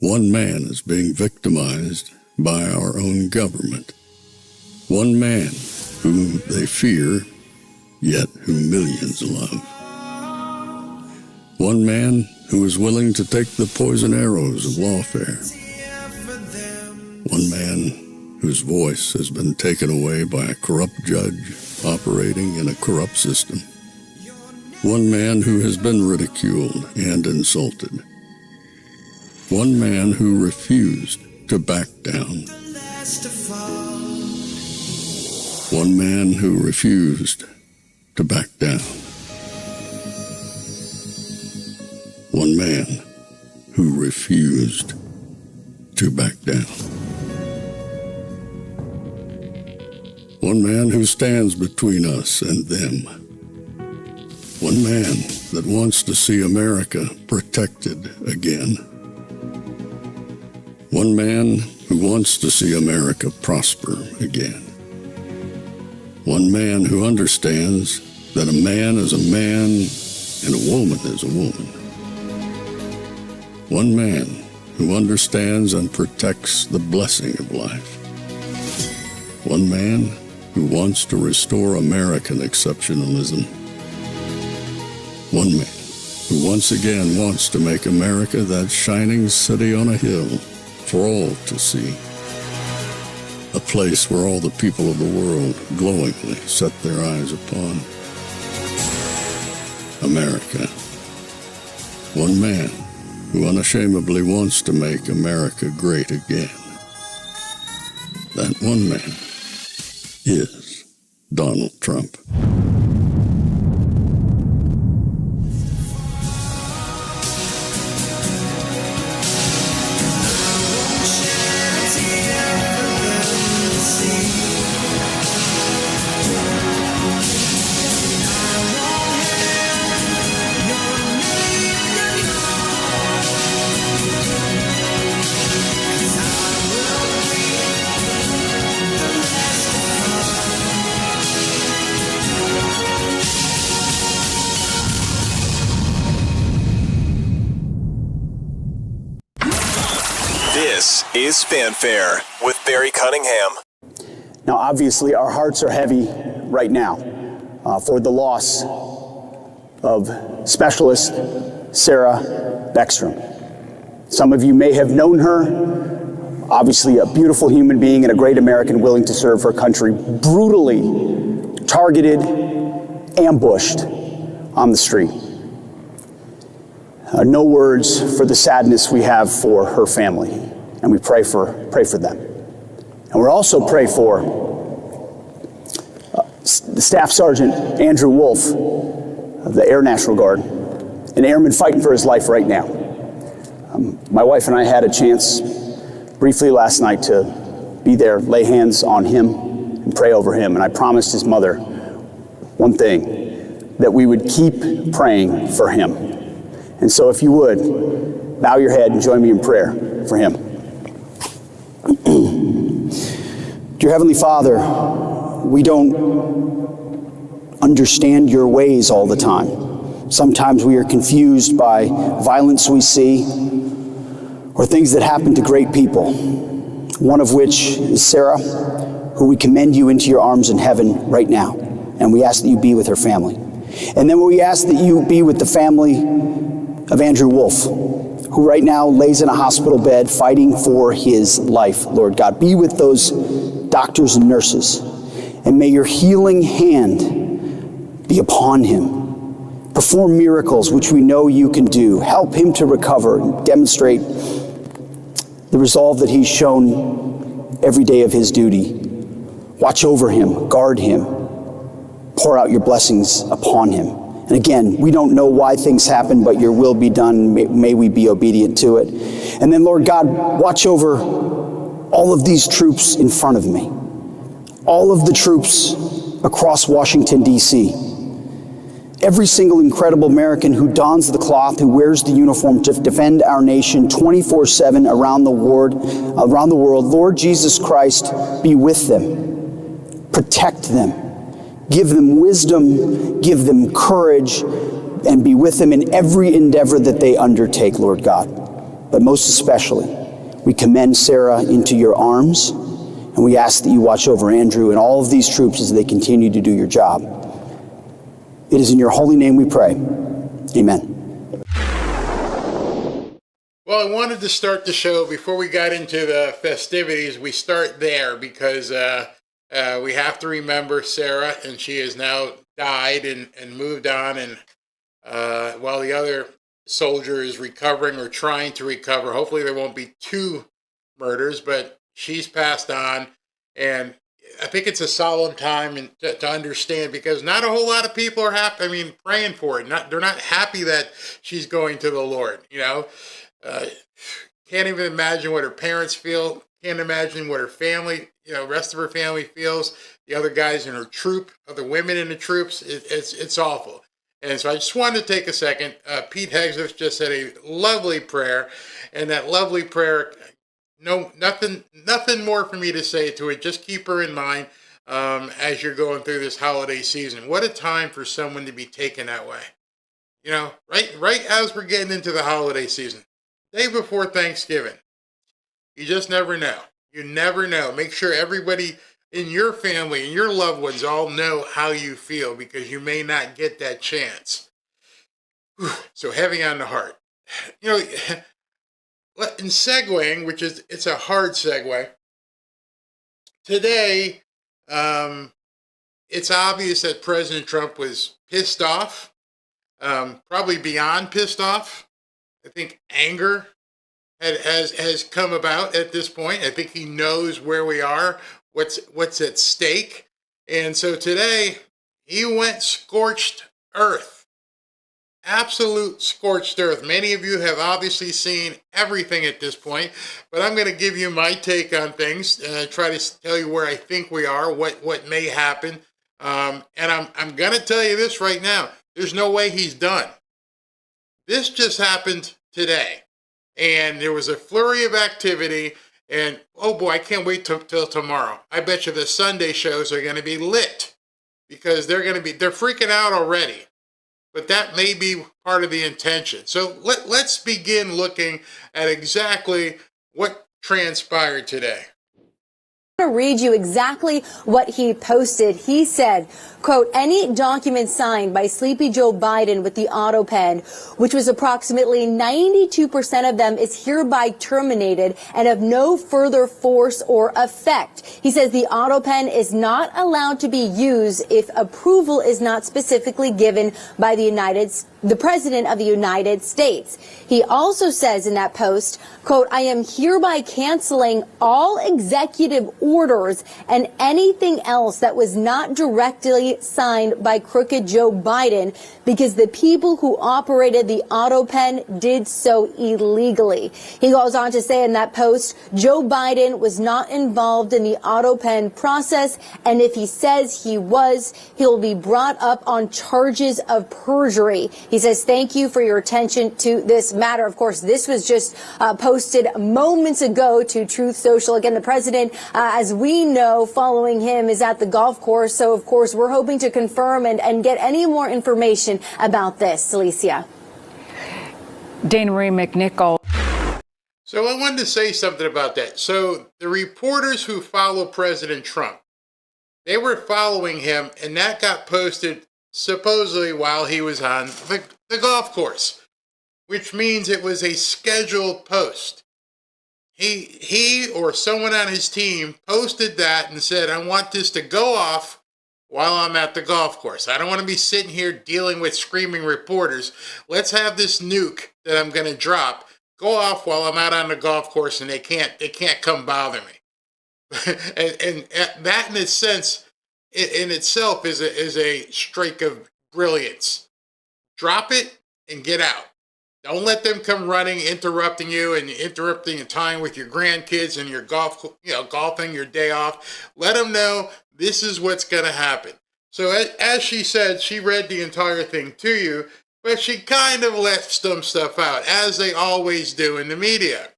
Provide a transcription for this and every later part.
One man is being victimized by our own government. One man whom they fear, yet who millions love. One man who is willing to take the poison arrows of lawfare. One man whose voice has been taken away by a corrupt judge operating in a corrupt system. One man who has been ridiculed and insulted. One man who refused to back down. One man who refused to back down. One man who refused to back down. One man who stands between us and them. One man that wants to see America protected again. One man who wants to see America prosper again. One man who understands that a man is a man and a woman is a woman. One man who understands and protects the blessing of life. One man who wants to restore American exceptionalism. One man who once again wants to make America that shining city on a hill for all to see. A place where all the people of the world glowingly set their eyes upon. America. One man who unashamedly wants to make America great again. That one man is Donald Trump. This is Fanfare with Barry Cunningham. Now, obviously, our hearts are heavy right now for the loss of Specialist Sarah Beckstrom. Some of you may have known her, obviously a beautiful human being and a great American willing to serve her country, brutally targeted, ambushed on the street. No words for the sadness we have for her family, and we pray for them. And we're also pray for the Staff Sergeant Andrew Wolf of the Air National Guard, an airman fighting for his life right now. My wife and I had a chance briefly last night to be there, lay hands on him, and pray over him. And I promised his mother one thing, that we would keep praying for him. And so if you would, bow your head and join me in prayer for him. Dear Heavenly Father, we don't understand your ways all the time. Sometimes we are confused by violence we see or things that happen to great people, one of which is Sarah, who we commend you into your arms in heaven right now. And we ask that you be with her family. And then we ask that you be with the family of Andrew Wolf, who right now lays in a hospital bed fighting for his life, Lord God. Be with those doctors and nurses, and may your healing hand be upon him. Perform miracles, which we know you can do. Help him to recover and demonstrate the resolve that he's shown every day of his duty. Watch over him, guard him, pour out your blessings upon him. And again, we don't know why things happen, but your will be done. May we be obedient to it. And then, Lord God, watch over all of these troops in front of me. All of the troops across Washington, D.C. Every single incredible American who dons the cloth, who wears the uniform to defend our nation 24/7 around the world. Lord Jesus Christ, be with them. Protect them. Give them wisdom, give them courage, and be with them in every endeavor that they undertake, Lord God. But most especially, we commend Sarah into your arms, and we ask that you watch over Andrew and all of these troops as they continue to do your job. It is in your holy name we pray. Amen. Well, I wanted to start the show before we got into the festivities. We start there because we have to remember Sarah, and she has now died and moved on. And while the other soldier is recovering or trying to recover, hopefully there won't be 2 murders, but she's passed on. And I think it's a solemn time to understand, because not a whole lot of people are happy. I mean, praying for it. They're not happy that she's going to the Lord, you know. Can't even imagine what her parents feel. Can't imagine what her family, rest of her family feels. The other guys in her troop, other women in the troops, it's awful. And so I just wanted to take a second. Pete Hegseth just said a lovely prayer, and that lovely prayer, nothing more for me to say to it. Just keep her in mind as you're going through this holiday season. What a time for someone to be taken that way. Right as we're getting into the holiday season. Day before Thanksgiving. You just never know. You never know. Make sure everybody in your family and your loved ones all know how you feel, because you may not get that chance. So heavy on the heart. In segueing, it's a hard segue. Today, it's obvious that President Trump was pissed off, probably beyond pissed off. I think anger has come about at this point. I think he knows where we are, what's at stake. And so today, he went scorched earth. Absolute scorched earth. Many of you have obviously seen everything at this point, but I'm going to give you my take on things, try to tell you where I think we are, what may happen. And I'm going to tell you this right now. There's no way he's done. This just happened today, and there was a flurry of activity, and oh boy, I can't wait till tomorrow. I bet you the Sunday shows are going to be lit, because they're freaking out already, but that may be part of the intention. So let's begin looking at exactly what transpired today. To read you exactly what he posted. He said, quote, "Any document signed by Sleepy Joe Biden with the auto pen, which was approximately 92% of them, is hereby terminated and of no further force or effect." He says the auto pen is not allowed to be used if approval is not specifically given by the President of the United States. He also says in that post, quote, "I am hereby canceling all executive orders and anything else that was not directly signed by crooked Joe Biden, because the people who operated the auto pen did so illegally." He goes on to say in that post, Joe Biden was not involved in the auto pen process, and if he says he was, he'll be brought up on charges of perjury. He says, "Thank you for your attention to this matter." Of course, this was just posted moments ago to Truth Social. Again, the president, as we know, following him is at the golf course. So, of course, we're hoping to confirm and get any more information about this. Alicia. Dana Marie McNichol. So I wanted to say something about that. So the reporters who follow President Trump, they were following him, and that got posted supposedly while he was on the golf course, which means it was a scheduled post. He or someone on his team posted that and said, "I want this to go off while I'm at the golf course. I don't want to be sitting here dealing with screaming reporters. Let's have this nuke that I'm going to drop go off while I'm out on the golf course, and they can't come bother me." and that, in a sense, in itself is a streak of brilliance. Drop it and get out. Don't let them come running, interrupting you and interrupting your time with your grandkids and your golfing your day off. Let them know this is what's going to happen. So as she said, she read the entire thing to you, but she kind of left some stuff out, as they always do in the media.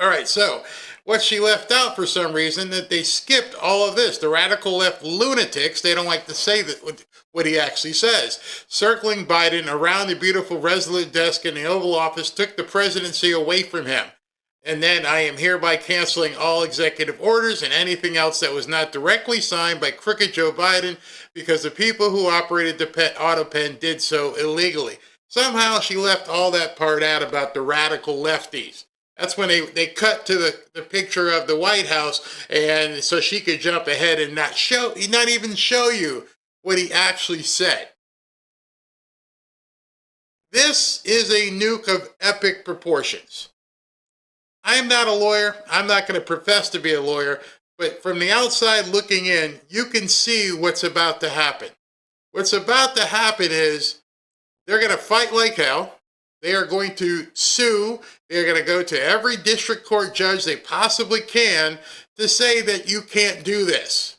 All right, so What she left out for some reason, that they skipped all of this. The radical left lunatics, they don't like to say that what he actually says. Circling Biden around the beautiful resolute desk in the Oval Office took the presidency away from him. And then I am hereby canceling all executive orders and anything else that was not directly signed by crooked Joe Biden because the people who operated the auto pen did so illegally. Somehow she left all that part out about the radical lefties. That's when they cut to the picture of the White House, and so she could jump ahead and not even show you what he actually said. This is a nuke of epic proportions. I'm not a lawyer. I'm not going to profess to be a lawyer, but from the outside looking in, you can see what's about to happen. What's about to happen is they're going to fight like hell. They are going to sue. They're going to go to every district court judge they possibly can to say that you can't do this.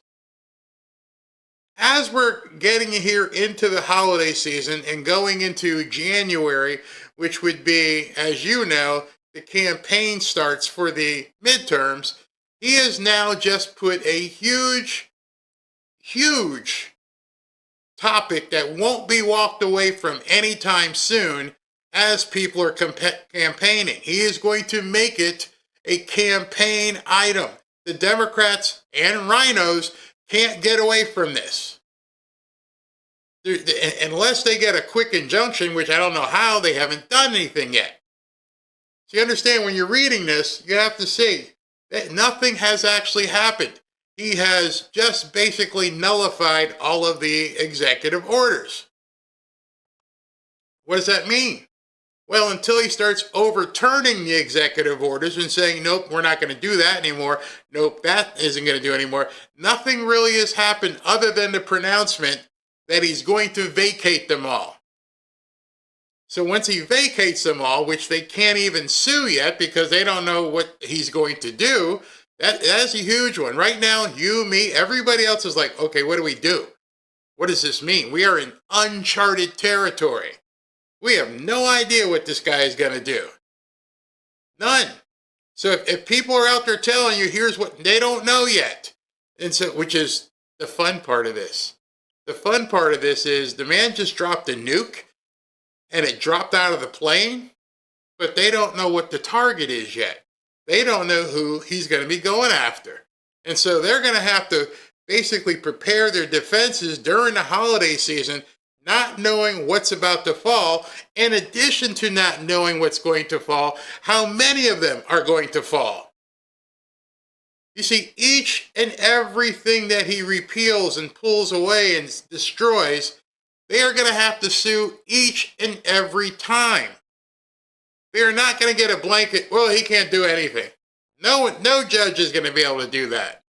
As we're getting here into the holiday season and going into January, which would be, as you know, the campaign starts for the midterms, he has now just put a huge topic that won't be walked away from anytime soon as people are campaigning. He is going to make it a campaign item. The Democrats and rhinos can't get away from this. Unless they get a quick injunction, which I don't know how, they haven't done anything yet. So you understand, when you're reading this, you have to see that nothing has actually happened. He has just basically nullified all of the executive orders. What does that mean? Well, until he starts overturning the executive orders and saying, nope, we're not going to do that anymore. Nope, that isn't going to do anymore. Nothing really has happened other than the pronouncement that he's going to vacate them all. So once he vacates them all, which they can't even sue yet because they don't know what he's going to do, that's a huge one. Right now, you, me, everybody else is like, okay, what do we do? What does this mean? We are in uncharted territory. We have no idea what this guy is going to do. None. So if people are out there telling you, here's what they don't know yet, and so, which is the fun part of this. The fun part of this is the man just dropped a nuke and it dropped out of the plane, but they don't know what the target is yet. They don't know who he's going to be going after. And so they're going to have to basically prepare their defenses during the holiday season, not knowing what's about to fall, in addition to not knowing what's going to fall, how many of them are going to fall. You see, each and everything that he repeals and pulls away and destroys, they are going to have to sue each and every time. They are not going to get a blanket, well, he can't do anything. No judge is going to be able to do that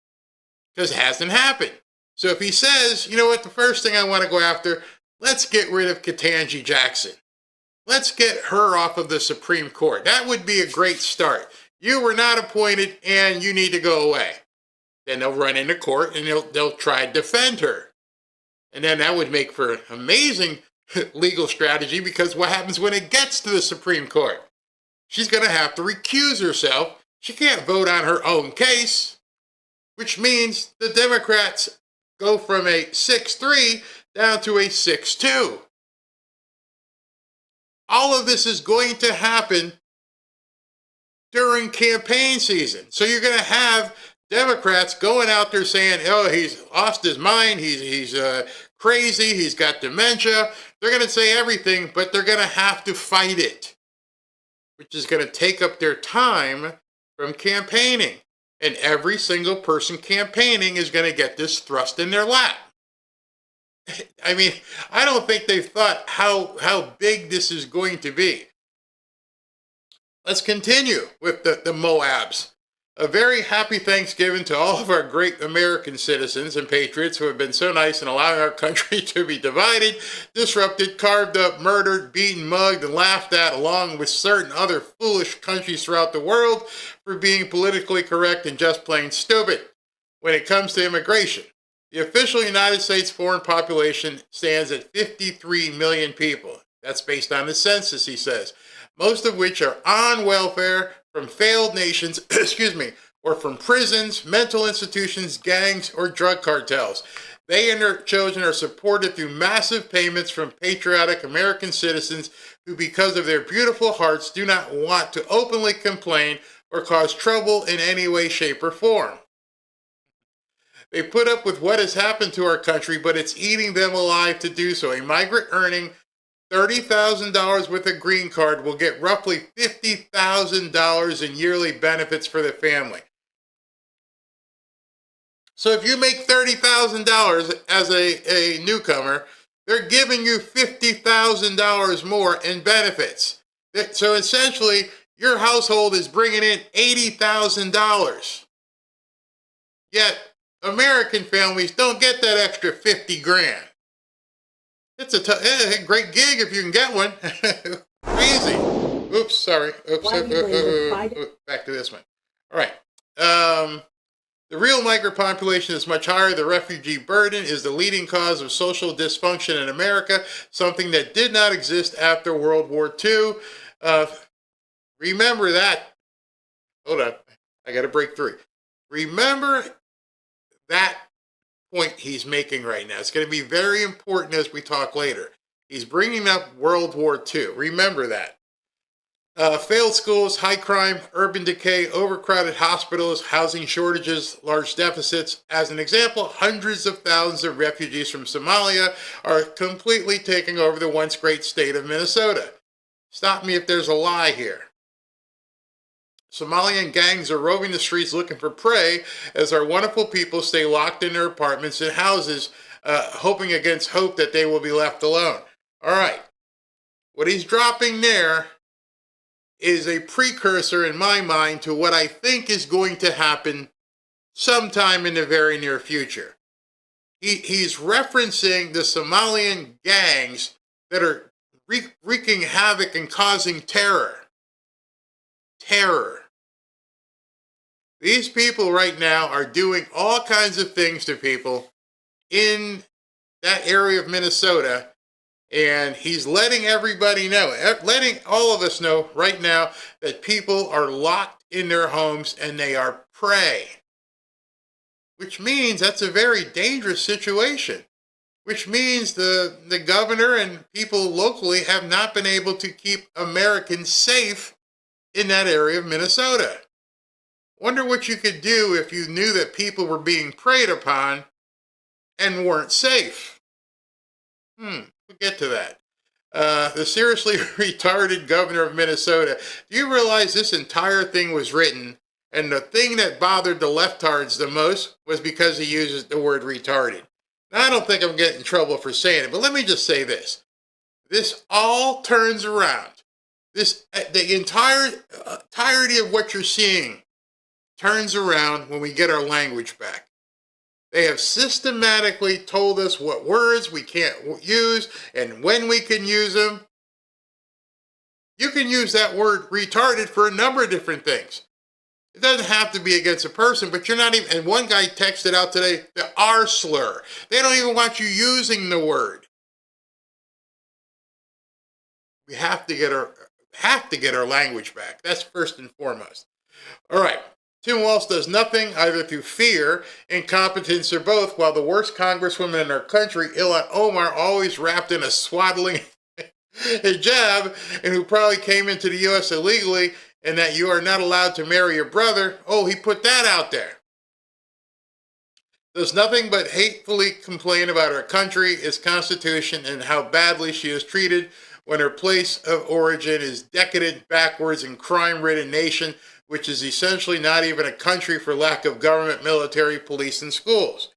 because it hasn't happened. So if he says, you know what, the first thing I want to go after, let's get rid of Ketanji Jackson. Let's get her off of the Supreme Court. That would be a great start. You were not appointed and you need to go away. Then they'll run into court and they'll try to defend her. And then that would make for an amazing legal strategy, because what happens when it gets to the Supreme Court? She's going to have to recuse herself. She can't vote on her own case, which means the Democrats go from a 6-3 down to a 6-2. All of this is going to happen during campaign season. So you're going to have Democrats going out there saying, oh, he's lost his mind, he's crazy, he's got dementia. They're going to say everything, but they're going to have to fight it, which is going to take up their time from campaigning. And every single person campaigning is going to get this thrust in their lap. I mean, I don't think they've thought how big this is going to be. Let's continue with the Moabs. A very happy Thanksgiving to all of our great American citizens and patriots who have been so nice in allowing our country to be divided, disrupted, carved up, murdered, beaten, mugged, and laughed at, along with certain other foolish countries throughout the world for being politically correct and just plain stupid. When it comes to immigration, the official United States foreign population stands at 53 million people. That's based on the census, he says, most of which are on welfare from failed nations, or from prisons, mental institutions, gangs, or drug cartels. They and their children are supported through massive payments from patriotic American citizens who, because of their beautiful hearts, do not want to openly complain or cause trouble in any way, shape, or form. They put up with what has happened to our country, but it's eating them alive to do so. A migrant earning $30,000 with a green card will get roughly $50,000 in yearly benefits for the family. So if you make $30,000 as a newcomer, they're giving you $50,000 more in benefits. So essentially, your household is bringing in $80,000. Yet, American families don't get that extra 50 grand. It's a great gig if you can get one. Crazy. Oops, sorry. Back to this one. All right. The real migrant population is much higher. The refugee burden is the leading cause of social dysfunction in America, something that did not exist after World War II. Remember that. Hold on. I got to break through. Remember that point he's making right now. It's going to be very important as we talk later. He's bringing up World War II. Remember that. Failed schools, high crime, urban decay, overcrowded hospitals, housing shortages, large deficits. As an example, hundreds of thousands of refugees from Somalia are completely taking over the once great state of Minnesota. Stop me if there's a lie here. Somalian gangs are roving the streets looking for prey as our wonderful people stay locked in their apartments and houses, hoping against hope that they will be left alone. All right. What he's dropping there is a precursor in my mind to what I think is going to happen sometime in the very near future. He's referencing the Somalian gangs that are wreaking havoc and causing terror. These people right now are doing all kinds of things to people in that area of Minnesota, and he's letting everybody know, letting all of us know right now that people are locked in their homes and they are prey, which means that's a very dangerous situation, which means the governor and people locally have not been able to keep Americans safe in that area of Minnesota. Wonder what you could do if you knew that people were being preyed upon and weren't safe. We'll get to that. The seriously retarded governor of Minnesota. Do you realize this entire thing was written, and the thing that bothered the leftards the most was because he uses the word retarded? Now, I don't think I'm getting in trouble for saying it, but let me just say this. This all turns around. The entirety of what you're seeing turns around when we get our language back. They have systematically told us what words we can't use and when we can use them. You can use that word retarded for a number of different things. It doesn't have to be against a person, but you're not even, and one guy texted out today, the R slur. They don't even want you using the word. We have to get our language back. That's first and foremost. All right. Tim Walz does nothing, either through fear, incompetence, or both, while the worst congresswoman in our country, Ilhan Omar, always wrapped in a swaddling hijab, and who probably came into the U.S. illegally, and that you are not allowed to marry your brother. Oh, he put that out there. Does nothing but hatefully complain about our country, its constitution, and how badly she is treated when her place of origin is decadent, backwards, and crime-ridden nation, which is essentially not even a country for lack of government, military, police, and schools.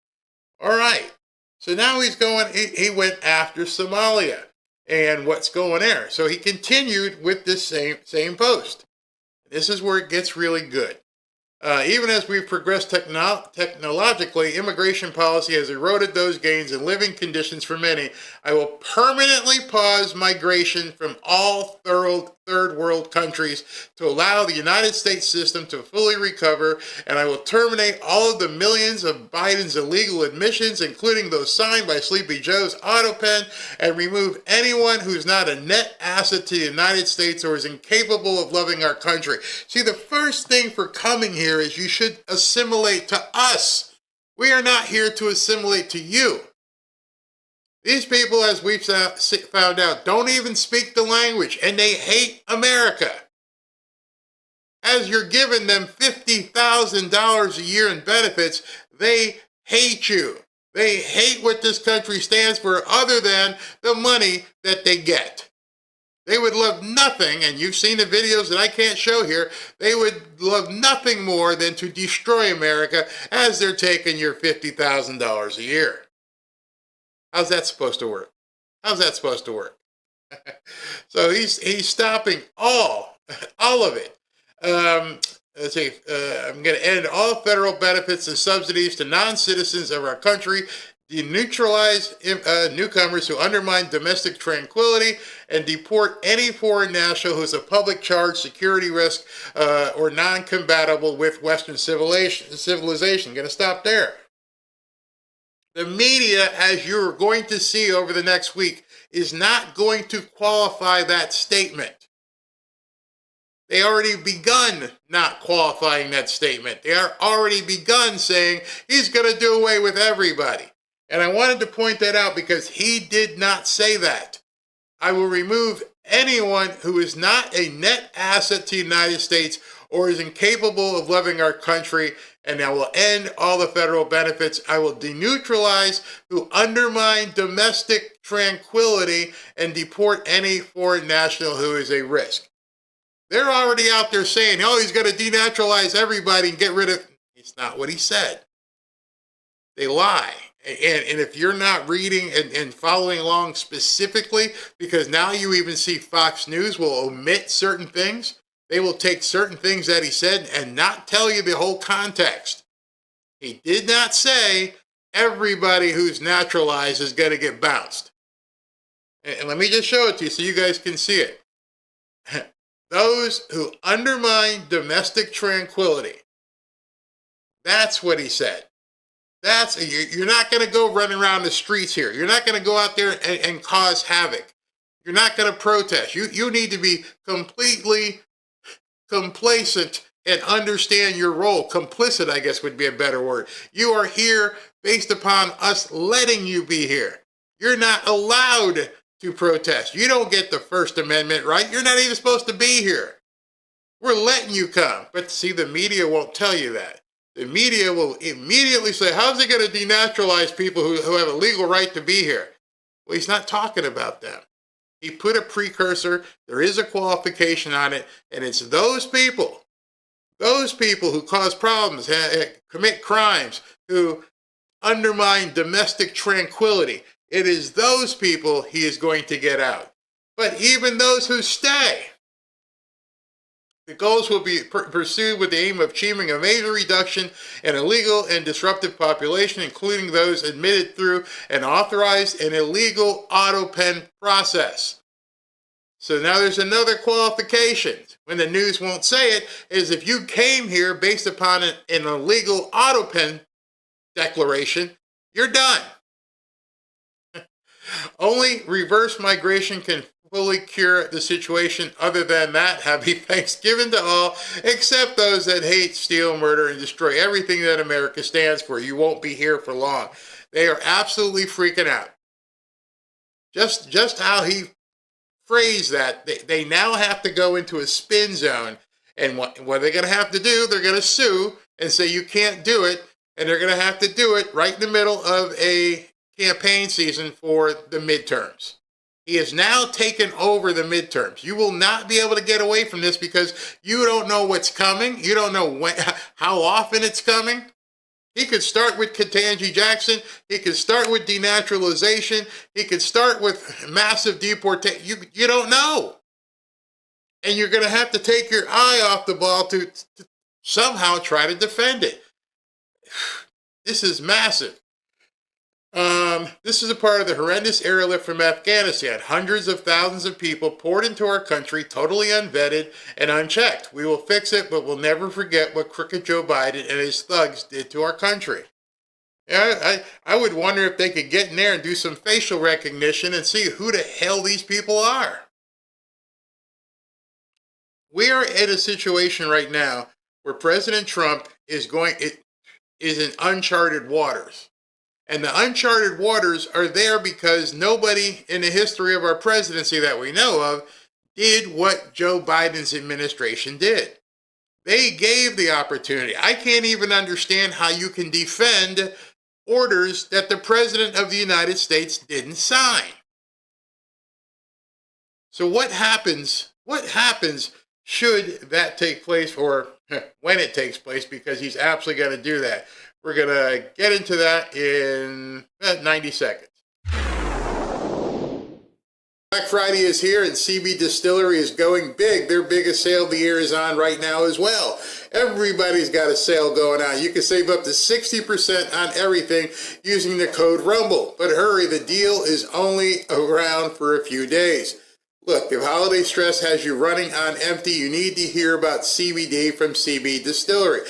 All right. So now he went after Somalia and what's going there. So he continued with this same post. This is where it gets really good. Even as we've progressed technologically, immigration policy has eroded those gains and living conditions for many. I will permanently pause migration from all third world countries to allow the United States system to fully recover, and I will terminate all of the millions of Biden's illegal admissions, including those signed by Sleepy Joe's auto pen, and remove anyone who's not a net asset to the United States or is incapable of loving our country. See, the first thing for coming here is you should assimilate to us. We are not here to assimilate to you. These people, as we've found out, don't even speak the language, and they hate America. As you're giving them $50,000 a year in benefits, they hate you. They hate what this country stands for other than the money that they get. They would love nothing, and you've seen the videos that I can't show here, they would love nothing more than to destroy America as they're taking your $50,000 a year. How's that supposed to work? How's that supposed to work? So he's stopping all of it. Let's see. I'm going to end all federal benefits and subsidies to non-citizens of our country, deneutralize newcomers who undermine domestic tranquility, and deport any foreign national who is a public charge, security risk, or non-compatible with Western civilization. Going to stop there. The media, as you're going to see over the next week, is not going to qualify that statement. They already begun not qualifying that statement. They are already begun saying he's going to do away with everybody. And I wanted to point that out because he did not say that. I will remove anyone who is not a net asset to the United States or is incapable of loving our country, and I will end all the federal benefits. I will deneutralize who undermine domestic tranquility and deport any foreign national who is a risk. They're already out there saying, oh, he's going to denaturalize everybody and get rid of... It's not what he said. They lie. And if you're not reading and following along specifically, because now you even see Fox News will omit certain things. They will take certain things that he said and not tell you the whole context. He did not say everybody who's naturalized is going to get bounced. And let me just show it to you so you guys can see it. Those who undermine domestic tranquility. That's what he said. You're not going to go running around the streets here. You're not going to go out there and cause havoc. You're not going to protest. You need to be completely complacent and understand your role. Complicit, I guess, would be a better word. You are here based upon us letting you be here. You're not allowed to protest. You don't get the First Amendment right. You're not even supposed to be here. We're letting you come. But see, the media won't tell you that. The media will immediately say, how's he going to denaturalize people who have a legal right to be here? Well, he's not talking about them. He put a precursor. There is a qualification on it, and it's those people who cause problems, commit crimes, who undermine domestic tranquility. It is those people he is going to get out. But even those who stay, the goals will be pursued with the aim of achieving a major reduction in illegal and disruptive population, including those admitted through an authorized and illegal auto pen process. So now there's another qualification. When the news won't say it, is if you came here based upon an illegal auto pen declaration, you're done. Only reverse migration can fully cure the situation. Other than that, happy Thanksgiving to all, except those that hate, steal, murder, and destroy everything that America stands for. You won't be here for long. They are absolutely freaking out. Just how he phrased that, they now have to go into a spin zone. And what they're going to have to do, they're going to sue and say you can't do it. And they're going to have to do it right in the middle of a campaign season for the midterms. He has now taken over the midterms. You will not be able to get away from this because you don't know what's coming. You don't know when, how often it's coming. He could start with Ketanji Jackson. He could start with denaturalization. He could start with massive deportation. You don't know. And you're going to have to take your eye off the ball to somehow try to defend it. This is massive. This is a part of the horrendous airlift from Afghanistan. Hundreds of thousands of people poured into our country, totally unvetted and unchecked. We will fix it, but we'll never forget what crooked Joe Biden and his thugs did to our country. Yeah, I would wonder if they could get in there and do some facial recognition and see who the hell these people are. We are at a situation right now where President Trump is in uncharted waters. And the uncharted waters are there because nobody in the history of our presidency that we know of did what Joe Biden's administration did. They gave the opportunity. I can't even understand how you can defend orders that the President of the United States didn't sign. So what happens should that take place, or when it takes place, because he's absolutely going to do that. We're going to get into that in 90 seconds. Black Friday is here and CB Distillery is going big. Their biggest sale of the year is on right now as well. Everybody's got a sale going on. You can save up to 60% on everything using the code RUMBLE. But hurry, the deal is only around for a few days. Look, if holiday stress has you running on empty, you need to hear about CBD from CB Distillery.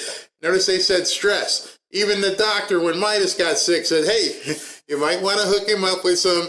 Notice they said stress. Even the doctor, when Midas got sick, said, hey, you might want to hook him up with some,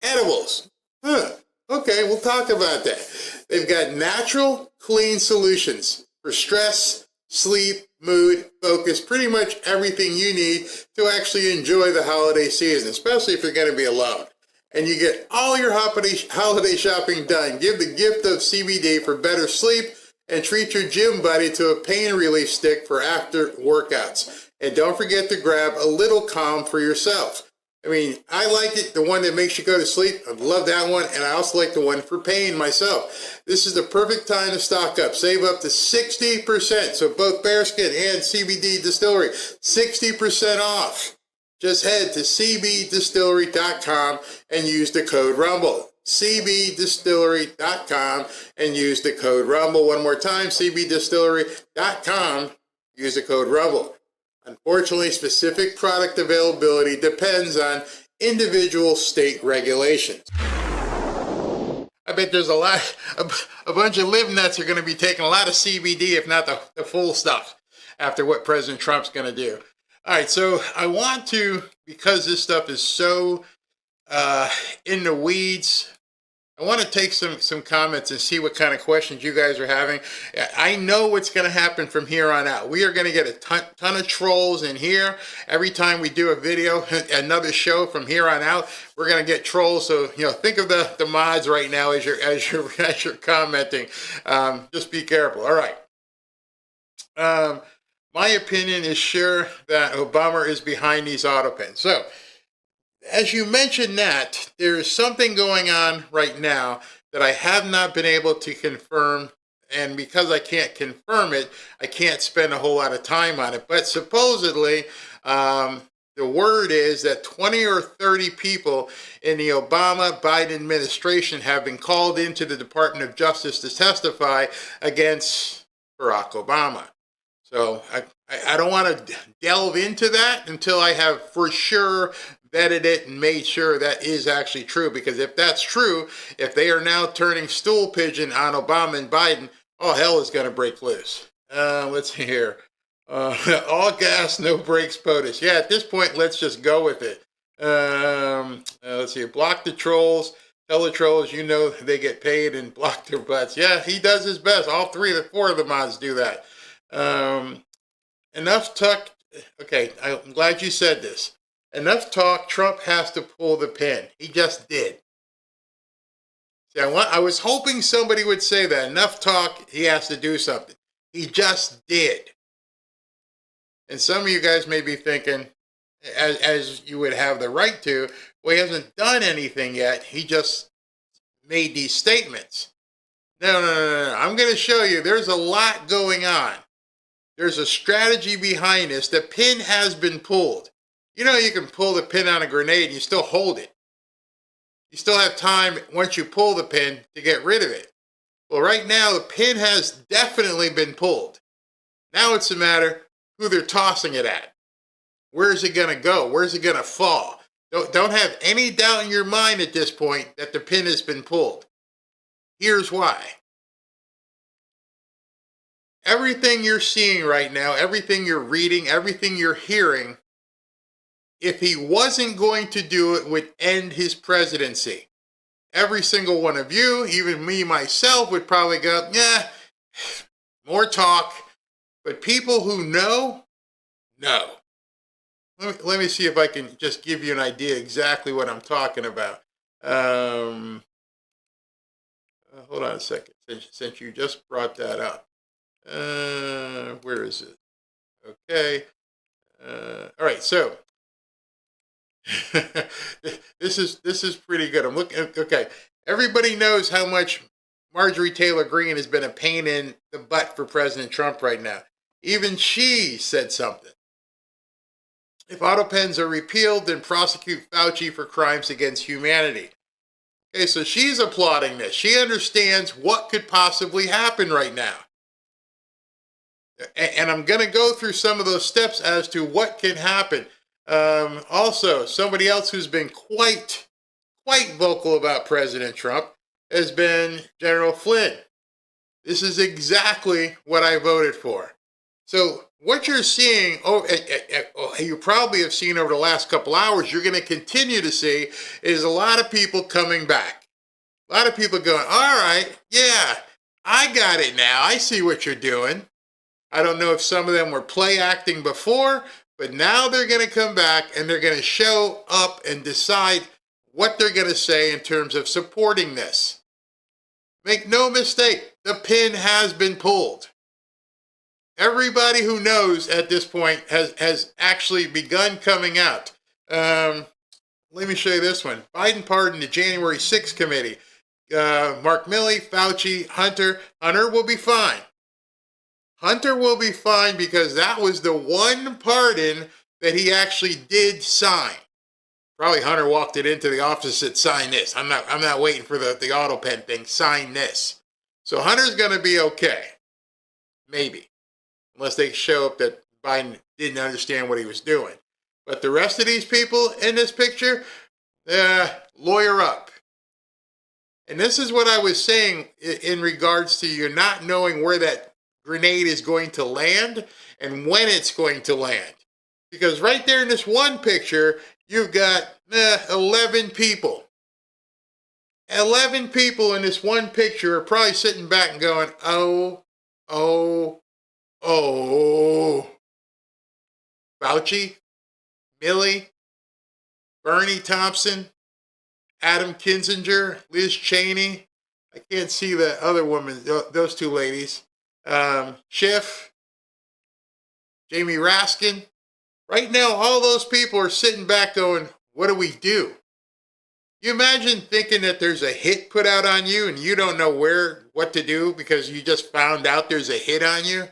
edibles. Okay, we'll talk about that. They've got natural, clean solutions for stress, sleep, mood, focus, pretty much everything you need to actually enjoy the holiday season, especially if you're going to be alone. And you get all your holiday shopping done. Give the gift of CBD for better sleep and treat your gym buddy to a pain relief stick for after workouts. And don't forget to grab a little calm for yourself. I mean, I like it, the one that makes you go to sleep. I love that one. And I also like the one for pain myself. This is the perfect time to stock up. Save up to 60%. So both Bearskin and CBD Distillery, 60% off. Just head to cbdistillery.com and use the code RUMBLE. cbdistillery.com and use the code RUMBLE. One more time, cbdistillery.com, use the code RUMBLE. Unfortunately, specific product availability depends on individual state regulations. I bet there's a bunch of live nuts are going to be taking a lot of CBD, if not the full stuff, after what President Trump's going to do. All right, so I want to, because this stuff is so in the weeds, I want to take some comments and see what kind of questions you guys are having. I know what's going to happen from here on out. We are going to get a ton of trolls in here. Every time we do a video, another show from here on out, we're going to get trolls. So, think of the mods right now as you're commenting. Just be careful. All right. My opinion is sure that Obama is behind these auto pens. So, as you mentioned that, there is something going on right now that I have not been able to confirm, and because I can't confirm it, I can't spend a whole lot of time on it. But supposedly, the word is that 20 or 30 people in the Obama-Biden administration have been called into the Department of Justice to testify against Barack Obama. So I don't want to delve into that until I have for sure vetted it and made sure that is actually true. Because if that's true, if they are now turning stool pigeon on Obama and Biden, all hell is going to break loose. Let's see here. All gas, no brakes, POTUS. Yeah, at this point, let's just go with it. Let's see. Block the trolls. Tell the trolls, they get paid, and block their butts. Yeah, he does his best. All four of the mods do that. Enough talk. Okay, I'm glad you said this. Enough talk. Trump has to pull the pin. He just did. See, I was hoping somebody would say that. Enough talk. He has to do something. He just did. And some of you guys may be thinking, as you would have the right to, well, he hasn't done anything yet. He just made these statements. No. I'm going to show you there's a lot going on. There's a strategy behind this. The pin has been pulled. You can pull the pin on a grenade and you still hold it. You still have time once you pull the pin to get rid of it. Well, right now, the pin has definitely been pulled. Now it's a matter who they're tossing it at. Where's it going to go? Where's it going to fall? Don't have any doubt in your mind at this point that the pin has been pulled. Here's why. Everything you're seeing right now, everything you're reading, everything you're hearing, if he wasn't going to do it, would end his presidency. Every single one of you, even me myself, would probably go, yeah, more talk. But people who know. Let me see if I can just give you an idea exactly what I'm talking about. Hold on a second, since you just brought that up. Where is it? Okay. All right, so this is pretty good. I'm looking. Okay, everybody knows how much Marjorie Taylor Greene has been a pain in the butt for President Trump right now. Even she said something. If auto pens are repealed, then prosecute Fauci for crimes against humanity. Okay, so she's applauding this. She understands what could possibly happen right now. And I'm going to go through some of those steps as to what can happen. Also, somebody else who's been quite vocal about President Trump has been General Flynn. This is exactly what I voted for. So what you're seeing, you probably have seen over the last couple hours, you're going to continue to see, is a lot of people coming back. A lot of people going, all right, yeah, I got it now. I see what you're doing. I don't know if some of them were play acting before, but now they're going to come back and they're going to show up and decide what they're going to say in terms of supporting this. Make no mistake, the pin has been pulled. Everybody who knows at this point has actually begun coming out. Let me show you this one. Biden pardoned the January 6th committee. Mark Milley, Fauci, Hunter. Hunter will be fine. Hunter will be fine because that was the one pardon that he actually did sign. Probably Hunter walked it into the office and said, sign this. I'm not waiting for the auto pen thing. Sign this. So Hunter's going to be okay. Maybe. Unless they show up that Biden didn't understand what he was doing. But the rest of these people in this picture, lawyer up. And this is what I was saying in regards to you not knowing where that grenade is going to land and when it's going to land. Because right there in this one picture, you've got 11 people. 11 people in this one picture are probably sitting back and going, oh. Fauci, Milley, Bernie Thompson, Adam Kinzinger, Liz Cheney. I can't see the other woman, those two ladies. Schiff, Jamie Raskin. Right now, all those people are sitting back going, what do we do? You imagine thinking that there's a hit put out on you and you don't know what to do because you just found out there's a hit on you?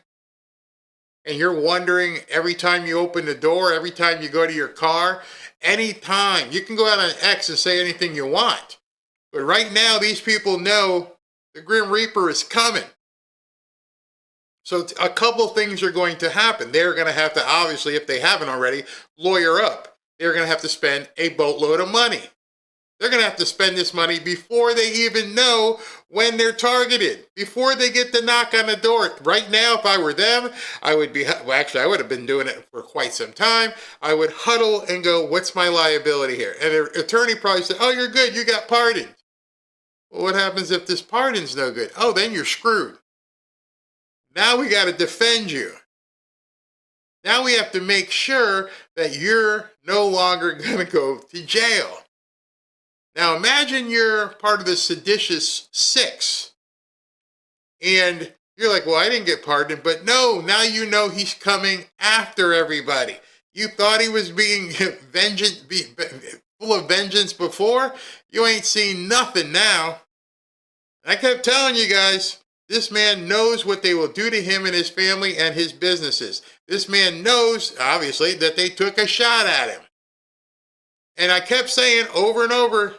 And you're wondering every time you open the door, every time you go to your car, anytime. You can go out on X and say anything you want. But right now, these people know the Grim Reaper is coming. So a couple things are going to happen. They're going to have to, obviously, if they haven't already, lawyer up. They're going to have to spend a boatload of money. They're going to have to spend this money before they even know when they're targeted, before they get the knock on the door. Right now, if I were them, I would be, well, actually, I would have been doing it for quite some time. I would huddle and go, what's my liability here? And the attorney probably said, oh, you're good. You got pardoned. Well, what happens if this pardon's no good? Oh, then you're screwed. Now we got to defend you. Now we have to make sure that you're no longer going to go to jail. Now imagine you're part of the seditious six and you're like, well, I didn't get pardoned, but no, now you know he's coming after everybody. You thought he was being full of vengeance before? You ain't seen nothing now. I kept telling you guys, this man knows what they will do to him and his family and his businesses. This man knows, obviously, that they took a shot at him. And I kept saying over and over,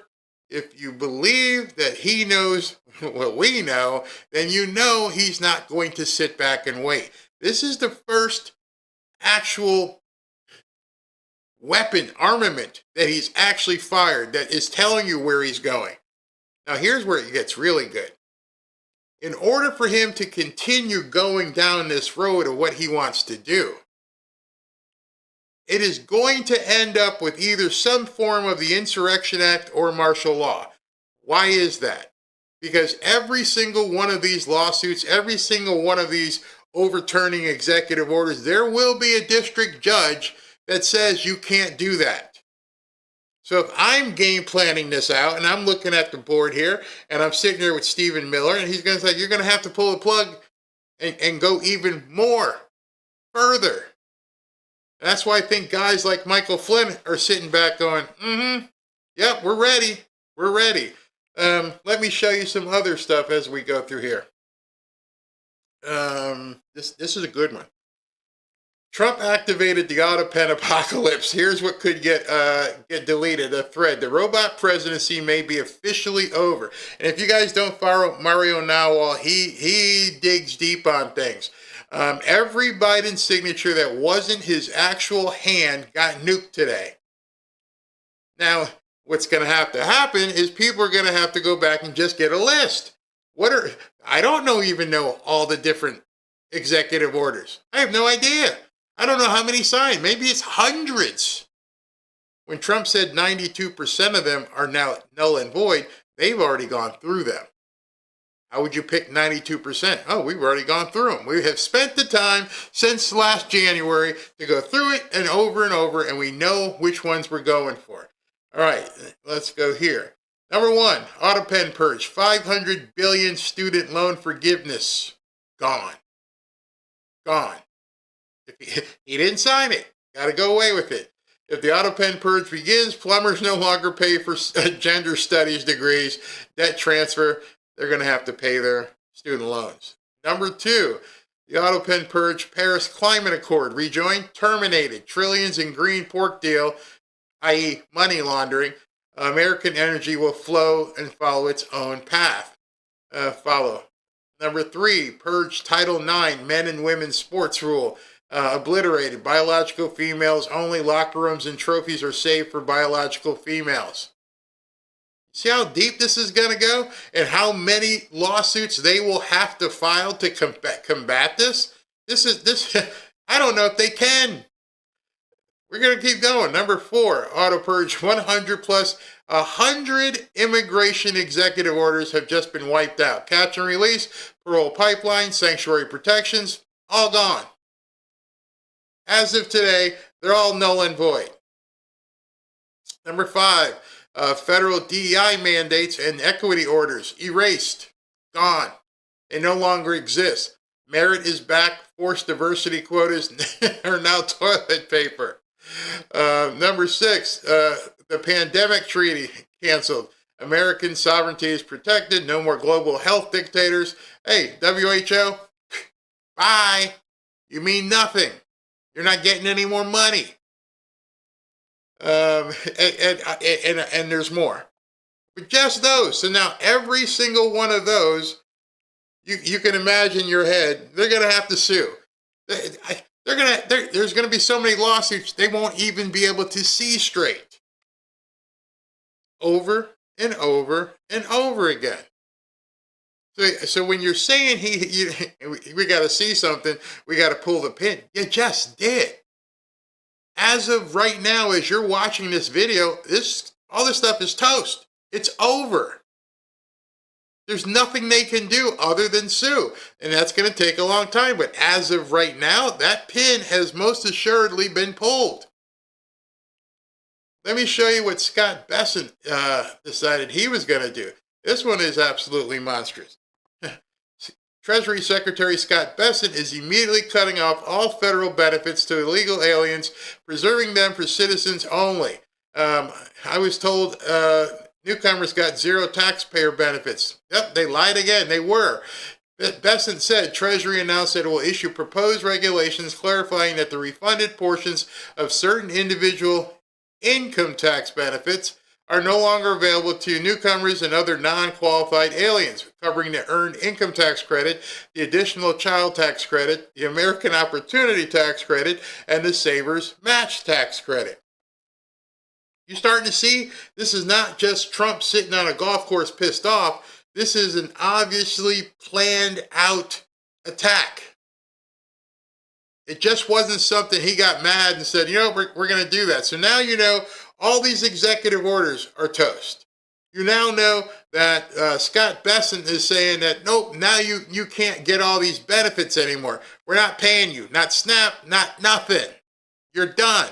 if you believe that he knows what we know, then you know he's not going to sit back and wait. This is the first actual weapon armament that he's actually fired that is telling you where he's going. Now, here's where it gets really good. In order for him to continue going down this road of what he wants to do, it is going to end up with either some form of the Insurrection Act or martial law. Why is that? Because every single one of these lawsuits, every single one of these overturning executive orders, there will be a district judge that says you can't do that. So if I'm game planning this out and I'm looking at the board here and I'm sitting here with Stephen Miller and he's going to say, you're going to have to pull the plug and go even more further. That's why I think guys like Michael Flynn are sitting back going, yep, we're ready. We're ready. Let me show you some other stuff as we go through here. This is a good one. Trump activated the auto pen apocalypse. Here's what could get deleted, a thread. The robot presidency may be officially over. And if you guys don't follow Mario Nawal, he digs deep on things. Every Biden signature that wasn't his actual hand got nuked today. Now, what's going to happen is people are going to have to go back and just get a list. I don't even know all the different executive orders. I have no idea. I don't know how many signed. Maybe it's hundreds. When Trump said 92% of them are now null and void, they've already gone through them. How would you pick 92%? Oh, we've already gone through them. We have spent the time since last January to go through it and over, and we know which ones we're going for. All right, let's go here. Number 1, auto pen purge, 500 billion student loan forgiveness. Gone. Gone. He didn't sign it. Got to go away with it. If the auto pen purge begins, plumbers no longer pay for gender studies degrees, debt transfer. They're going to have to pay their student loans. Number 2, the auto pen purge Paris Climate Accord rejoined, terminated. Trillions in green pork deal, i.e. money laundering. American energy will flow and follow its own path. Number 3, purge Title IX men and women's sports rule. Obliterated. Biological females only. Locker rooms and trophies are saved for biological females. See how deep this is going to go and how many lawsuits they will have to file to combat this? I don't know if they can. We're going to keep going. Number 4, auto purge 100 plus 100 immigration executive orders have just been wiped out. Catch and release, parole pipeline, sanctuary protections, all gone. As of today, they're all null and void. Number 5, federal DEI mandates and equity orders erased, gone. They no longer exist. Merit is back. Forced diversity quotas are now toilet paper. Number 6, the pandemic treaty canceled. American sovereignty is protected. No more global health dictators. Hey, WHO, bye. You mean nothing. You're not getting any more money. And there's more. But just those. So now every single one of those, you can imagine your head, they're going to have to sue. There's going to be so many lawsuits, they won't even be able to see straight. Over and over and over again. So when you're saying we got to see something, we got to pull the pin, you just did. As of right now, as you're watching this video, all this stuff is toast. It's over. There's nothing they can do other than sue, and that's going to take a long time. But as of right now, that pin has most assuredly been pulled. Let me show you what Scott Bessent decided he was going to do. This one is absolutely monstrous. Treasury Secretary Scott Bessent is immediately cutting off all federal benefits to illegal aliens, preserving them for citizens only. I was told newcomers got zero taxpayer benefits. Yep, they lied again. They were. Bessent said Treasury announced that it will issue proposed regulations clarifying that the refunded portions of certain individual income tax benefits are no longer available to newcomers and other non-qualified aliens, covering the Earned Income Tax Credit, the Additional Child Tax Credit, the American Opportunity Tax Credit, and the Savers Match Tax Credit. You starting to see? This is not just Trump sitting on a golf course pissed off. This is an obviously planned out attack. It just wasn't something he got mad and said, we're going to do that. So now you know all these executive orders are toast. You now know that Scott Bessent is saying that, nope, now you can't get all these benefits anymore. We're not paying you, not SNAP, not nothing. You're done.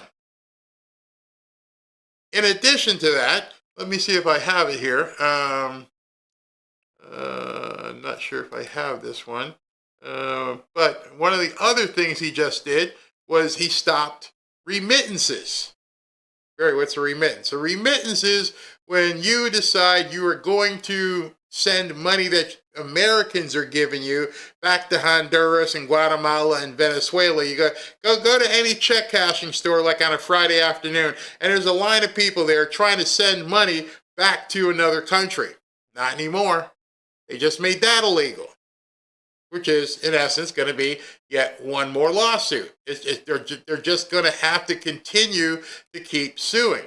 In addition to that, let me see if I have it here. I'm not sure if I have this one. But one of the other things he just did was he stopped remittances. Barry, what's a remittance? A remittance is when you decide you are going to send money that Americans are giving you back to Honduras and Guatemala and Venezuela. You go to any check cashing store like on a Friday afternoon, and there's a line of people there trying to send money back to another country. Not anymore. They just made that illegal, which is, in essence, going to be yet one more lawsuit. They're just going to have to continue to keep suing.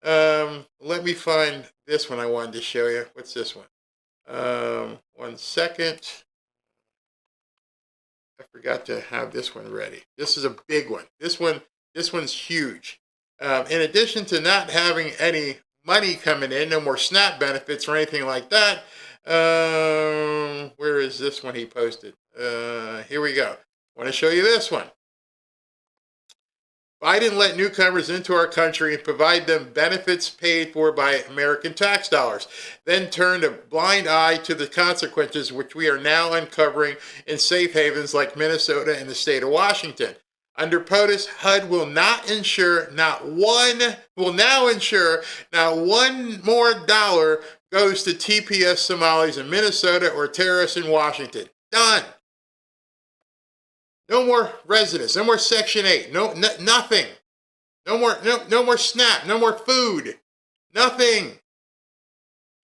Let me find this one I wanted to show you. What's this one? 1 second. I forgot to have this one ready. This is a big one. This one's huge. In addition to not having any money coming in, no more SNAP benefits or anything like that, where is this one he posted? Here we go. I want to show you this one. Biden let newcomers into our country and provide them benefits paid for by American tax dollars, then turned a blind eye to the consequences which we are now uncovering in safe havens like Minnesota and the state of Washington. Under POTUS, HUD will now ensure not one more dollar goes to TPS Somalis in Minnesota or terrorists in Washington. Done. No more residents, no more Section 8, nothing. No more SNAP, no more food, nothing.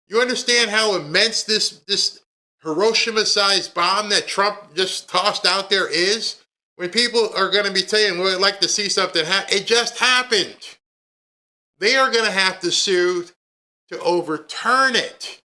You understand how immense this Hiroshima-sized bomb that Trump just tossed out there is? When people are going to be saying, well, I'd like to see something happen, it just happened. They are going to have to sue to overturn it.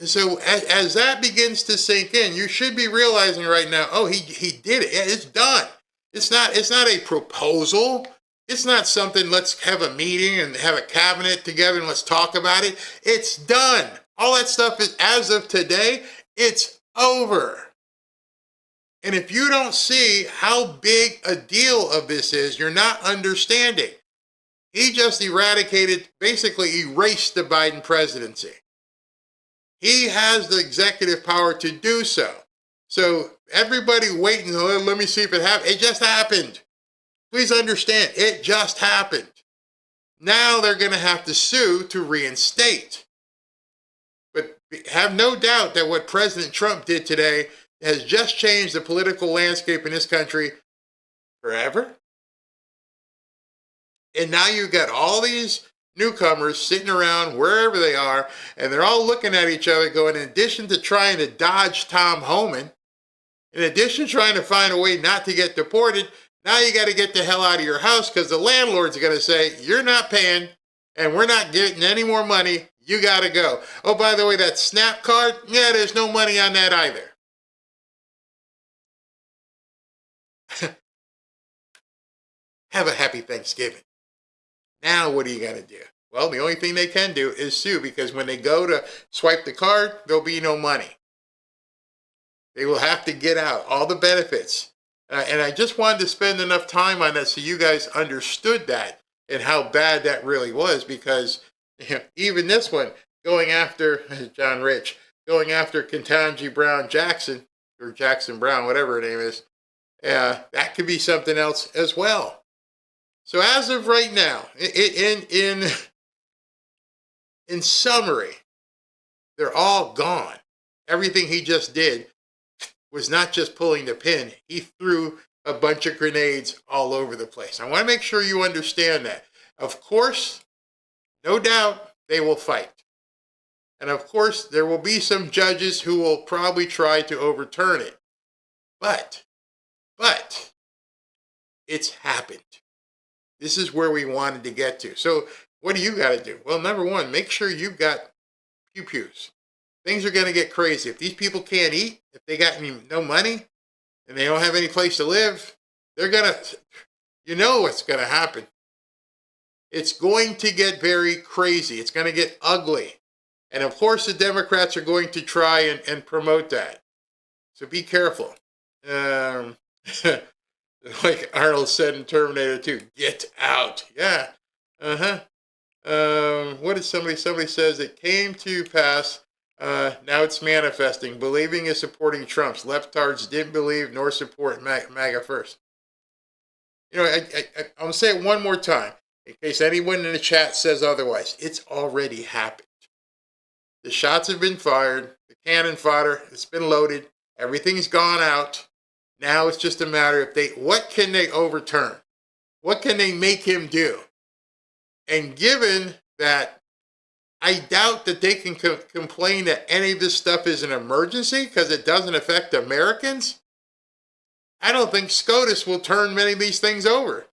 So as that begins to sink in, you should be realizing right now, oh, he did it. It's done. It's not a proposal. It's not something, let's have a meeting and have a cabinet together and let's talk about it. It's done. All that stuff is, as of today, it's over. And if you don't see how big a deal of this is, you're not understanding. He just basically erased the Biden presidency. He has the executive power to do so. So everybody waiting, let me see if it happened. It just happened. Please understand, it just happened. Now they're going to have to sue to reinstate. But have no doubt that what President Trump did today has just changed the political landscape in this country forever. And now you've got all these newcomers sitting around wherever they are, and they're all looking at each other going, in addition to trying to dodge Tom Homan, in addition to trying to find a way not to get deported, now you got to get the hell out of your house because the landlord's going to say, you're not paying and we're not getting any more money. You got to go. Oh, by the way, that SNAP card, yeah, there's no money on that either. Have a happy Thanksgiving. Now, what are you going to do? Well, the only thing they can do is sue, because when they go to swipe the card, there'll be no money. They will have to get out all the benefits. And I just wanted to spend enough time on that so you guys understood that and how bad that really was, because even this one, going after John Rich, going after Ketanji Brown Jackson, or Jackson Brown, whatever her name is, that could be something else as well. So as of right now, in summary, they're all gone. Everything he just did was not just pulling the pin. He threw a bunch of grenades all over the place. I want to make sure you understand that. Of course, no doubt, they will fight. And of course, there will be some judges who will probably try to overturn it. But, it's happened. This is where we wanted to get to. So what do you got to do? Well, number one, make sure you've got pew-pews. Things are going to get crazy. If these people can't eat, if they got no money, and they don't have any place to live, they're going to, you know what's going to happen. It's going to get very crazy. It's going to get ugly. And of course, the Democrats are going to try and promote that. So be careful. Like Arnold said in Terminator 2, get out. Yeah. What did somebody says it came to pass. Now it's manifesting. Believing is supporting Trump's. Leftards didn't believe nor support MAGA first. You know, I'm going to say it one more time in case anyone in the chat says otherwise. It's already happened. The shots have been fired. The cannon fodder, it's been loaded. Everything's gone out. Now it's just a matter of what can they overturn? What can they make him do? And given that I doubt that they can complain that any of this stuff is an emergency because it doesn't affect Americans, I don't think SCOTUS will turn many of these things over.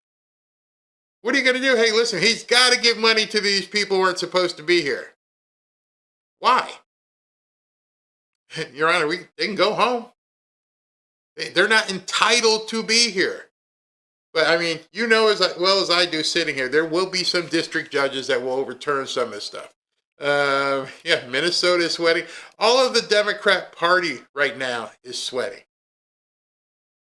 What are you going to do? Hey, listen, he's got to give money to these people who aren't supposed to be here. Why? Your Honor, they can go home. They're not entitled to be here. But I mean, you know as well as I do sitting here, there will be some district judges that will overturn some of this stuff. Yeah, Minnesota is sweating. All of the Democrat Party right now is sweating.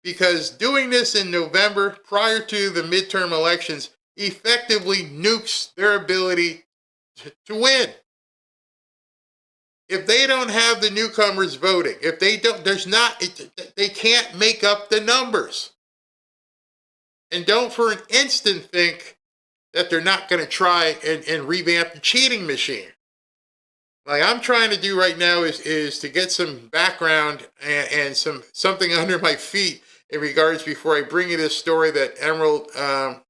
Because doing this in November, prior to the midterm elections, effectively nukes their ability to win. If they don't have the newcomers voting, if they don't, they can't make up the numbers. And don't for an instant think that they're not going to try and revamp the cheating machine. Like I'm trying to do right now is to get some background and something under my feet in regards before I bring you this story that Emerald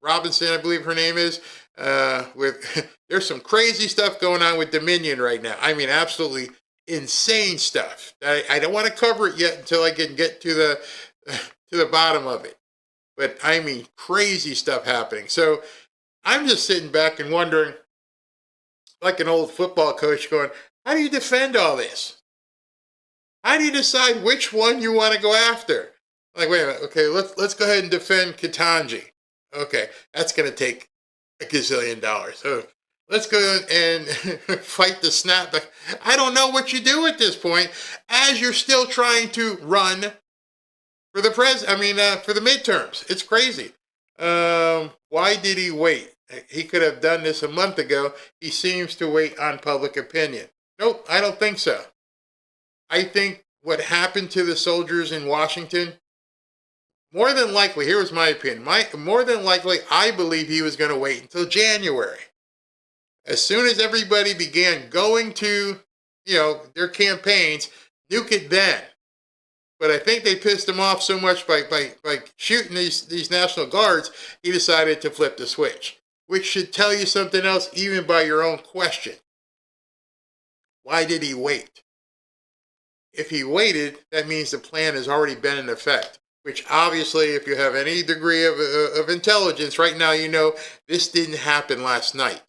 Robinson, I believe her name is, there's some crazy stuff going on with Dominion right now. I mean, absolutely insane stuff. I don't want to cover it yet until I can get to the bottom of it. But I mean, crazy stuff happening. So I'm just sitting back and wondering, like an old football coach going, how do you defend all this? How do you decide which one you want to go after? Like, wait a minute. Okay, let's go ahead and defend Ketanji. Okay, that's going to take $1 gazillion. So let's go and fight the snapback. I don't know what you do at this point as you're still trying to run for the for the midterms. It's crazy. Why did he wait? He could have done this a month ago. He seems to wait on public opinion. Nope, I don't think so. I think what happened to the soldiers in Washington, more than likely, here was my opinion. More than likely, I believe he was going to wait until January. As soon as everybody began going to, their campaigns, nuke it then. But I think they pissed him off so much by shooting these National Guards, he decided to flip the switch, which should tell you something else even by your own question. Why did he wait? If he waited, that means the plan has already been in effect, which obviously, if you have any degree of intelligence, right now you know this didn't happen last night.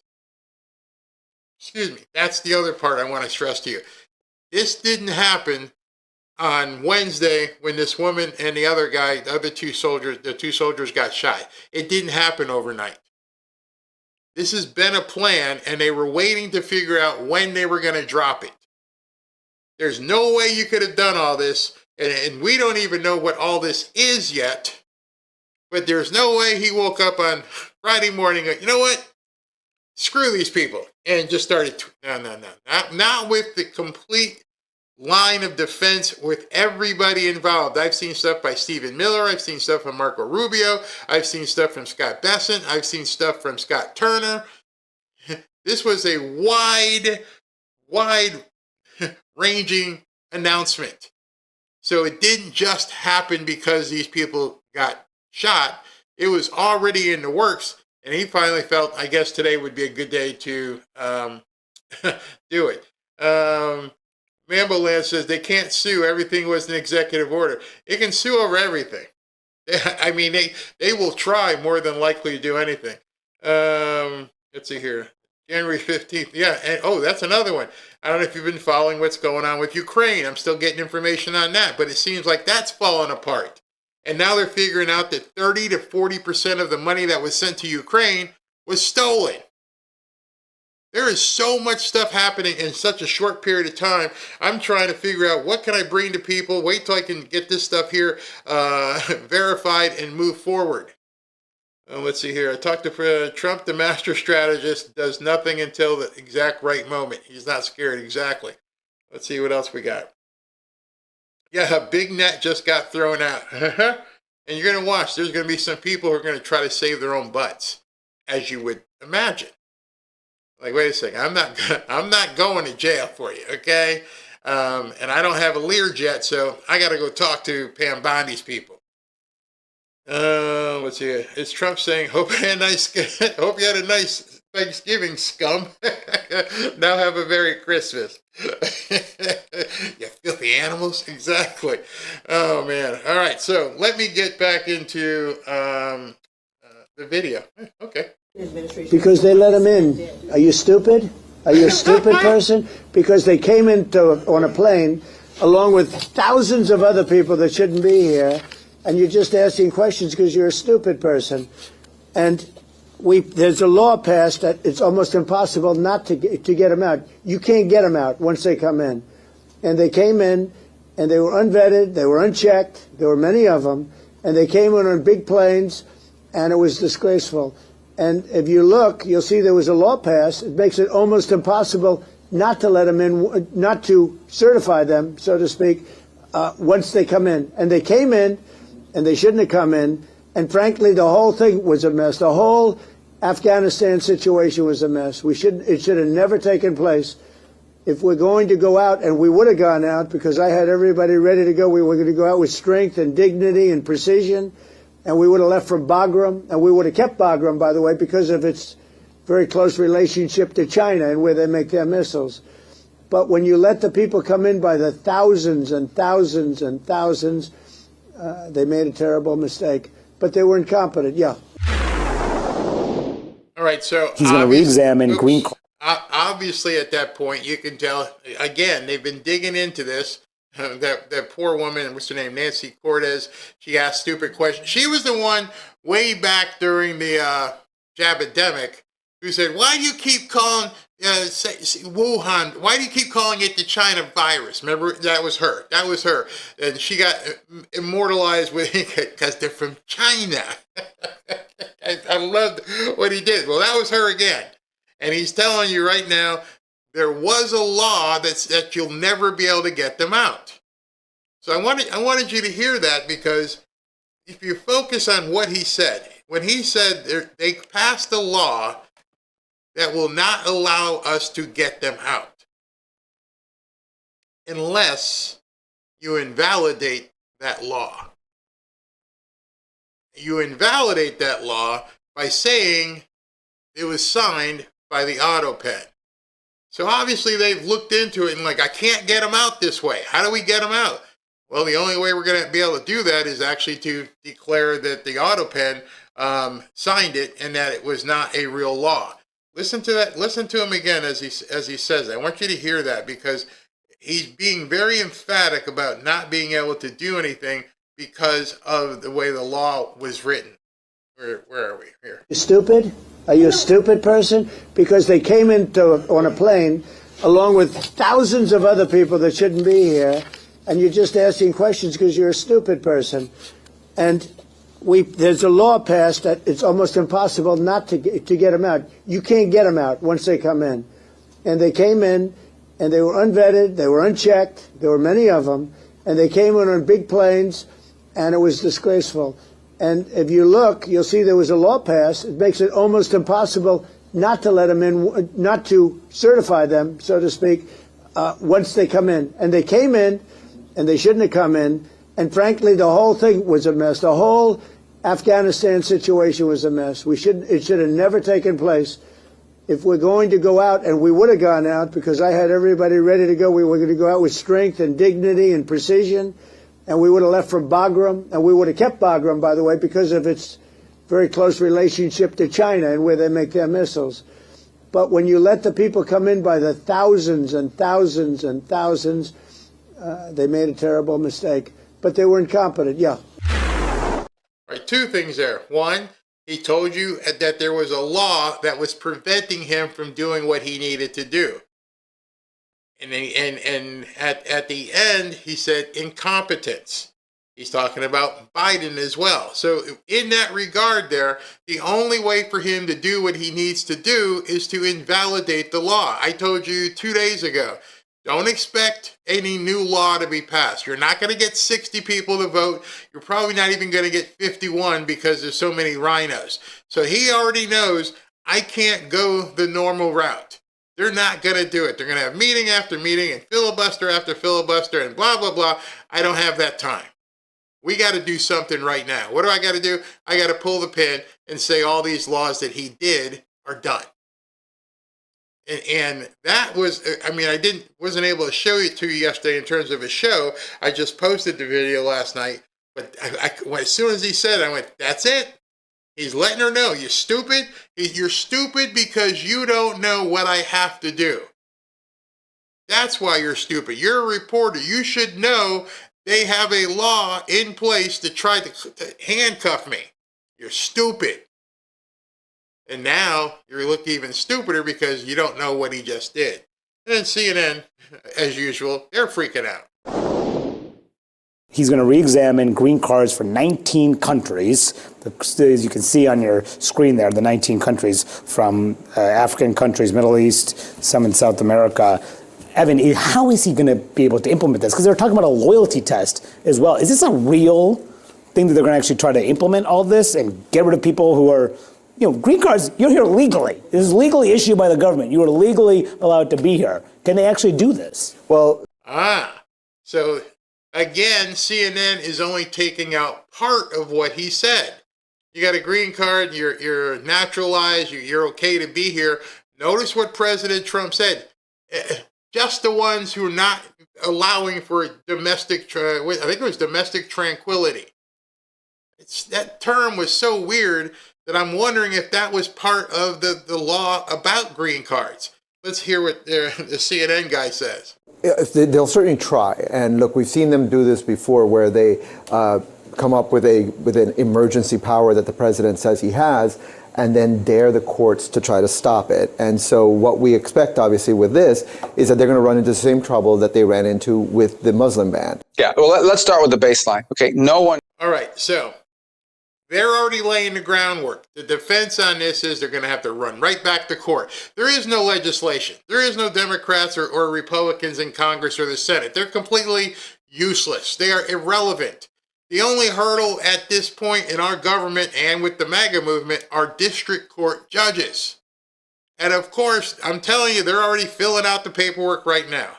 Excuse me. That's the other part I want to stress to you. This didn't happen on Wednesday when this woman and the other guy, the two soldiers got shot. It didn't happen overnight. This has been a plan, and they were waiting to figure out when they were going to drop it. There's no way you could have done all this, and we don't even know what all this is yet, but there's no way he woke up on Friday morning and, you know what? Screw these people, and just started, no. Not with the complete line of defense with everybody involved. I've seen stuff by Stephen Miller. I've seen stuff from Marco Rubio. I've seen stuff from Scott Bessent. I've seen stuff from Scott Turner. This was a wide ranging announcement. So it didn't just happen because these people got shot. It was already in the works. And he finally felt, I guess today would be a good day to do it. Mambo Land says they can't sue. Everything was an executive order. It can sue over everything. I mean, they will try more than likely to do anything. Let's see here. January 15th. Yeah. And, oh, that's another one. I don't know if you've been following what's going on with Ukraine. I'm still getting information on that, but it seems like that's falling apart. And now they're figuring out that 30 to 40% of the money that was sent to Ukraine was stolen. There is so much stuff happening in such a short period of time. I'm trying to figure out what can I bring to people, wait till I can get this stuff here verified and move forward. Let's see here. I talked to Trump, the master strategist, does nothing until the exact right moment. He's not scared, exactly. Let's see what else we got. Yeah, a big net just got thrown out. And you're going to watch. There's going to be some people who are going to try to save their own butts, as you would imagine. Like, wait a second, I'm not going to jail for you, okay? And I don't have a Lear jet, so I got to go talk to Pam Bondi's people. Let's see. It's Trump saying, hope you had a nice Thanksgiving, scum. Now have a Merry Christmas. You filthy animals. Exactly. Oh, man. All right, so let me get back into the video. Okay. Because they let them in. Are you stupid? Are you a stupid person? Because they came on a plane along with thousands of other people that shouldn't be here, and you're just asking questions because you're a stupid person. And there's a law passed that it's almost impossible not to get them out. You can't get them out once they come in. And they came in, and they were unvetted, they were unchecked, there were many of them, and they came in on big planes, and it was disgraceful. And if you look, you'll see there was a law passed. It makes it almost impossible not to let them in, not to certify them, so to speak, once they come in. And they came in, and they shouldn't have come in. And frankly, the whole thing was a mess. The whole Afghanistan situation was a mess. It should have never taken place. If we're going to go out, and we would have gone out because I had everybody ready to go. We were going to go out with strength and dignity and precision. And we would have left from Bagram, and we would have kept Bagram, by the way, because of its very close relationship to China and where they make their missiles. But when you let the people come in by the thousands and thousands and thousands, they made a terrible mistake. But they were incompetent, yeah. All right, so he's going to re-examine Green. Obviously, at that point, you can tell, again, they've been digging into this. That poor woman, what's her name, Nancy Cortez, she asked stupid questions. She was the one way back during the jabademic who said, why do you keep calling Wuhan, why do you keep calling it the China virus? Remember, that was her. That was her. And she got immortalized with it because they're from China. I loved what he did. Well, that was her again. And he's telling you right now, there was a law that you'll never be able to get them out. So I wanted you to hear that, because if you focus on what he said, when he said they passed a law that will not allow us to get them out unless you invalidate that law. You invalidate that law by saying it was signed by the auto pen. So obviously they've looked into it and I can't get them out this way. How do we get them out? Well, the only way we're going to be able to do that is actually to declare that the auto pen signed it and that it was not a real law. Listen to that. Listen to him again as he says that. I want you to hear that, because he's being very emphatic about not being able to do anything because of the way the law was written. Where are we here? You stupid? Are you a stupid person? Because they came on a plane along with thousands of other people that shouldn't be here, and you're just asking questions because you're a stupid person. And there's a law passed that it's almost impossible not to get them out. You can't get them out once they come in. And they came in, and they were unvetted, they were unchecked, there were many of them, and they came in on big planes, and it was disgraceful. And if you look, you'll see there was a law passed. It makes it almost impossible not to let them in, not to certify them, so to speak, once they come in. And they came in, and they shouldn't have come in. And frankly, the whole thing was a mess. The whole Afghanistan situation was a mess. It should have never taken place. If we're going to go out, and we would have gone out because I had everybody ready to go. We were going to go out with strength and dignity and precision. and we would have left for Bagram, and we would have kept Bagram, by the way, because of its very close relationship to China and where they make their missiles. But when you let the people come in by the thousands and thousands and thousands, they made a terrible mistake. But they were incompetent, yeah. All right, two things there. One, he told you that there was a law that was preventing him from doing what he needed to do. And at the end, he said incompetence. He's talking about Biden as well. So in that regard there, the only way for him to do what he needs to do is to invalidate the law. I told you 2 days ago, don't expect any new law to be passed. You're not going to get 60 people to vote. You're probably not even going to get 51 because there's so many rhinos. So he already knows I can't go the normal route. They're not going to do it. They're going to have meeting after meeting and filibuster after filibuster and blah, blah, blah. I don't have that time. We got to do something right now. What do I got to do? I got to pull the pin and say all these laws that he did are done. And that was, I mean, wasn't able to show it to you yesterday in terms of a show. I just posted the video last night. But as soon as he said it, I went, that's it. He's letting her know, you're stupid. You're stupid because you don't know what I have to do. That's why you're stupid. You're a reporter. You should know they have a law in place to try to handcuff me. You're stupid. And now you look even stupider because you don't know what he just did. And then CNN, as usual, they're freaking out. He's going to re-examine green cards for 19 countries. As you can see on your screen there, the 19 countries from African countries, Middle East, some in South America. Evan, how is he going to be able to implement this? Because they're talking about a loyalty test as well. Is this a real thing that they're going to actually try to implement all this and get rid of people who are, green cards, you're here legally. This is legally issued by the government. You are legally allowed to be here. Can they actually do this? Well, so again, CNN is only taking out part of what he said. You got a green card, you're naturalized, you're okay to be here. Notice what President Trump said. Just the ones who are not allowing for domestic, I think it was domestic tranquility. That term was so weird that I'm wondering if that was part of the law about green cards. Let's hear what the CNN guy says. They'll certainly try. And look, we've seen them do this before where they come up with an emergency power that the president says he has and then dare the courts to try to stop it. And so what we expect, obviously, with this is that they're going to run into the same trouble that they ran into with the Muslim ban. Yeah, well, let's start with the baseline. Okay, no one... All right, so they're already laying the groundwork. The defense on this is they're going to have to run right back to court. There is no legislation. There is no Democrats or Republicans in Congress or the Senate. They're completely useless. They are irrelevant. The only hurdle at this point in our government and with the MAGA movement are district court judges. And of course, I'm telling you, they're already filling out the paperwork right now.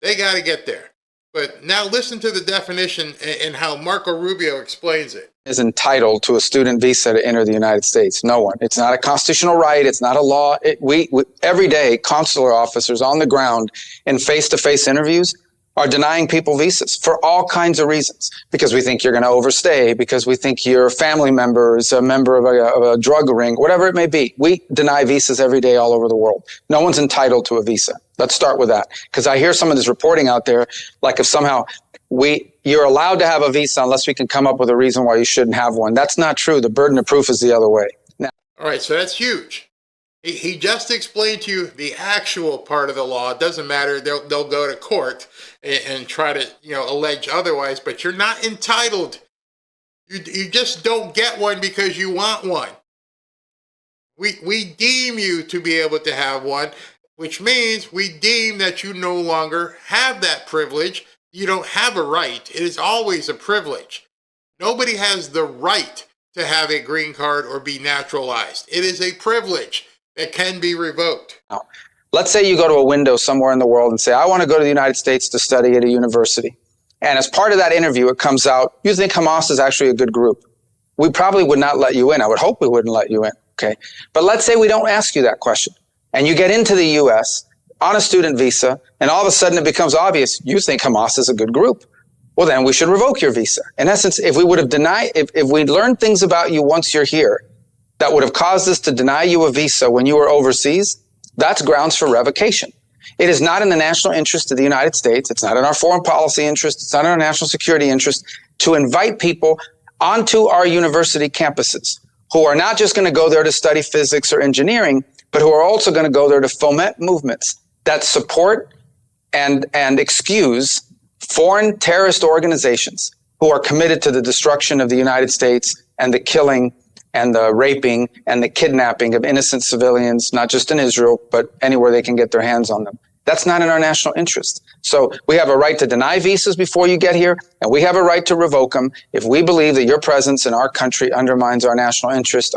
They got to get there. But now listen to the definition and how Marco Rubio explains it. Is entitled to a student visa to enter the United States. No one. It's not a constitutional right. It's not a law. We every day, consular officers on the ground in face-to-face interviews are denying people visas for all kinds of reasons. Because we think you're going to overstay, because we think your family member is a member of a drug ring, whatever it may be. We deny visas every day all over the world. No one's entitled to a visa. Let's start with that. Because I hear some of this reporting out there, like if somehow you're allowed to have a visa unless we can come up with a reason why you shouldn't have one. That's not true. The burden of proof is the other way. Now, all right, so that's huge. He just explained to you the actual part of the law. It doesn't matter. They'll go to court and try to allege otherwise, but you're not entitled. You just don't get one because you want one. We deem you to be able to have one, which means we deem that you no longer have that privilege. You don't have a right. It is always a privilege. Nobody has the right to have a green card or be naturalized. It is a privilege that can be revoked. Now, let's say you go to a window somewhere in the world and say, I want to go to the United States to study at a university. And as part of that interview, it comes out, you think Hamas is actually a good group. We probably would not let you in. I would hope we wouldn't let you in. Okay. But let's say we don't ask you that question and you get into the U.S. on a student visa and all of a sudden it becomes obvious you think Hamas is a good group. well, then we should revoke your visa. In essence, if we would have denied, if we'd learned things about you once you're here that would have caused us to deny you a visa when you were overseas, that's grounds for revocation. It is not in the national interest of the United States. It's not in our foreign policy interest. It's not in our national security interest to invite people onto our university campuses who are not just going to go there to study physics or engineering, but who are also going to go there to foment movements that support and excuse foreign terrorist organizations who are committed to the destruction of the United States and the killing and the raping and the kidnapping of innocent civilians, not just in Israel, but anywhere they can get their hands on them. That's not in our national interest. So we have a right to deny visas before you get here, and we have a right to revoke them if we believe that your presence in our country undermines our national interest,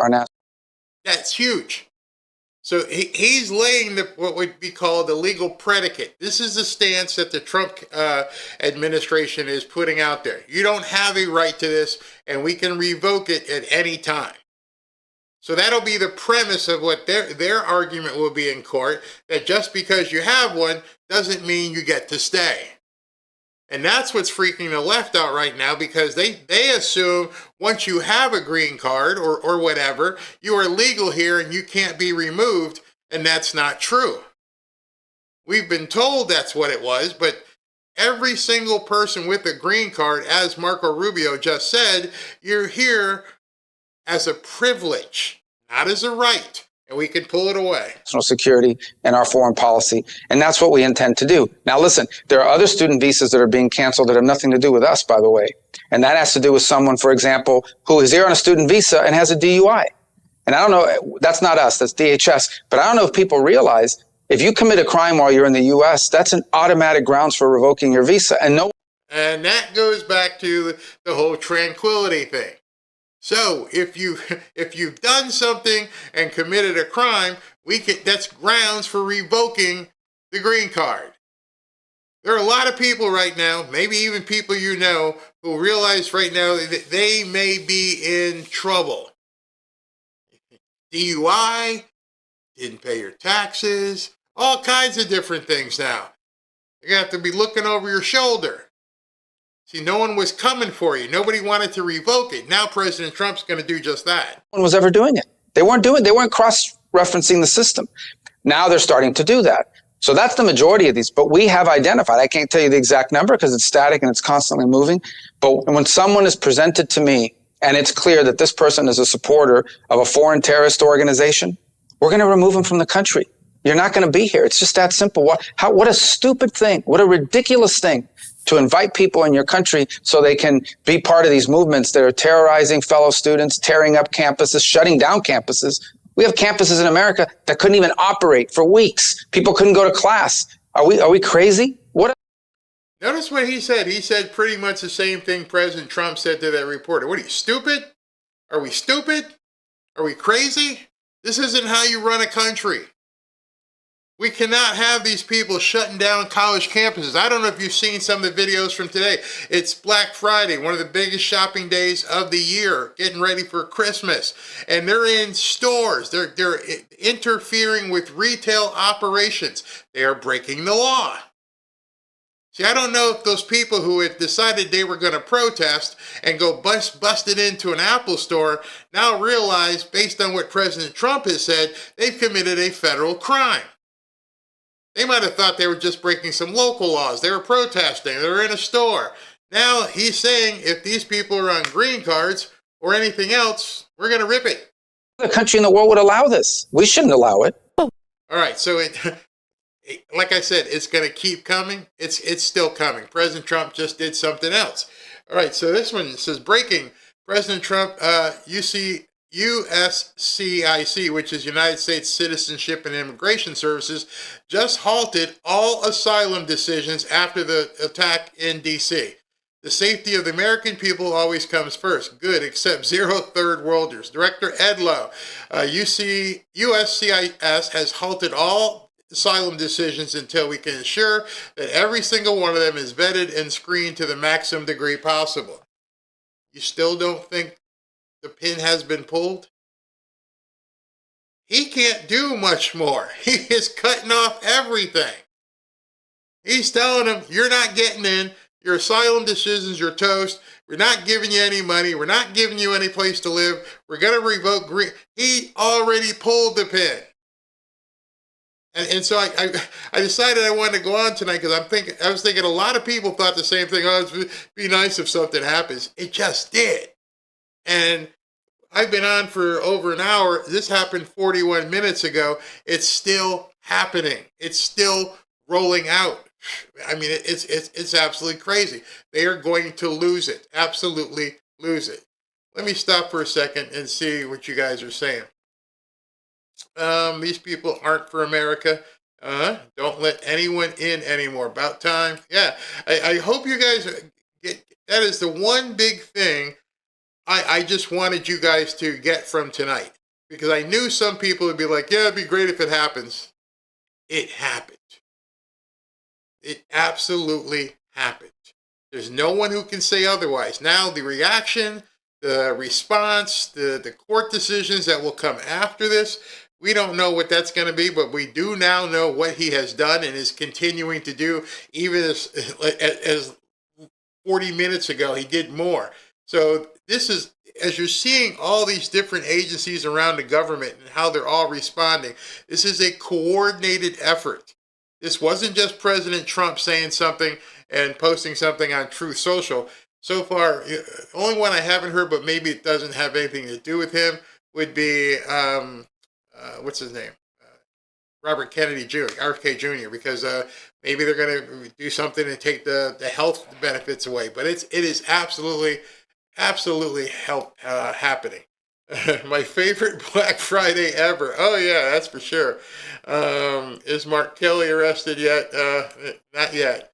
That's huge. So he's laying what would be called the legal predicate. This is the stance that the Trump administration is putting out there. You don't have a right to this, and we can revoke it at any time. So that'll be the premise of what their argument will be in court, that just because you have one doesn't mean you get to stay. And that's what's freaking the left out right now, because they assume once you have a green card or whatever, you are legal here and you can't be removed, and that's not true. We've been told that's what it was, but every single person with a green card, as Marco Rubio just said, you're here as a privilege, not as a right. And we can pull it away. National security and our foreign policy. And that's what we intend to do. Now, listen, there are other student visas that are being canceled that have nothing to do with us, by the way. And that has to do with someone, for example, who is here on a student visa and has a DUI. And I don't know, that's not us, that's DHS. But I don't know if people realize if you commit a crime while you're in the U.S., that's an automatic grounds for revoking your visa. And that goes back to the whole tranquility thing. So if you've done something and committed a crime, that's grounds for revoking the green card. There are a lot of people right now, maybe even people you know, who realize right now that they may be in trouble. DUI, didn't pay your taxes, all kinds of different things now. You're going to have to be looking over your shoulder. See, no one was coming for you. Nobody wanted to revoke it. Now President Trump's going to do just that. No one was ever doing it. They weren't cross-referencing the system. Now they're starting to do that. So that's the majority of these. But we have identified, I can't tell you the exact number because it's static and it's constantly moving. But when someone is presented to me and it's clear that this person is a supporter of a foreign terrorist organization, we're going to remove them from the country. You're not going to be here. It's just that simple. What a stupid thing. What a ridiculous thing to invite people in your country so they can be part of these movements that are terrorizing fellow students, tearing up campuses, shutting down campuses. We have campuses in America that couldn't even operate for weeks. People couldn't go to class. Are we crazy? Notice what he said. He said pretty much the same thing President Trump said to that reporter. What are you, stupid? Are we stupid? Are we crazy? This isn't how you run a country. We cannot have these people shutting down college campuses. I don't know if you've seen some of the videos from today. It's Black Friday, one of the biggest shopping days of the year, getting ready for Christmas. And they're in stores. They're interfering with retail operations. They are breaking the law. See, I don't know if those people who had decided they were going to protest and go busted into an Apple store now realize, based on what President Trump has said, they've committed a federal crime. They might have thought they were just breaking some local laws. They were protesting. They were in a store. Now he's saying if these people are on green cards or anything else, we're going to rip it. The country in the world would allow this. We shouldn't allow it. All right. So like I said, it's going to keep coming. It's still coming. President Trump just did something else. All right. So this one says breaking. President Trump, USCIC, which is United States Citizenship and Immigration Services, just halted all asylum decisions after the attack in D.C. The safety of the American people always comes first. Good, except 0 third worlders. Director Ed Lowe, USCIS has halted all asylum decisions until we can ensure that every single one of them is vetted and screened to the maximum degree possible. You still don't think the pin has been pulled? He can't do much more. He is cutting off everything. He's telling them, you're not getting in. Your asylum decisions, your toast. We're not giving you any money. We're not giving you any place to live. We're going to revoke green. He already pulled the pin. And so I decided I wanted to go on tonight because I was thinking a lot of people thought the same thing. Oh, it'd be nice if something happens. It just did. And I've been on for over an hour. This happened 41 minutes ago. It's still happening. It's still rolling out. I mean, it's absolutely crazy. They are going to lose it. Absolutely lose it. Let me stop for a second and see what you guys are saying. These people aren't for America. Don't let anyone in anymore. About time. Yeah. I hope you guys get, that is the one big thing I just wanted you guys to get from tonight, because I knew some people would be like, yeah, it'd be great if it happens. It happened. It absolutely happened. There's no one who can say otherwise. Now the reaction, the response, the court decisions that will come after this, we don't know what that's going to be, but we do now know what he has done and is continuing to do. Even as 40 minutes ago, he did more. So this is, as you're seeing all these different agencies around the government and how they're all responding, this is a coordinated effort. This wasn't just President Trump saying something and posting something on Truth Social. So far, the only one I haven't heard, but maybe it doesn't have anything to do with him, would be, what's his name? Robert Kennedy Jr., RFK Jr., because maybe they're going to do something and take the health benefits away. But it is absolutely happening. My favorite Black Friday ever. Oh yeah, that's for sure. Is Mark Kelly arrested yet? Not yet.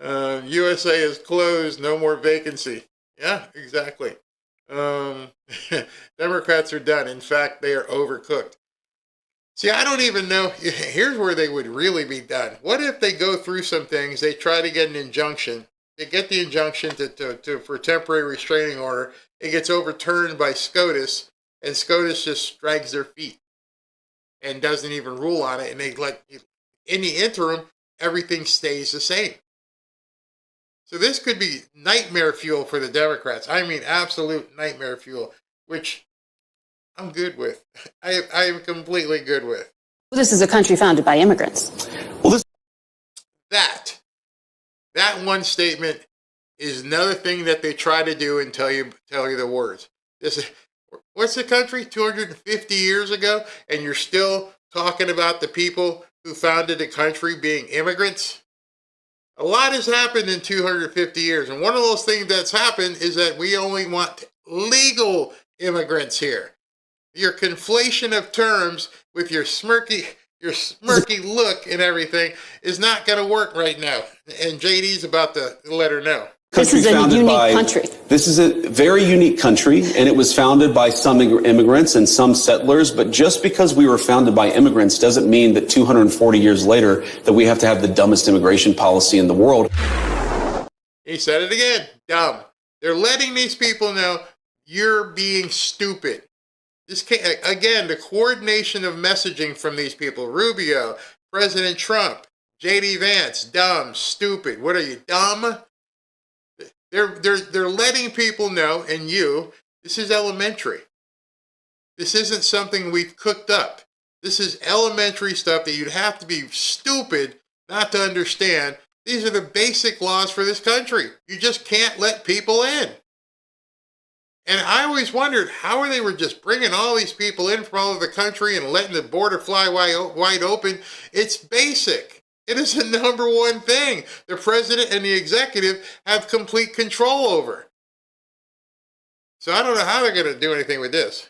USA is closed. No more vacancy. Yeah, exactly. Democrats are done. In fact, they are overcooked. See, I don't even know. Here's where they would really be done. What if they go through some things, they try to get an injunction, they get the injunction for temporary restraining order, it gets overturned by SCOTUS, and SCOTUS just drags their feet and doesn't even rule on it, and they let, in the interim, everything stays the same. So this could be nightmare fuel for the Democrats. I mean, absolute nightmare fuel, which I'm good with. I am completely good with. This is a country founded by immigrants. Well, that one statement is another thing that they try to do and tell you the words. What's the country 250 years ago, and you're still talking about the people who founded the country being immigrants? A lot has happened in 250 years, and one of those things that's happened is that we only want legal immigrants here. Your conflation of terms with your smirky look and everything is not going to work right now. And JD's about to let her know. This is a unique country. This is a very unique country, and it was founded by some immigrants and some settlers. But just because we were founded by immigrants doesn't mean that 240 years later that we have to have the dumbest immigration policy in the world. He said it again. Dumb. They're letting these people know you're being stupid. Again, the coordination of messaging from these people. Rubio, President Trump, JD Vance, dumb, stupid. What are you, dumb? They're letting people know, and this is elementary. This isn't something we've cooked up. This is elementary stuff that you'd have to be stupid not to understand. These are the basic laws for this country. You just can't let people in. And I always wondered how they were just bringing all these people in from all over the country and letting the border fly wide open. It's basic. It is the number one thing the president and the executive have complete control over. So I don't know how they're going to do anything with this.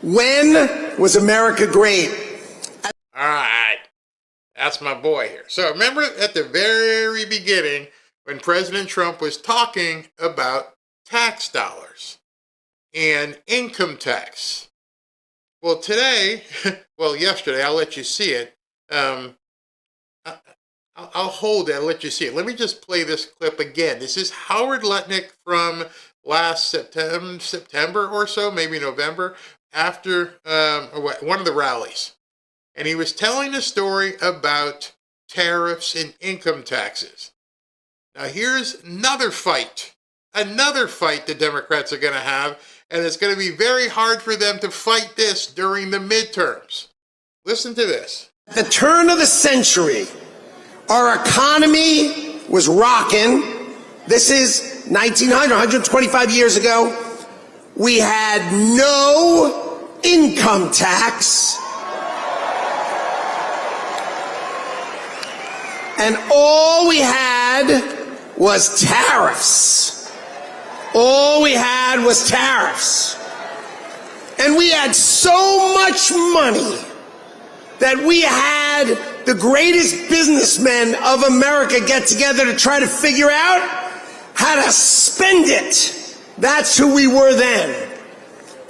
When was America great? All right. That's my boy here. So remember at the very beginning when President Trump was talking about tax dollars and income tax. Well, yesterday, I'll let you see it. I'll hold it. I'll let you see it. Let me just play this clip again. This is Howard Lutnick from last September or so, maybe November, after one of the rallies. And he was telling a story about tariffs and income taxes. Now here's another fight the Democrats are going to have, and it's going to be very hard for them to fight this during the midterms. Listen to this. At the turn of the century, our economy was rocking. This is 1900, 125 years ago. We had no income tax. And all we had was tariffs. All we had was tariffs. And we had so much money that we had the greatest businessmen of America get together to try to figure out how to spend it. That's who we were then.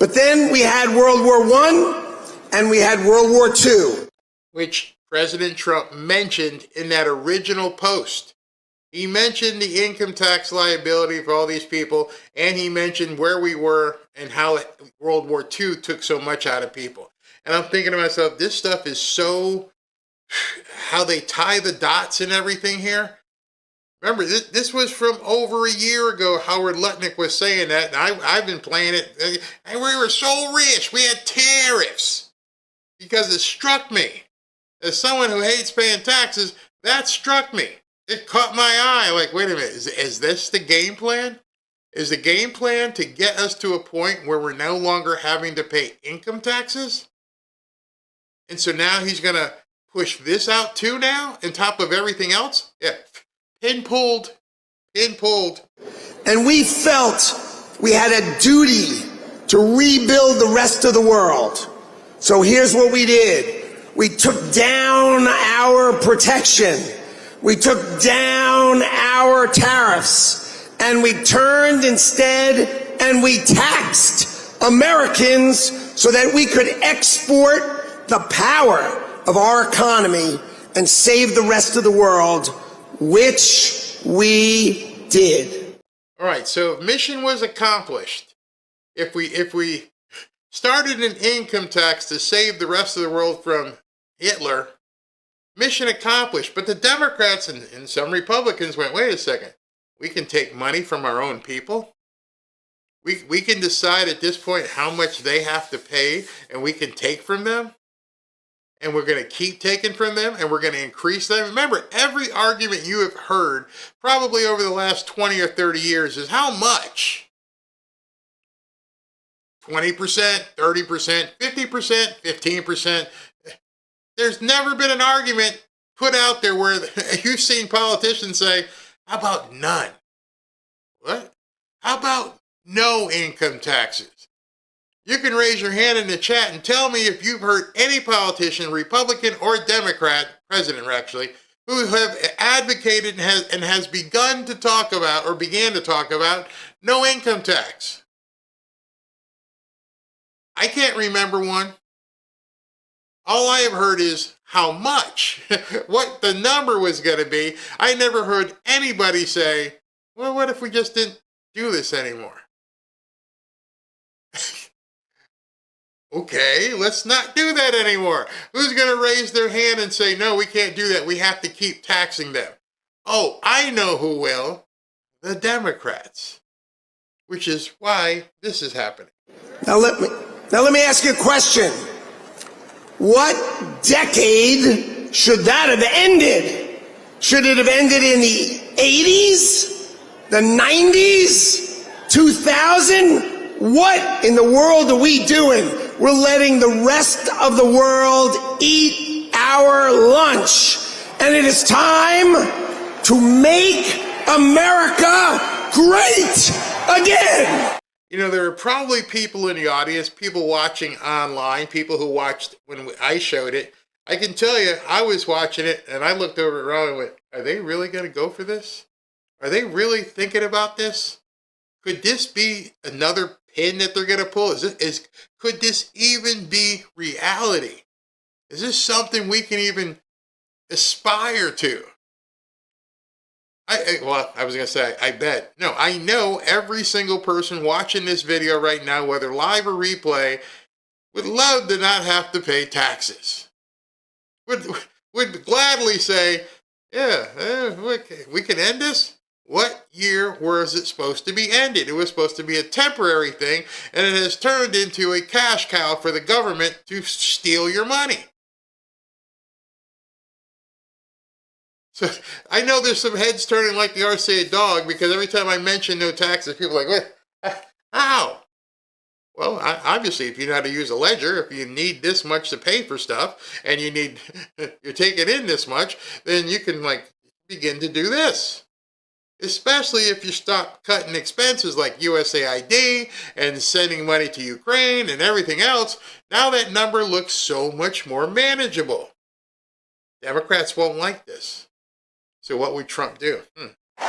But then we had World War I and we had World War II. Which President Trump mentioned in that original post. He mentioned the income tax liability for all these people, and he mentioned where we were and how World War II took so much out of people. And I'm thinking to myself, this stuff is so, how they tie the dots and everything here. Remember, this was from over a year ago. Howard Lutnick was saying that, and I've been playing it. And we were so rich, we had tariffs. Because it struck me. As someone who hates paying taxes, that struck me. It caught my eye. Like, wait a minute, is this the game plan? Is the game plan to get us to a point where we're no longer having to pay income taxes? And so now he's going to push this out too now, on top of everything else? Yeah, pin pulled. And we felt we had a duty to rebuild the rest of the world. So here's what we did. We took down our protection. We took down our tariffs, and we turned instead and we taxed Americans so that we could export the power of our economy and save the rest of the world, which we did. All right, so mission was accomplished. If we started an income tax to save the rest of the world from Hitler, mission accomplished. But the Democrats and some Republicans went, wait a second, we can take money from our own people? We can decide at this point how much they have to pay, and we can take from them? And we're going to keep taking from them, and we're going to increase them? Remember, every argument you have heard, probably over the last 20 or 30 years, is how much? 20%, 30%, 50%, 15%. There's never been an argument put out there where you've seen politicians say, how about none? What? How about no income taxes? You can raise your hand in the chat and tell me if you've heard any politician, Republican or Democrat, president actually, who have advocated and has begun to talk about or began to talk about no income tax. I can't remember one. All I have heard is how much, what the number was going to be. I never heard anybody say, well, what if we just didn't do this anymore? Okay, let's not do that anymore. Who's going to raise their hand and say, no, we can't do that. We have to keep taxing them. Oh, I know who will. The Democrats. Which is why this is happening. Now let me ask you a question. What decade should that have ended? Should it have ended in the 80s? The 90s? 2000? What in the world are we doing? We're letting the rest of the world eat our lunch. And it is time to make America great again. You know, there are probably people in the audience, people watching online, people who watched when I showed it. I can tell you, I was watching it and I looked over at Ron and went, are they really going to go for this? Are they really thinking about this? Could this be another pin that they're going to pull? Could this even be reality? Is this something we can even aspire to? I was going to say, I bet. No, I know every single person watching this video right now, whether live or replay, would love to not have to pay taxes. Would gladly say, yeah, we can end this. What year was it supposed to be ended? It was supposed to be a temporary thing, and it has turned into a cash cow for the government to steal your money. So I know there's some heads turning like the RCA dog, because every time I mention no taxes, people are like, what? How? Well, obviously, if you know how to use a ledger, if you need this much to pay for stuff, and you're taking in this much, then you can begin to do this. Especially if you stop cutting expenses like USAID and sending money to Ukraine and everything else. Now that number looks so much more manageable. Democrats won't like this. So what would Trump do? For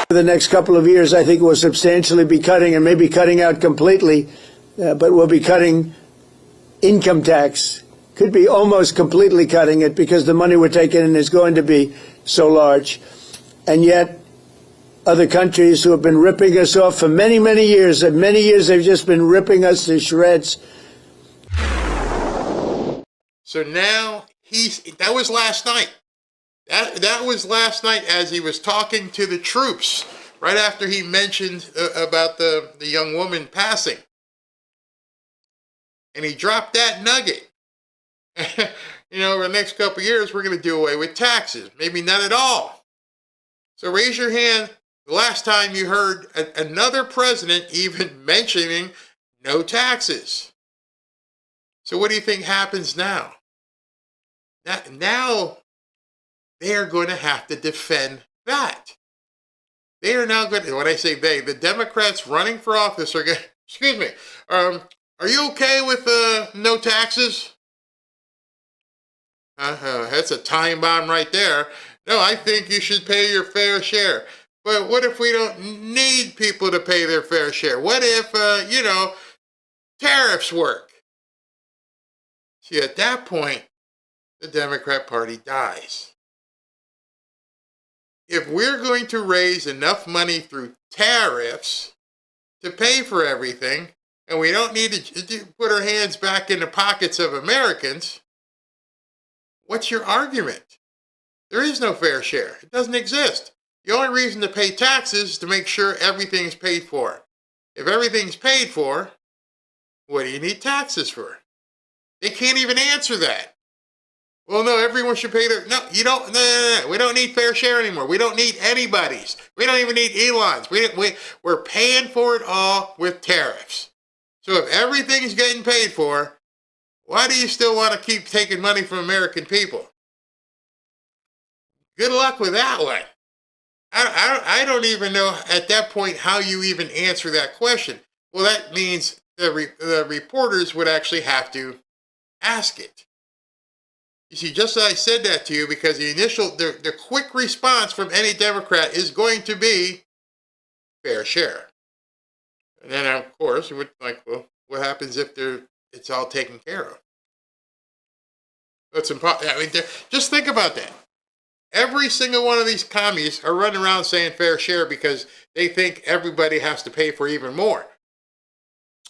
the next couple of years, I think we'll substantially be cutting, and maybe cutting out completely, but we'll be cutting income tax. Could be almost completely cutting it, because the money we're taking in is going to be so large. And yet, other countries who have been ripping us off for many, many years, and many years they've just been ripping us to shreds. So now that was last night. That was last night, as he was talking to the troops, right after he mentioned about the young woman passing. And he dropped that nugget. Over the next couple of years, we're going to do away with taxes. Maybe not at all. So raise your hand the last time you heard another president even mentioning no taxes. So what do you think happens now? Now they are going to have to defend that. They are now going to, when I say they, the Democrats running for office are going to, excuse me, are you okay with no taxes? That's a time bomb right there. No, I think you should pay your fair share. But what if we don't need people to pay their fair share? What if, tariffs work? See, at that point, the Democrat Party dies. If we're going to raise enough money through tariffs to pay for everything, and we don't need to put our hands back in the pockets of Americans, what's your argument? There is no fair share. It doesn't exist. The only reason to pay taxes is to make sure everything's paid for. If everything's paid for, what do you need taxes for? They can't even answer that. Well, no, everyone should pay their... No, you don't... No. We don't need fair share anymore. We don't need anybody's. We don't even need Elon's. We're paying for it all with tariffs. So if everything's getting paid for, why do you still want to keep taking money from American people? Good luck with that one. I don't even know at that point how you even answer that question. Well, that means the reporters would actually have to ask it. You see, just as I said that to you, because the quick response from any Democrat is going to be fair share. And then, of course, it would well, what happens if it's all taken care of? That's impossible. I mean, just think about that. Every single one of these commies are running around saying fair share because they think everybody has to pay for even more.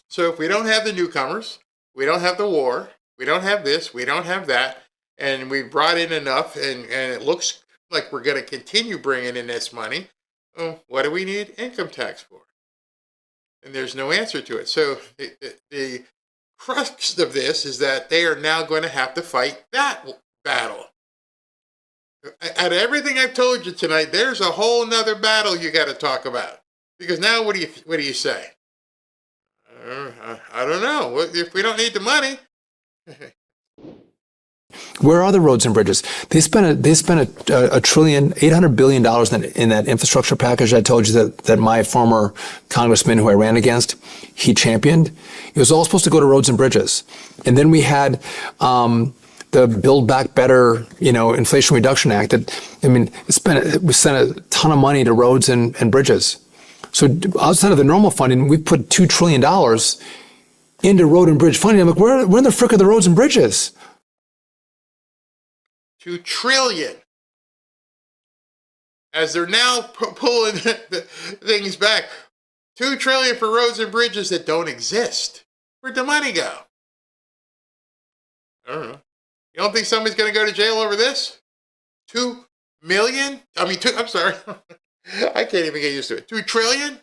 So if we don't have the newcomers, we don't have the war, we don't have this, we don't have that, and we've brought in enough, and it looks like we're going to continue bringing in this money, what do we need income tax for? And there's no answer to it. So the crux of this is that they are now going to have to fight that battle. Out of everything I've told you tonight, there's a whole nother battle you got to talk about. Because now, what do you say? I don't know. If we don't need the money. Where are the roads and bridges? They spent $1.8 trillion in that infrastructure package I told you that my former congressman who I ran against, he championed. It was all supposed to go to roads and bridges. And then we had the Build Back Better, Inflation Reduction Act. We sent a ton of money to roads and bridges. So outside of the normal funding, we put $2 trillion into road and bridge funding. I'm like, where in the frick are the roads and bridges? $2 trillion. As they're now pulling things back. $2 trillion for roads and bridges that don't exist. Where'd the money go? I don't know. You don't think somebody's going to go to jail over this? $2 million? I'm sorry. I can't even get used to it. 2 trillion?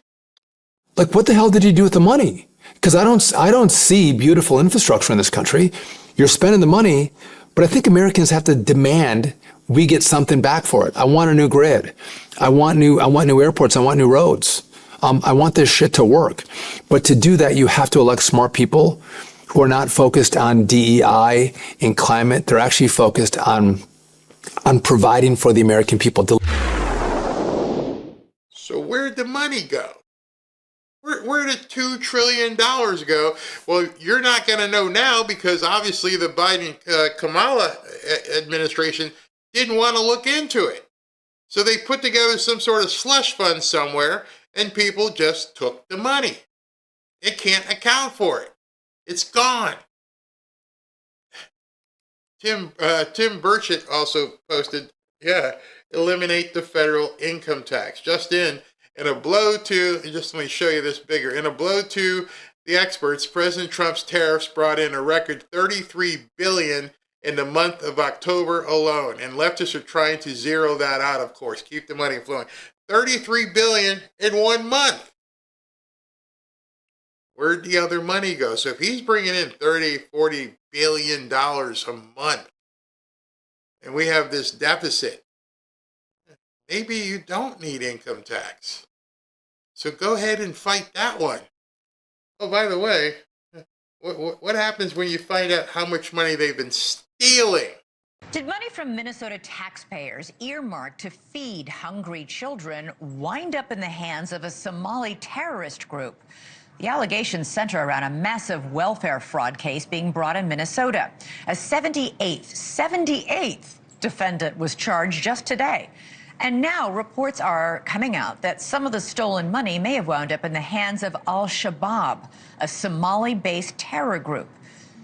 Like, what the hell did he do with the money? Because I don't see beautiful infrastructure in this country. You're spending the money, but I think Americans have to demand we get something back for it. I want a new grid. I want new airports. I want new roads. I want this shit to work. But to do that, you have to elect smart people who are not focused on DEI and climate. They're actually focused on providing for the American people. So where'd the money go? Where did $2 trillion go? Well, you're not going to know now because obviously the Biden-Kamala administration didn't want to look into it. So they put together some sort of slush fund somewhere and people just took the money. It can't account for it. It's gone. Tim Burchett also posted, eliminate the federal income tax. Just in a blow to, just let me show you this bigger, in a blow to the experts, President Trump's tariffs brought in a record $33 billion in the month of October alone. And leftists are trying to zero that out, of course, keep the money flowing. $33 billion in 1 month. Where'd the other money go? So if he's bringing in $40 billion a month, and we have this deficit, maybe you don't need income tax. So go ahead and fight that one. Oh, by the way, what happens when you find out how much money they've been stealing? Did money from Minnesota taxpayers earmarked to feed hungry children wind up in the hands of a Somali terrorist group? The allegations center around a massive welfare fraud case being brought in Minnesota. A 78th defendant was charged just today. And now reports are coming out that some of the stolen money may have wound up in the hands of Al-Shabaab, a Somali-based terror group.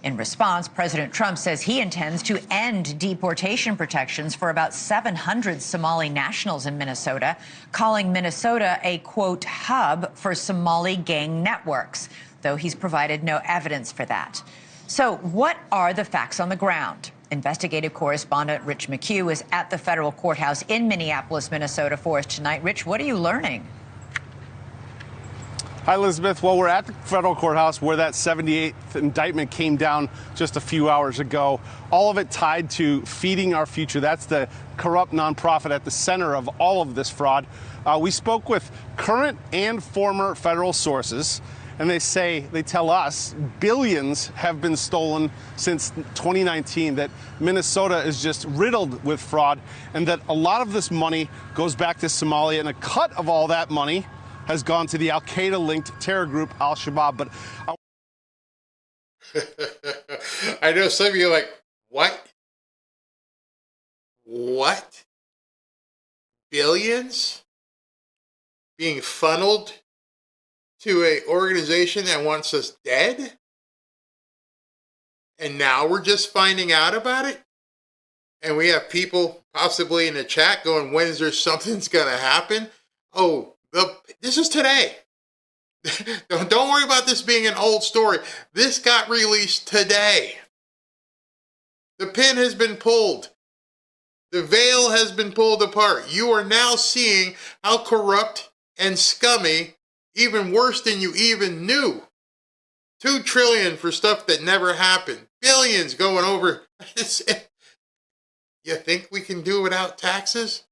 In response, President Trump says he intends to end deportation protections for about 700 Somali nationals in Minnesota, calling Minnesota a, quote, hub for Somali gang networks, though he's provided no evidence for that. So what are the facts on the ground? Investigative correspondent Rich McHugh is at the federal courthouse in Minneapolis, Minnesota for us tonight. Rich, what are you learning? Hi, Elizabeth. Well, we're at the federal courthouse where that 78th indictment came down just a few hours ago. All of it tied to Feeding Our Future. That's the corrupt nonprofit at the center of all of this fraud. We spoke with current and former federal sources, and they tell us billions have been stolen since 2019, that Minnesota is just riddled with fraud, and that a lot of this money goes back to Somalia, and a cut of all that money has gone to the Al-Qaeda-linked terror group Al-Shabaab. But I know some of you are like, what? What? Billions being funneled to an organization that wants us dead? And now we're just finding out about it? And we have people possibly in the chat going, when is there something's going to happen? Oh, this is today. Don't worry about this being an old story. This got released today. The pin has been pulled. The veil has been pulled apart. You are now seeing how corrupt and scummy, even worse than you even knew. $2 trillion for stuff that never happened. Billions going over. You think we can do without taxes?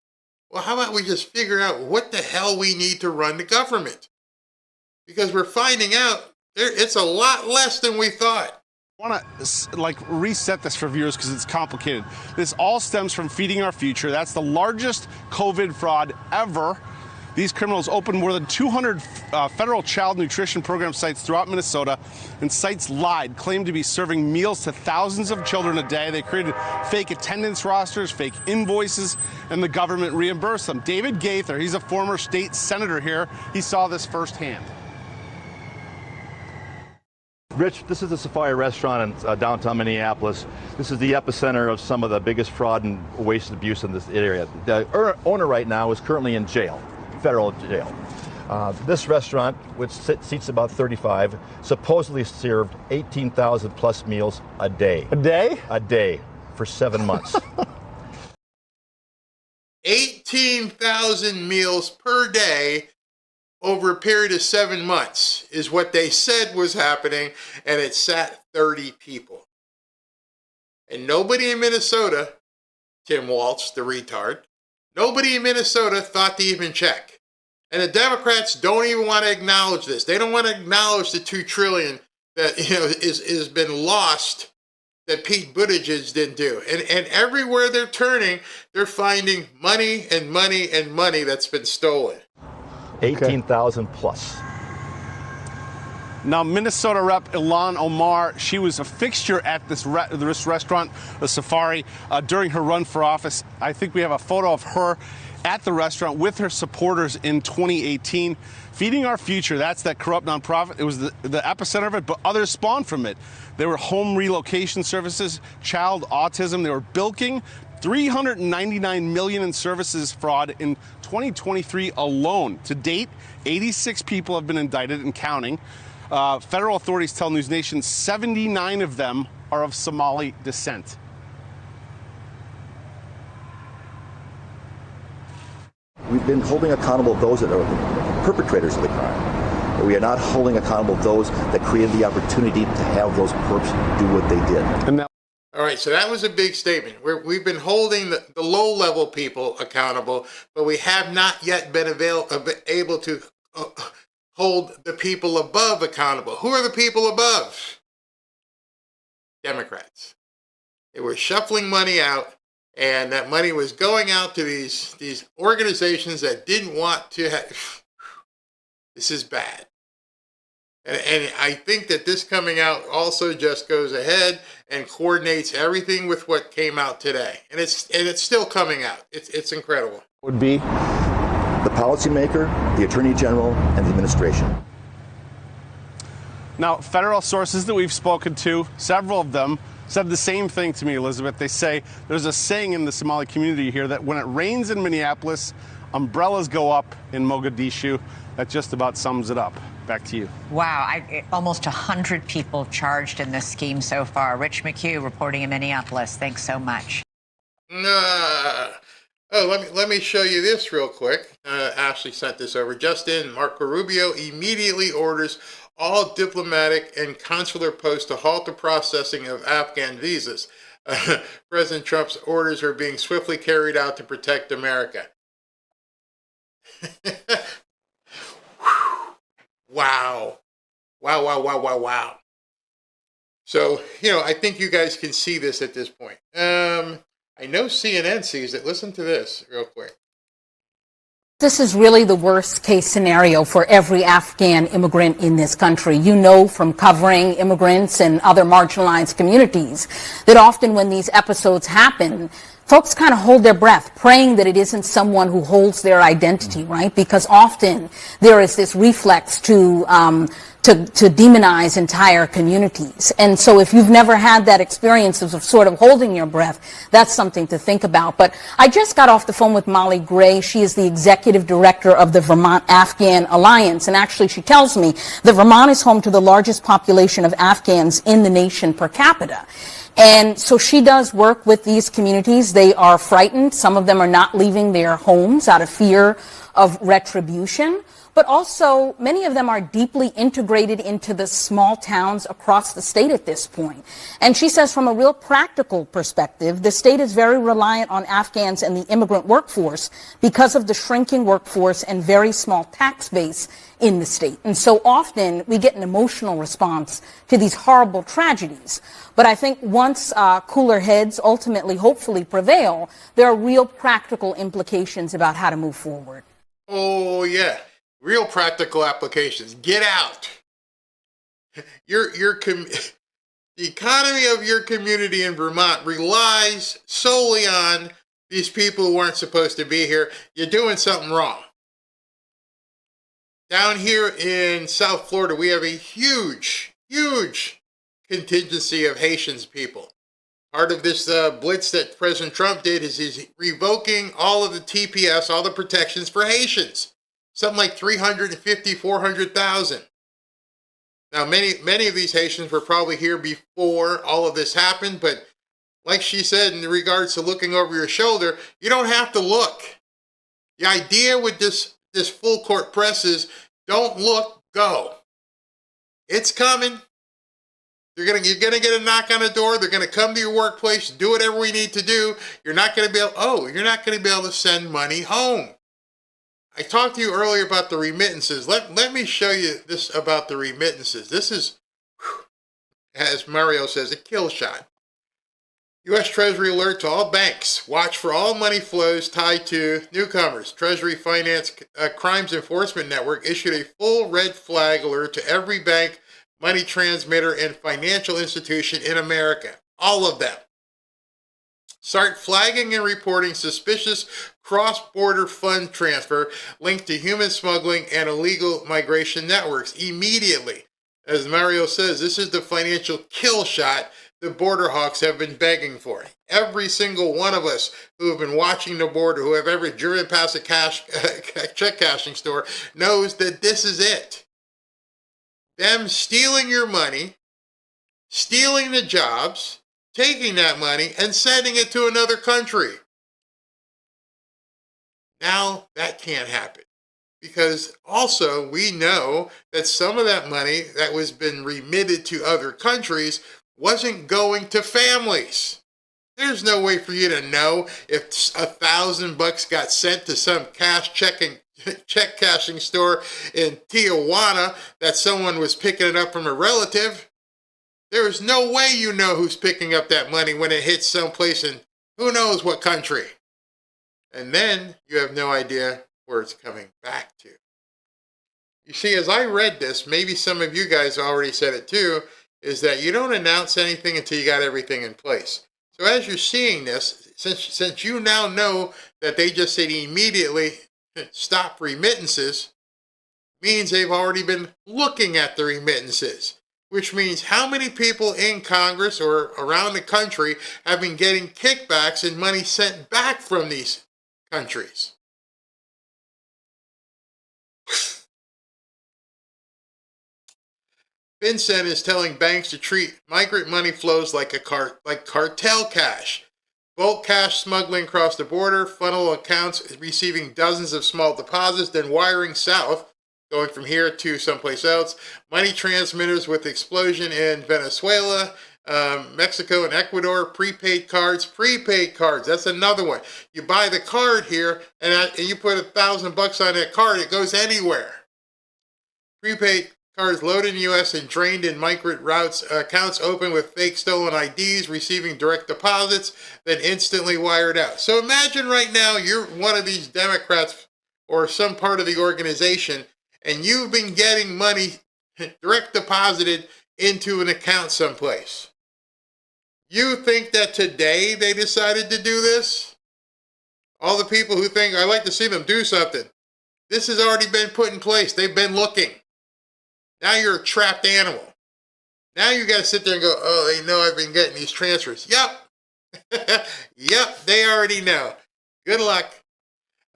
Well, how about we just figure out what the hell we need to run the government? Because we're finding out it's a lot less than we thought. I want to reset this for viewers because it's complicated. This all stems from Feeding Our Future. That's the largest COVID fraud ever. These criminals opened more than 200 federal child nutrition program sites throughout Minnesota, and sites lied, claimed to be serving meals to thousands of children a day. They created fake attendance rosters, fake invoices, and the government reimbursed them. David Gaither, he's a former state senator here. He saw this firsthand. Rich, this is the Sapphire restaurant in downtown Minneapolis. This is the epicenter of some of the biggest fraud and waste and abuse in this area. The owner right now is currently in jail. Federal jail. This restaurant, which seats about 35, supposedly served 18,000 plus meals a day. A day? A day for 7 months. 2,000 meals per day over a period of 7 months is what they said was happening, and it sat 30 people. And nobody in Minnesota, Tim Walz, the retard, nobody in Minnesota thought to even check. And the Democrats don't even want to acknowledge this. They don't want to acknowledge the $2 trillion that is been lost that Pete Buttigieg didn't do. And everywhere they're turning, they're finding money and money and money that's been stolen. 18,000 plus. Now, Minnesota Rep. Ilhan Omar, she was a fixture at this restaurant, the Safari, during her run for office. I think we have a photo of her at the restaurant with her supporters in 2018. Feeding Our Future, that's that corrupt nonprofit. It was the epicenter of it, but others spawned from it. There were home relocation services, child autism. They were bilking $399 million in services fraud in 2023 alone. To date, 86 people have been indicted and counting. Federal authorities tell News Nation 79 of them are of Somali descent. We've been holding accountable those that are the perpetrators of the crime. But we are not holding accountable those that created the opportunity to have those perps do what they did. And now, all right, so that was a big statement. We've been holding the low-level people accountable, but we have not yet been able to hold the people above accountable. Who are the people above? Democrats. They were shuffling money out, and that money was going out to these organizations that didn't want to have. This is bad. And I think that this coming out also just goes ahead and coordinates everything with what came out today. And it's still coming out. It's incredible. Would be the policymaker, the attorney general, and the administration. Now, federal sources that we've spoken to, several of them, said the same thing to me, Elizabeth. They say there's a saying in the Somali community here that when it rains in Minneapolis, umbrellas go up in Mogadishu. That just about sums it up. Back to you. Wow, almost 100 people charged in this scheme so far. Rich McHugh reporting in Minneapolis. Thanks so much. Let me show you this real quick. Ashley sent this over. Just in, Marco Rubio immediately orders all diplomatic and consular posts to halt the processing of Afghan visas. President Trump's orders are being swiftly carried out to protect America. Wow. Wow. So, I think you guys can see this at this point. I know CNN sees it. Listen to this real quick. This is really the worst case scenario for every Afghan immigrant in this country. You know from covering immigrants and other marginalized communities that often when these episodes happen, folks kind of hold their breath, praying that it isn't someone who holds their identity, right? Because often there is this reflex to demonize entire communities. And so if you've never had that experience of sort of holding your breath, that's something to think about. But I just got off the phone with Molly Gray. She is the executive director of the Vermont Afghan Alliance. And actually, she tells me that Vermont is home to the largest population of Afghans in the nation per capita. And so she does work with these communities. They are frightened. Some of them are not leaving their homes out of fear of retribution. But also, many of them are deeply integrated into the small towns across the state at this point. And she says from a real practical perspective, the state is very reliant on Afghans and the immigrant workforce because of the shrinking workforce and very small tax base in the state. And so often we get an emotional response to these horrible tragedies. But I think once cooler heads ultimately, hopefully prevail, there are real practical implications about how to move forward. Oh, yeah. Real practical applications. Get out. The economy of your community in Vermont relies solely on these people who aren't supposed to be here. You're doing something wrong. Down here in South Florida, we have a huge contingency of Haitians people. Part of this blitz that President Trump did is he's revoking all of the TPS, all the protections for Haitians. Something like 350, 400,000. Now, many of these Haitians were probably here before all of this happened, but like she said, in regards to looking over your shoulder, you don't have to look. The idea with this full court press is don't look, go. It's coming. You're gonna get a knock on the door. They're gonna come to your workplace, do whatever we need to do. You're not gonna be able to send money home. I talked to you earlier about the remittances. Let me show you this about the remittances. This is, as Mario says, a kill shot. U.S. Treasury alert to all banks. Watch for all money flows tied to newcomers. Treasury Finance Crimes Enforcement Network issued a full red flag alert to every bank, money transmitter, and financial institution in America. All of them. Start flagging and reporting suspicious cross-border fund transfer linked to human smuggling and illegal migration networks immediately. As Mario says, this is the financial kill shot the border hawks have been begging for. Every single one of us who have been watching the border, who have ever driven past a check cashing store, knows that this is it. Them stealing your money, stealing the jobs, taking that money and sending it to another country. Now that can't happen. Because also we know that some of that money that was been remitted to other countries wasn't going to families. There's no way for you to know if $1,000 got sent to some check cashing store in Tijuana that someone was picking it up from a relative. There is no way you know who's picking up that money when it hits someplace in who knows what country. And then you have no idea where it's coming back to. You see, as I read this, maybe some of you guys already said it too, is that you don't announce anything until you got everything in place. So as you're seeing this, since you now know that they just said immediately stop remittances, means they've already been looking at the remittances, which means how many people in Congress or around the country have been getting kickbacks and money sent back from these countries. FinCEN is telling banks to treat migrant money flows like cartel cash. Bulk cash smuggling across the border, funnel accounts receiving dozens of small deposits, then wiring south, going from here to someplace else. Money transmitters with explosion in Venezuela, Mexico, and Ecuador. Prepaid cards. That's another one. You buy the card here, and you put $1,000 on that card. It goes anywhere. Prepaid cards loaded in the U.S. and drained in migrant routes. Accounts open with fake stolen IDs, receiving direct deposits, then instantly wired out. So imagine right now you're one of these Democrats or some part of the organization, and you've been getting money direct deposited into an account someplace. You think that today they decided to do this? All the people who think, I'd like to see them do something. This has already been put in place. They've been looking. Now you're a trapped animal. Now you got to sit there and go, oh, they know I've been getting these transfers. Yep. Yep, they already know. Good luck.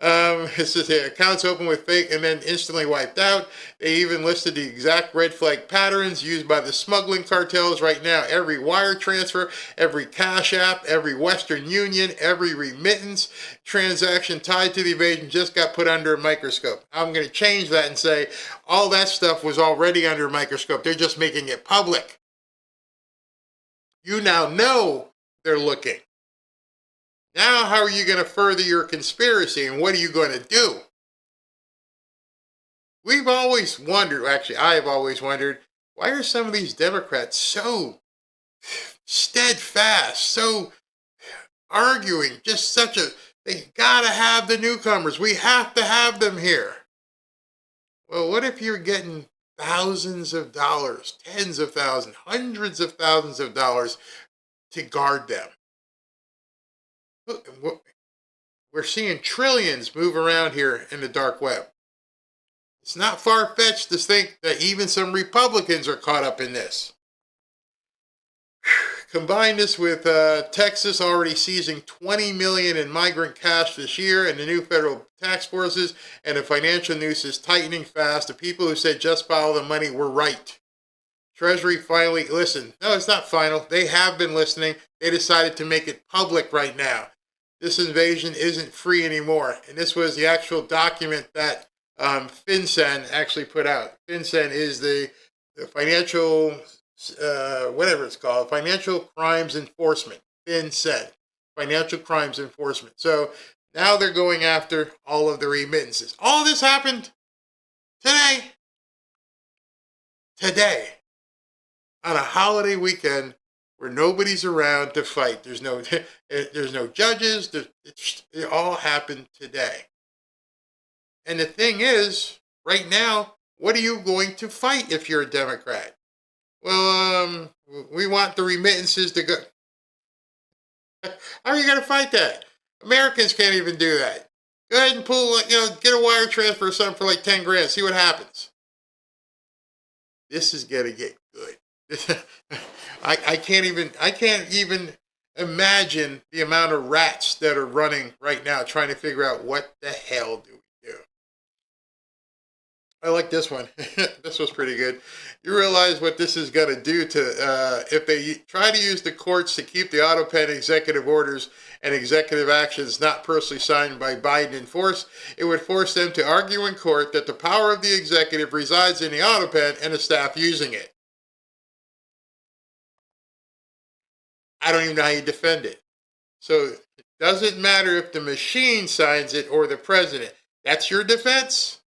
It says here, accounts open with fake and then instantly wiped out. They even listed the exact red flag patterns used by the smuggling cartels right now. Every wire transfer, every Cash App, every Western Union, every remittance transaction tied to the evasion just got put under a microscope. I'm going to change that and say all that stuff was already under a microscope. They're just making it public. You now know they're looking. Now, how are you going to further your conspiracy, and what are you going to do? We've always wondered, actually, I've always wondered, why are some of these Democrats so steadfast, so arguing, just they got to have the newcomers. We have to have them here. Well, what if you're getting thousands of dollars, tens of thousands, hundreds of thousands of dollars to guard them? We're seeing trillions move around here in the dark web. It's not far-fetched to think that even some Republicans are caught up in this. Combine this with Texas already seizing $20 million in migrant cash this year, and the new federal tax forces, and the financial noose is tightening fast. The people who said just follow the money were right. Treasury finally listened. No, it's not final. They have been listening. They decided to make it public right now. this invasion isn't free anymore. And this was the actual document that FinCEN actually put out. FinCEN is the financial, whatever it's called, Financial Crimes Enforcement. FinCEN, Financial Crimes Enforcement. So now they're going after all of the remittances. All this happened today. Today. On a holiday weekend where nobody's around to fight. There's no judges. It all happened today. And the thing is, right now, what are you going to fight if you're a Democrat? Well, we want the remittances to go. How are you going to fight that? Americans can't even do that. Go ahead and pull, get a wire transfer or something for like 10 grand. See what happens. This is going to get good. I can't even imagine the amount of rats that are running right now trying to figure out what the hell do we do. I like this one. This was pretty good. You realize what this is going to do to, if they try to use the courts to keep the auto pen executive orders and executive actions not personally signed by Biden in force, it would force them to argue in court that the power of the executive resides in the auto pen and the staff using it. I don't even know how you defend it. So it doesn't matter if the machine signs it or the president. That's your defense?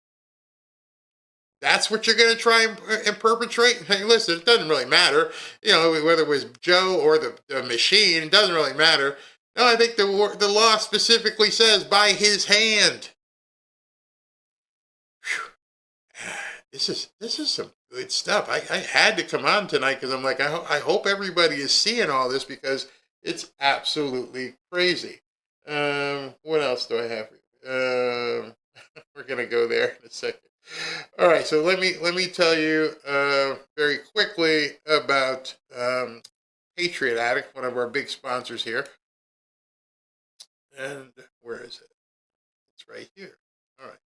That's what you're going to try and perpetrate? Hey, listen, it doesn't really matter. Whether it was Joe or the machine, it doesn't really matter. No, I think the law specifically says by his hand. Whew. This is some good stuff. I had to come on tonight because I'm like, I hope everybody is seeing all this because it's absolutely crazy. What else do I have? We're gonna go there in a second. All right, so let me tell you very quickly about Patriot Addict, one of our big sponsors here. And where is it? It's right here. All right.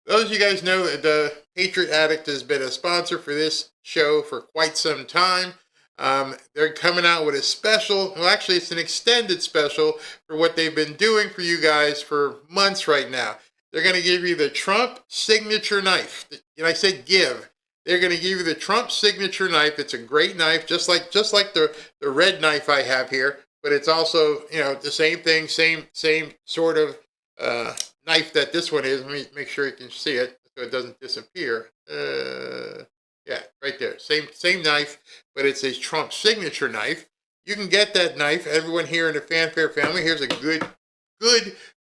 Those of you guys know that the Patriot Addict has been a sponsor for this show for quite some time. They're coming out with a special. Well, actually, it's an extended special for what they've been doing for you guys for months right now. They're going to give you the Trump signature knife. And I said give. They're going to give you the Trump signature knife. It's a great knife, just like the red knife I have here. But it's also, the same thing, same sort of knife that this one is. Let me make sure you can see it so it doesn't disappear. Yeah, right there. Same knife, but it's a Trump signature knife. You can get that knife. Everyone here in the Fanfare family, here's a good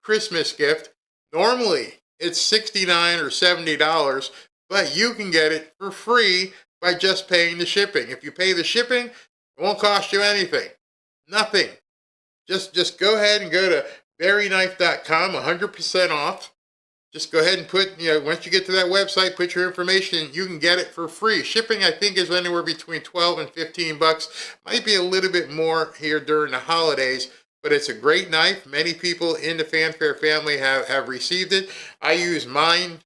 Christmas gift. Normally, it's $69 or $70, but you can get it for free by just paying the shipping. If you pay the shipping, it won't cost you anything. Nothing. Just go ahead and go to berryknife.com, 100% off. Just go ahead and put, once you get to that website, put your information, you can get it for free. Shipping, I think, is anywhere between $12 and $15. Might be a little bit more here during the holidays, but it's a great knife. Many people in the Fanfare family have received it. I use mine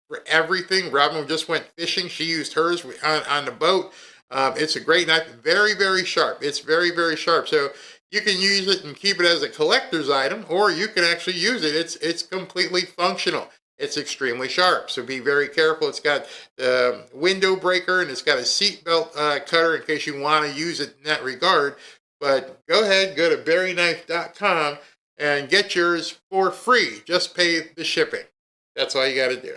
for everything. Robin just went fishing. She used hers on the boat. It's a great knife. Very, very sharp. It's very, very sharp. So you can use it and keep it as a collector's item, or you can actually use it. It's completely functional. It's extremely sharp, so be very careful. It's got the window breaker, and it's got a seatbelt cutter in case you want to use it in that regard. But go ahead, go to berryknife.com and get yours for free. Just pay the shipping. That's all you got to do.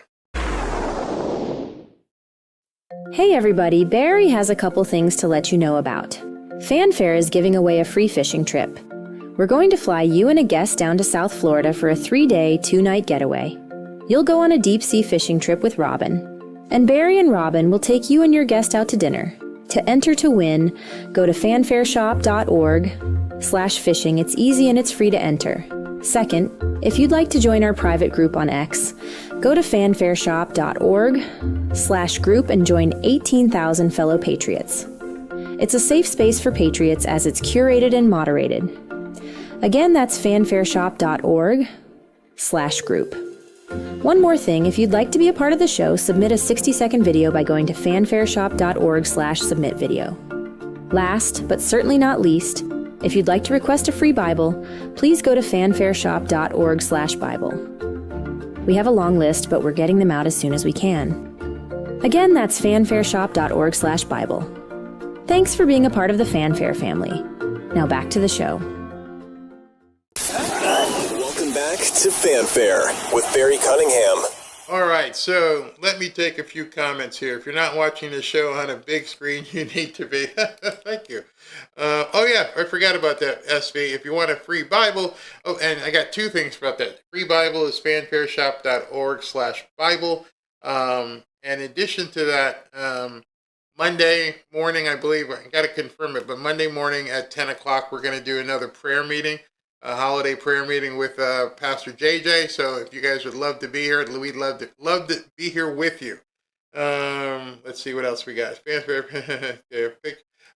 Hey everybody, Barry has a couple things to let you know about. Fanfare is giving away a free fishing trip. We're going to fly you and a guest down to South Florida for a 3-day, 2-night getaway. You'll go on a deep-sea fishing trip with Robin. And Barry and Robin will take you and your guest out to dinner. To enter to win, go to fanfareshop.org/fishing. It's easy and it's free to enter. Second, if you'd like to join our private group on X, go to fanfareshop.org/group and join 18,000 fellow patriots. It's a safe space for patriots as it's curated and moderated. Again, that's fanfareshop.org/group. One more thing, if you'd like to be a part of the show, submit a 60-second video by going to fanfareshop.org/submit video. Last, but certainly not least, If you'd like to request a free Bible, please go to fanfareshop.org/Bible. We have a long list, but we're getting them out as soon as we can. Again, that's fanfareshop.org/Bible. Thanks for being a part of the Fanfare family. Now back to the show. Welcome back to Fanfare with Barry Cunningham. All right, so let me take a few comments here. If you're not watching the show on a big screen, you need to be. Thank you. Oh, yeah, I forgot about that, SV. If you want a free Bible, oh, and I got two things about that. Free Bible is fanfareshop.org/Bible. In addition to that, Monday morning, I believe, I got to confirm it, but Monday morning at 10 o'clock, we're going to do another prayer meeting. A holiday prayer meeting with Pastor JJ. So if you guys would love to be here, we'd love to be here with you. Let's see what else we got. I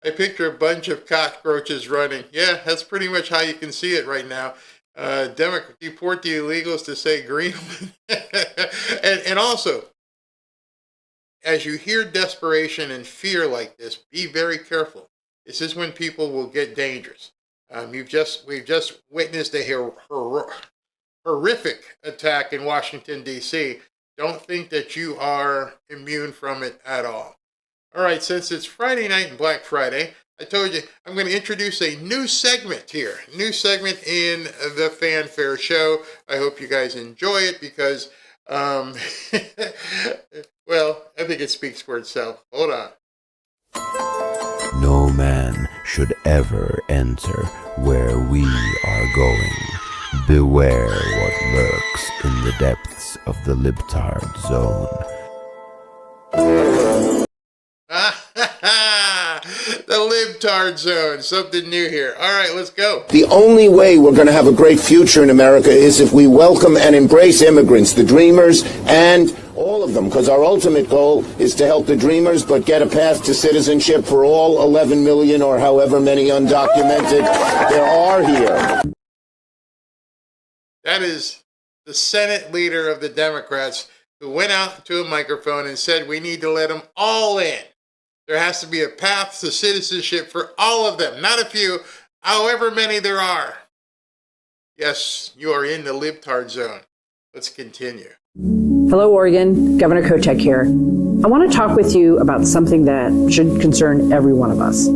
picture a bunch of cockroaches running. Yeah, that's pretty much how you can see it right now. Deport the illegals to say green. and also, as you hear desperation and fear like this, be very careful. This is when people will get dangerous. We've just witnessed a horrific attack in Washington, D.C. Don't think that you are immune from it at all. All right, since it's Friday night and Black Friday, I told you I'm going to introduce a new segment here. New segment in the Fanfare Show. I hope you guys enjoy it because, well, I think it speaks for itself. Hold on. No man should ever enter where we are going. Beware what lurks in the depths of the libtard zone. The libtard zone. Something new here. All right, let's go. The only way we're going to have a great future in America is if we welcome and embrace immigrants, the dreamers, and all of them, because our ultimate goal is to help the dreamers, but get a path to citizenship for all 11 million or however many undocumented there are here. That is the Senate leader of the Democrats who went out to a microphone and said we need to let them all in. There has to be a path to citizenship for all of them, not a few, however many there are. Yes, you are in the libtard zone. Let's continue. Hello, Oregon. Governor Kotek here. I want to talk with you about something that should concern every one of us.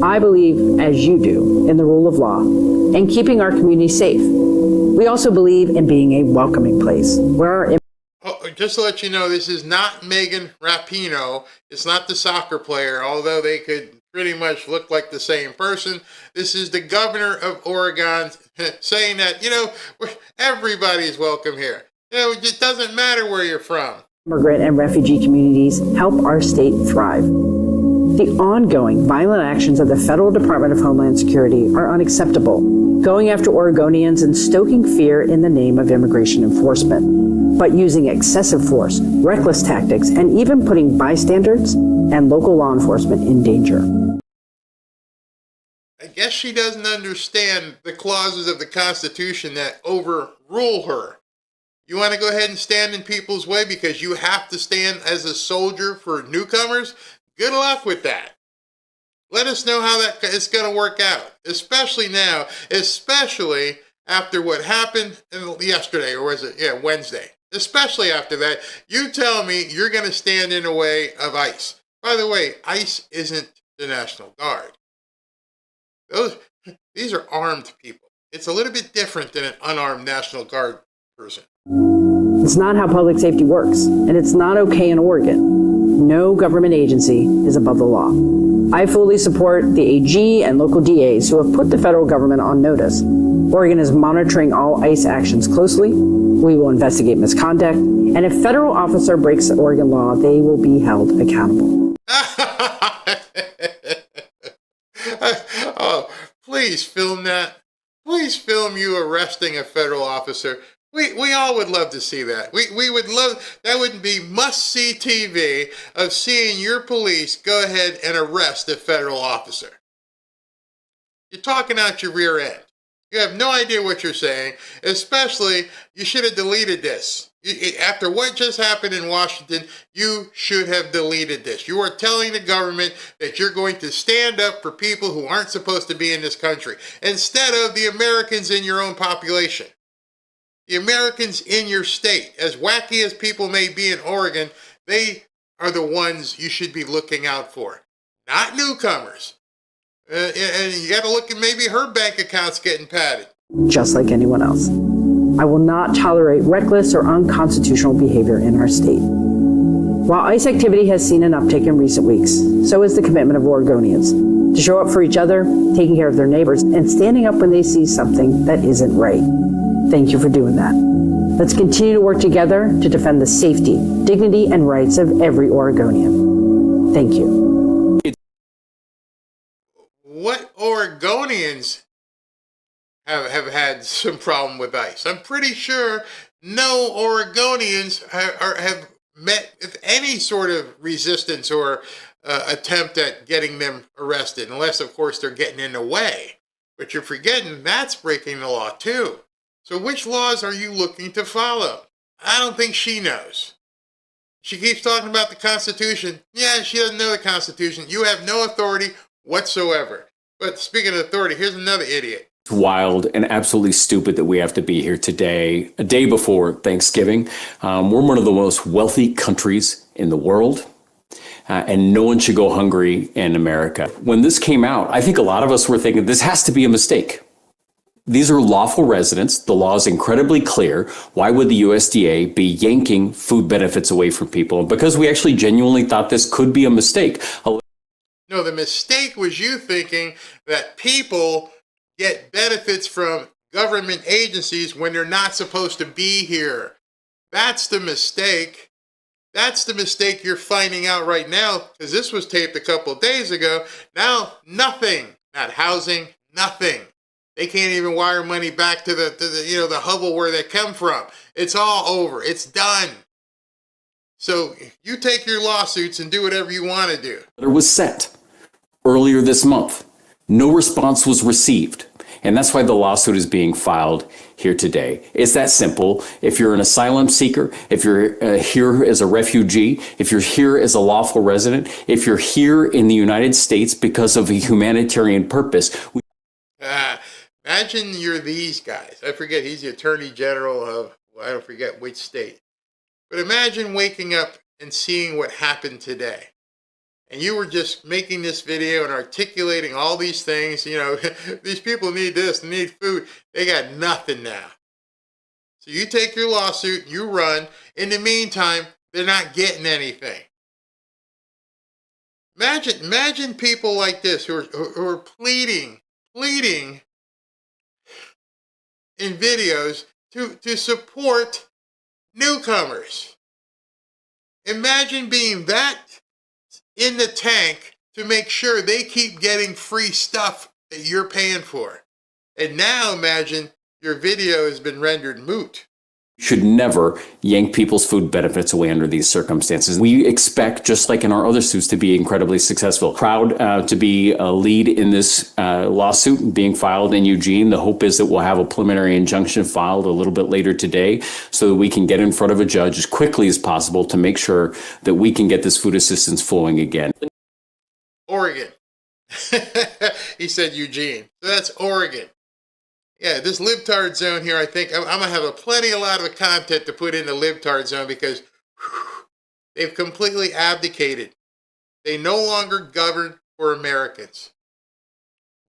I believe, as you do, in the rule of law and keeping our community safe. We also believe in being a welcoming place where our just to let you know, this is not Megan Rapinoe. It's not the soccer player, although they could pretty much look like the same person. This is the governor of Oregon saying that, everybody's welcome here. It doesn't matter where you're from. Immigrant and refugee communities help our state thrive. The ongoing violent actions of the Federal Department of Homeland Security are unacceptable, going after Oregonians and stoking fear in the name of immigration enforcement, but using excessive force, reckless tactics, and even putting bystanders and local law enforcement in danger. I guess she doesn't understand the clauses of the Constitution that overrule her. You want to go ahead and stand in people's way because you have to stand as a soldier for newcomers? Good luck with that. Let us know how that is going to work out, especially now, especially after what happened yesterday, or was it, Wednesday. Especially after that, you tell me you're going to stand in the way of ICE. By the way, ICE isn't the National Guard. These are armed people. It's a little bit different than an unarmed National Guard person. It's not how public safety works, and it's not okay in Oregon. No government agency is above the law. I fully support the AG and local DAs who have put the federal government on notice. Oregon is monitoring all ICE actions closely. We will investigate misconduct, and if federal officer breaks the Oregon law, they will be held accountable. Oh, please film that. Please film you arresting a federal officer. We all would love to see that. We would love, that would be must-see TV of seeing your police go ahead and arrest a federal officer. You're talking out your rear end. You have no idea what you're saying, especially you should have deleted this. After what just happened in Washington, you should have deleted this. You are telling the government that you're going to stand up for people who aren't supposed to be in this country, instead of the Americans in your own population. The Americans in your state, as wacky as people may be in Oregon, they are the ones you should be looking out for, not newcomers. And you got to look at maybe her bank account's getting padded. Just like anyone else. I will not tolerate reckless or unconstitutional behavior in our state. While ICE activity has seen an uptick in recent weeks, so is the commitment of Oregonians to show up for each other, taking care of their neighbors, and standing up when they see something that isn't right. Thank you for doing that. Let's continue to work together to defend the safety, dignity, and rights of every Oregonian. Thank you. What Oregonians have had some problem with ICE? I'm pretty sure no Oregonians have met with any sort of resistance or attempt at getting them arrested, unless, of course, they're getting in the way. But you're forgetting that's breaking the law, too. So which laws are you looking to follow? I don't think she knows. She keeps talking about the Constitution. Yeah, she doesn't know the Constitution. You have no authority whatsoever. But speaking of authority, here's another idiot. It's wild and absolutely stupid that we have to be here today, a day before Thanksgiving. We're one of the most wealthy countries in the world, and no one should go hungry in America. When this came out, I think a lot of us were thinking this has to be a mistake. These are lawful residents. The law is incredibly clear. Why would the USDA be yanking food benefits away from people? Because we actually genuinely thought this could be a mistake. No, the mistake was you thinking that people get benefits from government agencies when they're not supposed to be here. That's the mistake. That's the mistake you're finding out right now, because this was taped a couple of days ago. Now, nothing. Not housing, nothing. They can't even wire money back to the hovel where they come from. It's all over. It's done. So you take your lawsuits and do whatever you want to do. It was sent earlier this month. No response was received. And that's why the lawsuit is being filed here today. It's that simple. If you're an asylum seeker, if you're here as a refugee, if you're here as a lawful resident, if you're here in the United States because of a humanitarian purpose. Imagine you're these guys. I forget, he's the Attorney General of, I don't forget which state. But imagine waking up and seeing what happened today. And you were just making this video and articulating all these things. You know, these people need this, they need food. They got nothing now. So you take your lawsuit, you run. In the meantime, they're not getting anything. Imagine people like this who are pleading in videos to support newcomers. Imagine being that in the tank to make sure they keep getting free stuff that you're paying for. And now imagine your video has been rendered moot. Should never yank people's food benefits away under these circumstances. We expect, just like in our other suits, to be incredibly successful. Proud to be a lead in this lawsuit being filed in Eugene. The hope is that we'll have a preliminary injunction filed a little bit later today so that we can get in front of a judge as quickly as possible to make sure that we can get this food assistance flowing again. Oregon. He said Eugene. So that's Oregon. Yeah, this libtard zone here, I think I'm going to have a lot of content to put in the libtard zone because they've completely abdicated. They no longer govern for Americans.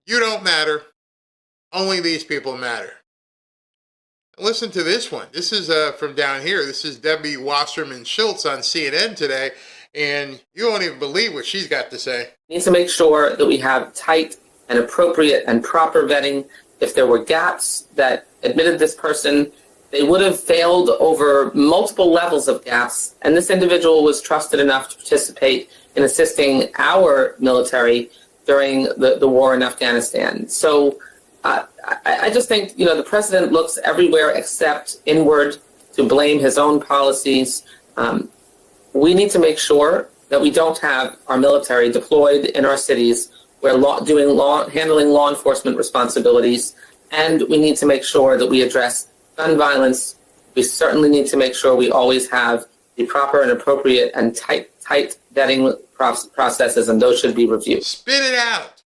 You don't matter. Only these people matter. Listen to this one. This is from down here. This is Debbie Wasserman Schultz on CNN today, and you won't even believe what she's got to say. We need to make sure that we have tight and appropriate and proper vetting. If there were gaps that admitted this person, they would have failed over multiple levels of gaps, and this individual was trusted enough to participate in assisting our military during the war in Afghanistan. So I just think, the president looks everywhere except inward to blame his own policies. We need to make sure that we don't have our military deployed in our cities where handling law enforcement responsibilities, and we need to make sure that we address gun violence we certainly need to make sure we always have the proper and appropriate and tight vetting processes, and those should be reviewed. Spit it out.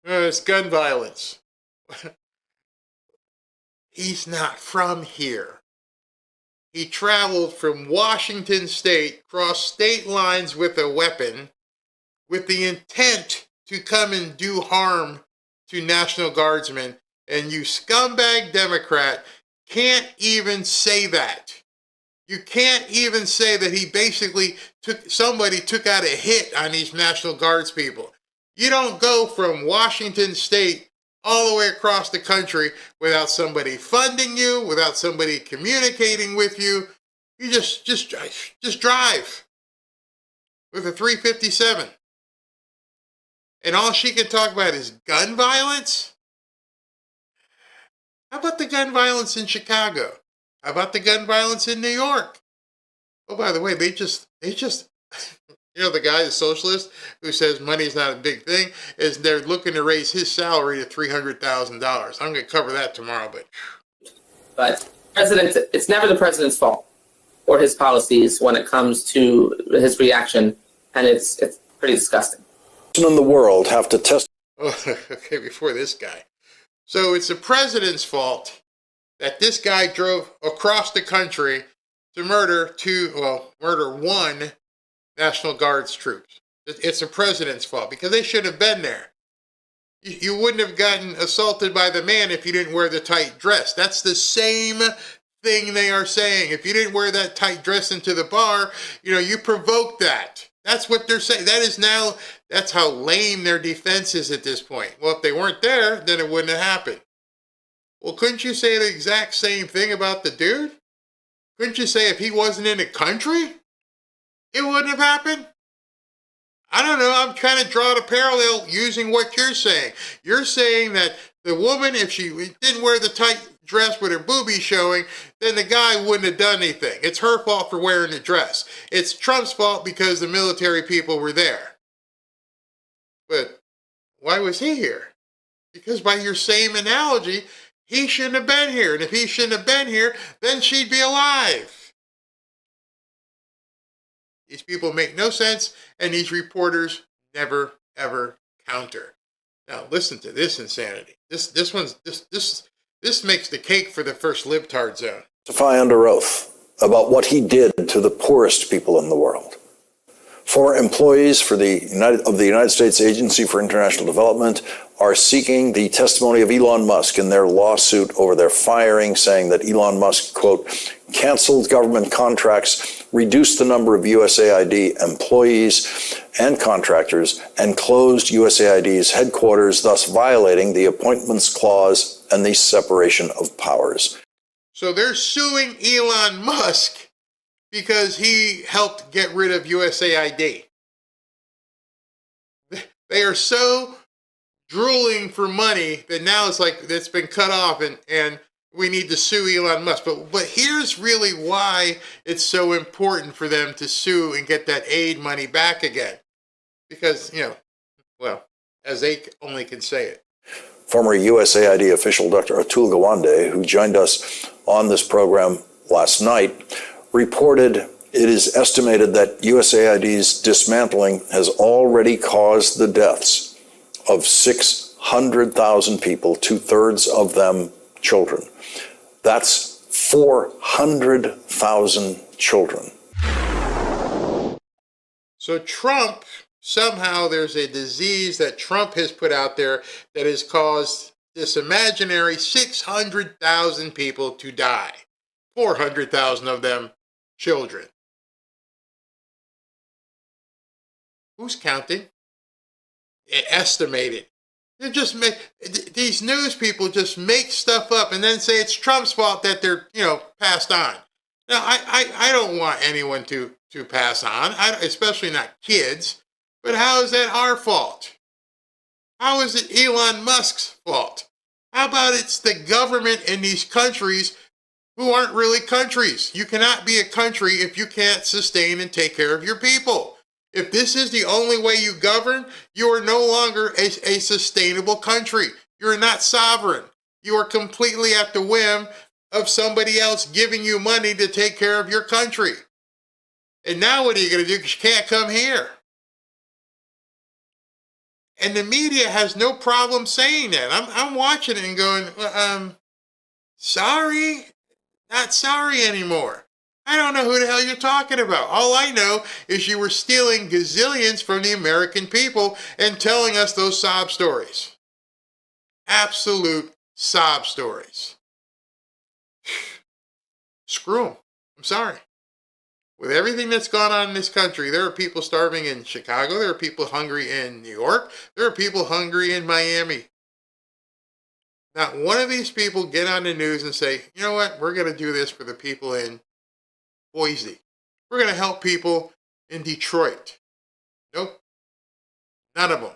It's gun violence. He's not from here. He traveled from Washington State, crossed state lines with a weapon, with the intent to come and do harm to National Guardsmen, and you scumbag Democrat can't even say that. You can't even say that he basically took out a hit on these National Guards people. You don't go from Washington State all the way across the country without somebody funding you, without somebody communicating with you. You just drive with a 357. And all she can talk about is gun violence? How about the gun violence in Chicago? How about the gun violence in New York? Oh, by the way, they just, you know, the guy, the socialist, who says money's not a big thing, is they're looking to raise his salary to $300,000. I'm going to cover that tomorrow, But it's never the president's fault or his policies when it comes to his reaction, and it's pretty disgusting. In the world have to test. Oh, okay, before this guy. So it's the president's fault that this guy drove across the country to murder one National Guards troops. It's the president's fault because they should have been there. You wouldn't have gotten assaulted by the man if you didn't wear the tight dress. That's the same thing they are saying. If you didn't wear that tight dress into the bar, you provoked that. That's what they're saying. That's how lame their defense is at this point. Well, if they weren't there, then it wouldn't have happened. Well, couldn't you say the exact same thing about the dude? Couldn't you say if he wasn't in the country, it wouldn't have happened? I don't know. I'm trying to draw the parallel using what you're saying. You're saying that the woman, if she didn't wear the tight dress with her boobies showing, then the guy wouldn't have done anything. It's her fault for wearing the dress. It's Trump's fault because the military people were there. But why was he here? Because by your same analogy, he shouldn't have been here. And if he shouldn't have been here, then she'd be alive. These people make no sense, and these reporters never, ever counter. Now, listen to this insanity. This makes the cake for the first libtard zone. Testify under oath about what he did to the poorest people in the world. Former employees of the United States Agency for International Development are seeking the testimony of Elon Musk in their lawsuit over their firing, saying that Elon Musk, quote, canceled government contracts, reduced the number of USAID employees and contractors, and closed USAID's headquarters, thus violating the Appointments Clause and the separation of powers. So they're suing Elon Musk because he helped get rid of USAID. They are so drooling for money that now it's like it's been cut off and we need to sue Elon Musk. But here's really why it's so important for them to sue and get that aid money back again. Because, as they only can say it. Former USAID official Dr. Atul Gawande, who joined us on this program last night, reported it is estimated that USAID's dismantling has already caused the deaths of 600,000 people, 2/3 of them children. That's 400,000 children. So Trump, somehow there's a disease that Trump has put out there that has caused this imaginary 600,000 people to die. 400,000 of them children. Who's counting? Estimated. These news people just make stuff up and then say it's Trump's fault that they're, passed on. Now, I don't want anyone to pass on, especially not kids. But how is that our fault? How is it Elon Musk's fault? How about it's the government in these countries who aren't really countries? You cannot be a country if you can't sustain and take care of your people. If this is the only way you govern, you are no longer a sustainable country. You're not sovereign. You are completely at the whim of somebody else giving you money to take care of your country. And now what are you going to do? Because you can't come here. And the media has no problem saying that. I'm watching it and going, sorry, not sorry anymore. I don't know who the hell you're talking about. All I know is you were stealing gazillions from the American people and telling us those sob stories. Absolute sob stories. Screw them. I'm sorry. With everything that's gone on in this country, there are people starving in Chicago. There are people hungry in New York. There are people hungry in Miami. Not one of these people get on the news and say, you know what, we're going to do this for the people in Boise. We're going to help people in Detroit. Nope. None of them.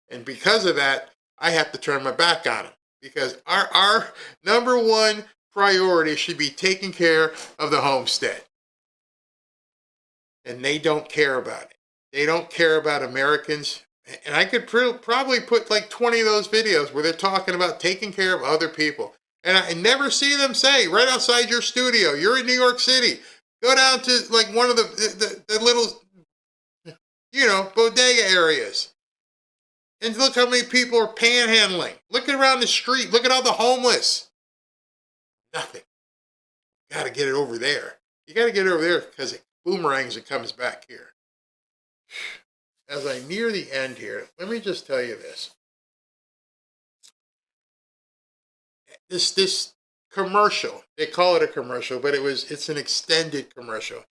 And because of that, I have to turn my back on them. Because our number one priority should be taking care of the homestead. And they don't care about it. They don't care about Americans. And I could probably put like 20 of those videos where they're talking about taking care of other people. And I never see them say, right outside your studio, you're in New York City, go down to like one of the little, bodega areas. And look how many people are panhandling. Look around the street. Look at all the homeless. Nothing. Got to get it over there. You got to get it over there because it boomerangs and comes back here. As I near the end here, let me just tell you this. This commercial, they call it a commercial, but it's an extended commercial.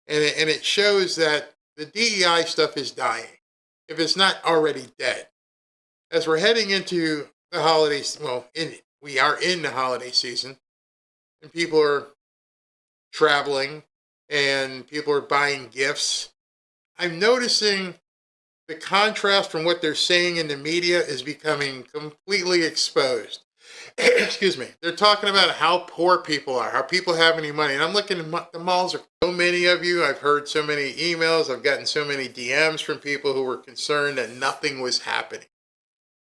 And it shows that the DEI stuff is dying, if it's not already dead. As we're heading into the holidays, we are in the holiday season, and people are traveling, and people are buying gifts. I'm noticing the contrast from what they're saying in the media is becoming completely exposed. Excuse me. They're talking about how poor people are, how people have any money. And I'm looking at the malls. Are so many of you. I've heard so many emails. I've gotten so many DMs from people who were concerned that nothing was happening.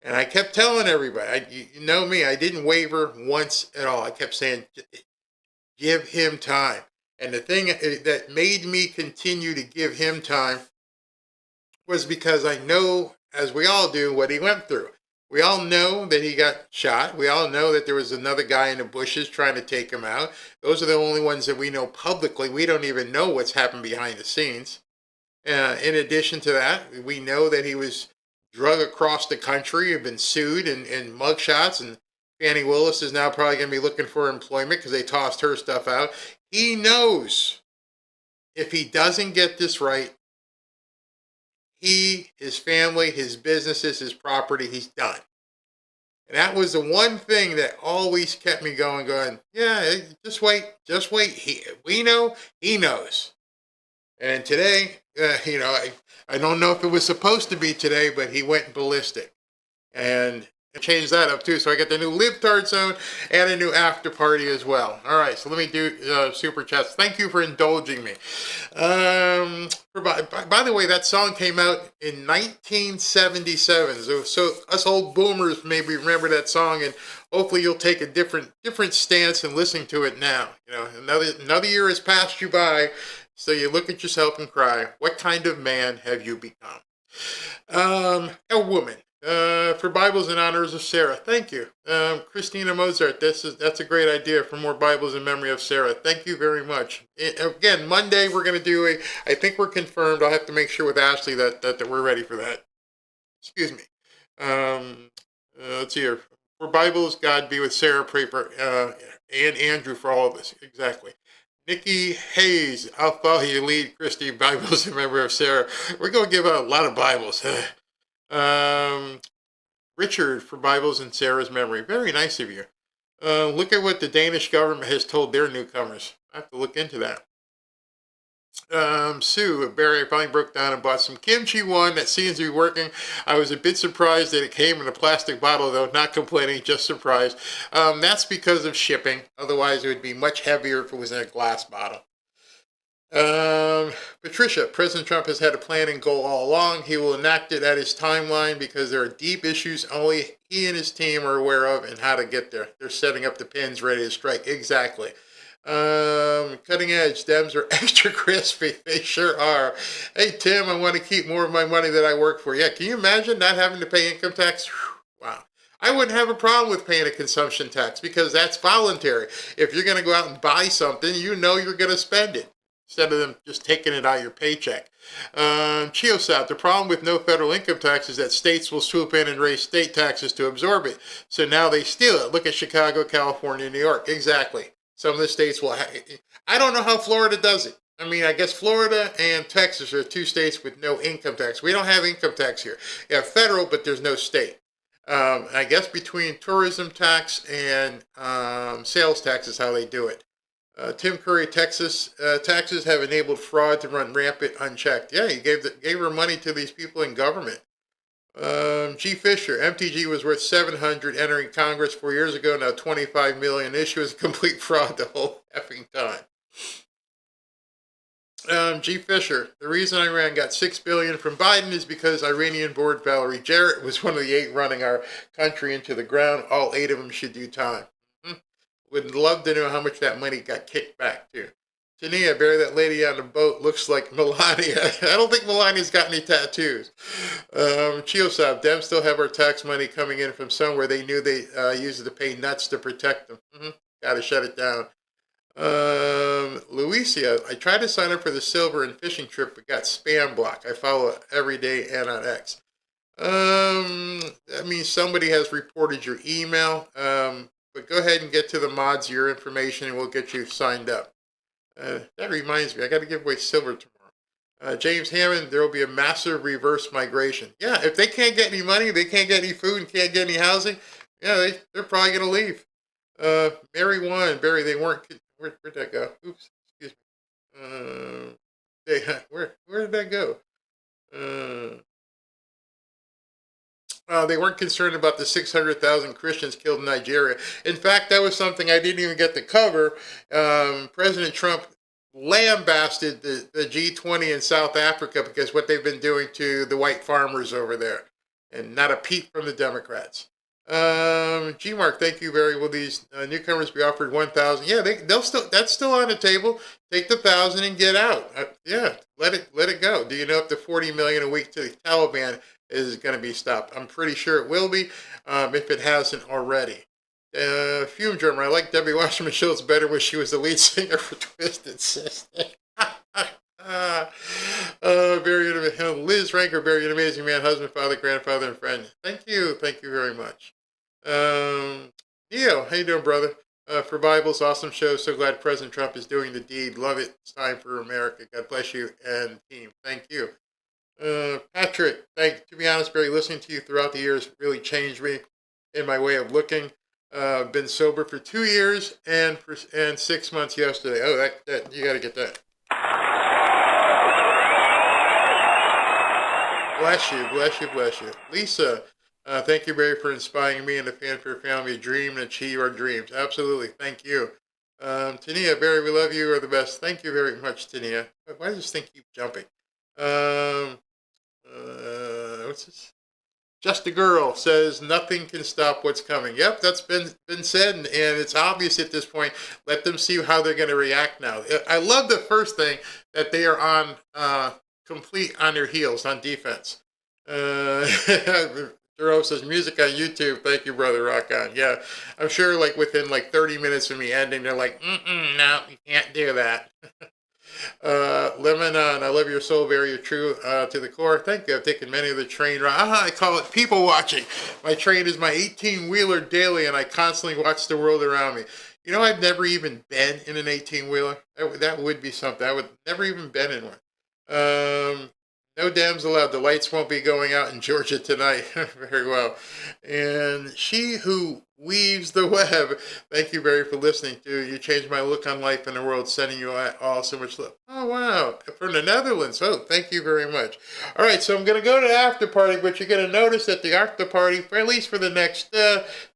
And I kept telling everybody, you know me, I didn't waver once at all. I kept saying, give him time. And the thing that made me continue to give him time was because I know, as we all do, what he went through. We all know that he got shot. We all know that there was another guy in the bushes trying to take him out. Those are the only ones that we know publicly. We don't even know what's happened behind the scenes. In addition to that, we know that he was drug across the country, had been sued in mugshots, and Fannie Willis is now probably going to be looking for employment because they tossed her stuff out. He knows if he doesn't get this right, he, his family, his businesses, his property, he's done. And that was the one thing that always kept me going, yeah, just wait. We know, he knows. And today, I don't know if it was supposed to be today, but he went ballistic. And changed that up too. So I got the new libtard zone and a new after party as well. All right, so let me do super chats. Thank you for indulging me. By the way, that song came out in 1977. So us old boomers maybe remember that song, and hopefully you'll take a different stance and listen to it now. Another year has passed you by, so you look at yourself and cry, what kind of man have you become? A woman. For Bibles in honors of Sarah. Thank you. Christina Mozart, that's a great idea for more Bibles in memory of Sarah. Thank you very much. Again, Monday we're going to do I think we're confirmed. I'll have to make sure with Ashley that we're ready for that. Excuse me. Let's see here. For Bibles, God be with Sarah. Pray for and Andrew for all of us. Exactly. Nikki Hayes, I'll follow you lead, Christy. Bibles in memory of Sarah. We're going to give out a lot of Bibles. Richard for Bibles in Sarah's memory. Very nice of you. Look at what the Danish government has told their newcomers. I have to look into that. Sue, Barry, I finally broke down and bought some kimchi one that seems to be working. I was a bit surprised that it came in a plastic bottle, though. Not complaining, just surprised. That's because of shipping. Otherwise, it would be much heavier if it was in a glass bottle. Patricia, President Trump has had a plan and goal all along. He will enact it at his timeline because there are deep issues only he and his team are aware of and how to get there. They're setting up the pins ready to strike. Exactly. Cutting edge. Dems are extra crispy. They sure are. Hey, Tim, I want to keep more of my money that I work for. Yeah, can you imagine not having to pay income tax? Whew, wow. I wouldn't have a problem with paying a consumption tax because that's voluntary. If you're going to go out and buy something, you know you're going to spend it instead of them just taking it out of your paycheck. Chiosat, the problem with no federal income tax is that states will swoop in and raise state taxes to absorb it. So now they steal it. Look at Chicago, California, New York. Exactly. Some of the states will. I don't know how Florida does it. I mean, I guess Florida and Texas are two states with no income tax. We don't have income tax here. You have federal, but there's no state. I guess between tourism tax and sales tax is how they do it. Tim Curry, Texas taxes have enabled fraud to run rampant unchecked. Yeah, he gave her money to these people in government. G. Fisher, MTG was worth 700 entering Congress 4 years ago. Now 25 million. Issue is complete fraud the whole effing time. G. Fisher, the reason Iran got $6 billion from Biden is because Iranian board Valerie Jarrett was one of the 8 running our country into the ground. All 8 of them should do time. Would love to know how much that money got kicked back to. Tania, Barry, that lady on the boat looks like Melania. I don't think Melania's got any tattoos. Chiosab, Dems still have our tax money coming in from somewhere. They knew they used it to pay nuts to protect them. Gotta shut it down. Luisia, I tried to sign up for the silver and fishing trip, but got spam blocked. I follow it every day and on X. That means somebody has reported your email. But go ahead and get to the mods your information and we'll get you signed up. That reminds me, I got to give away silver tomorrow. James Hammond, there will be a massive reverse migration. Yeah, if they can't get any money, they can't get any food, and can't get any housing, yeah, they're probably going to leave. Mary One, Barry, they weren't. Where'd that go? Oops, excuse me. Where did that go? They weren't concerned about the 600,000 Christians killed in Nigeria. In fact, that was something I didn't even get to cover. President Trump lambasted the G20 in South Africa because what they've been doing to the white farmers over there. And not a peep from the Democrats. G-Mark, thank you, Barry. Will these newcomers be offered 1,000? Yeah, they'll still. That's still on the table. Take the 1,000 and get out. Yeah, let it go. Do you know if the 40 million a week to the Taliban is going to be stopped? I'm pretty sure it will be, if it hasn't already. Fume Drummer, I like Debbie Wasserman Schultz better when she was the lead singer for Twisted Sister. Very Liz Ranker, very amazing man, husband, father, grandfather, and friend. Thank you very much. Neil, how you doing, brother? For Bibles, awesome show. So glad President Trump is doing the deed. Love it. It's time for America. God bless you and team. Thank you. Patrick, to be honest, Barry, listening to you throughout the years really changed me in my way of looking. Been sober for 2 years and 6 months yesterday. Oh, that you got to get that. Bless you, bless you, bless you. Lisa, thank you, Barry, for inspiring me and the Fanfare family to dream and achieve our dreams. Absolutely, thank you. Tania, Barry, we love you. Are the best. Thank you very much, Tania. Why does this thing keep jumping? What's this? Just a Girl says nothing can stop what's coming. Yep, that's been said, and it's obvious at this point. Let them see how they're going to react now. I love the first thing that they are on complete on their heels on defense. Duro says music on YouTube. Thank you, brother. Rock on. Yeah, I'm sure like within like 30 minutes of me ending, they're like, no, you can't do that. Lebanon, I love your soul, Barry. You're true to the core. Thank you. I've taken many of the train rides. I call it people watching. My train is my 18-wheeler daily, and I constantly watch the world around me. You know, I've never even been in an 18-wheeler. That would be something. I would never even been in one. No Dems allowed. The lights won't be going out in Georgia tonight. Very well. And she who weaves the web. Thank you, Barry, for listening to you. Changed my look on life and the world. Sending you all so much love. Oh, wow. From the Netherlands. Oh, thank you very much. All right, so I'm going to go to the after party, but you're going to notice that the after party, for at least for the next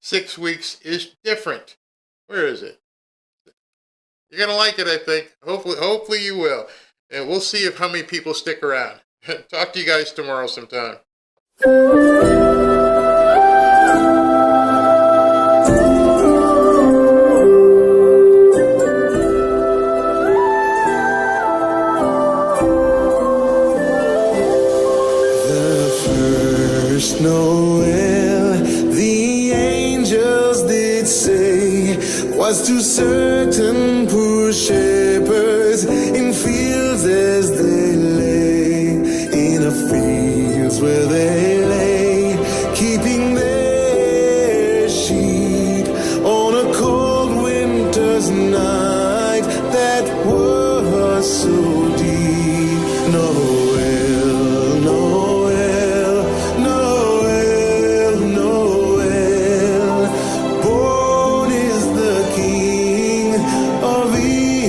6 weeks, is different. Where is it? You're gonna like it, I think. Hopefully you will. And we'll see how many people stick around. Talk to you guys tomorrow sometime. First Noel, the angels did say, was to certain poor shepherds in fields as they lay, in a fields where they lay, keeping their sheep on a cold winter's night that was so deep. Noel, Noel, Noel, Noel, born is the King of Israel.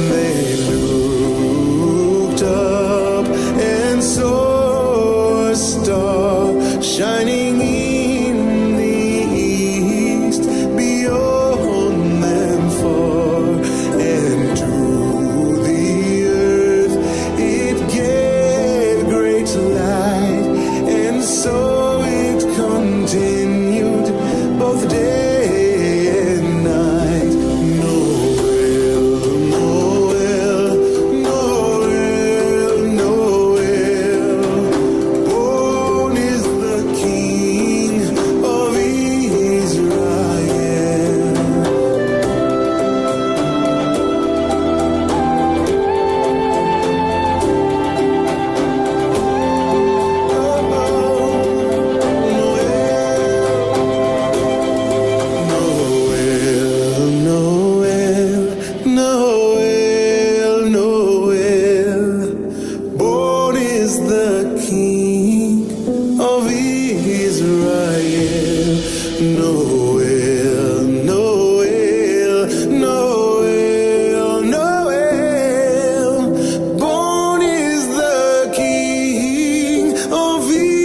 They looked up and saw a star shining in the east, beyond them far, and to the earth it gave great light, and so it continued both day and night. Noel, Noel, Noel, Noel, born is the King of Israel. Noel, Noel, Noel, born is the King of Israel. Noel, Noel, Noel, Noel, born is the King of Israel.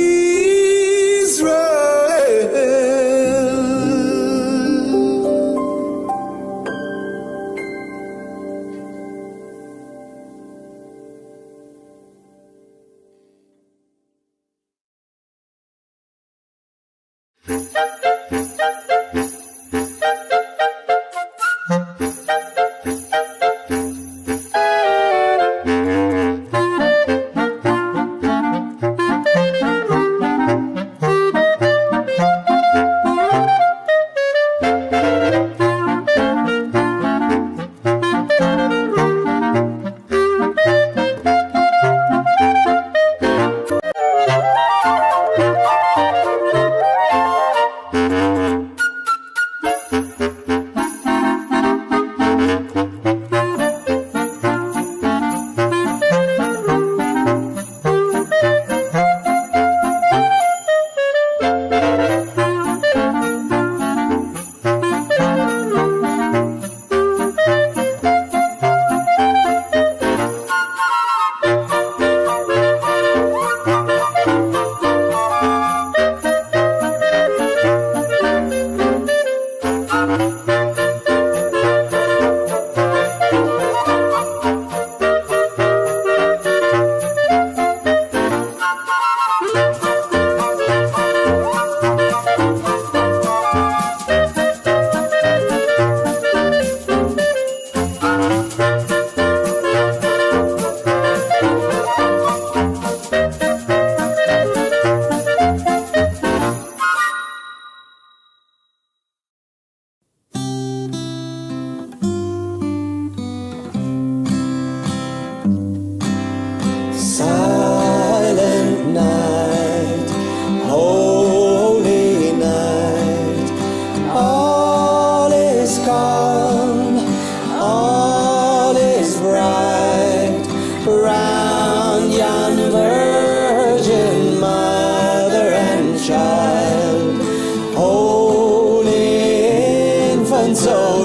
Silent night, holy night, all is calm, all is bright, round yon virgin mother and child, holy infant so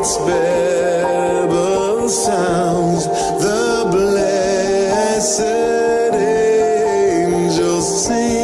execrable sounds, the blessed angels sing.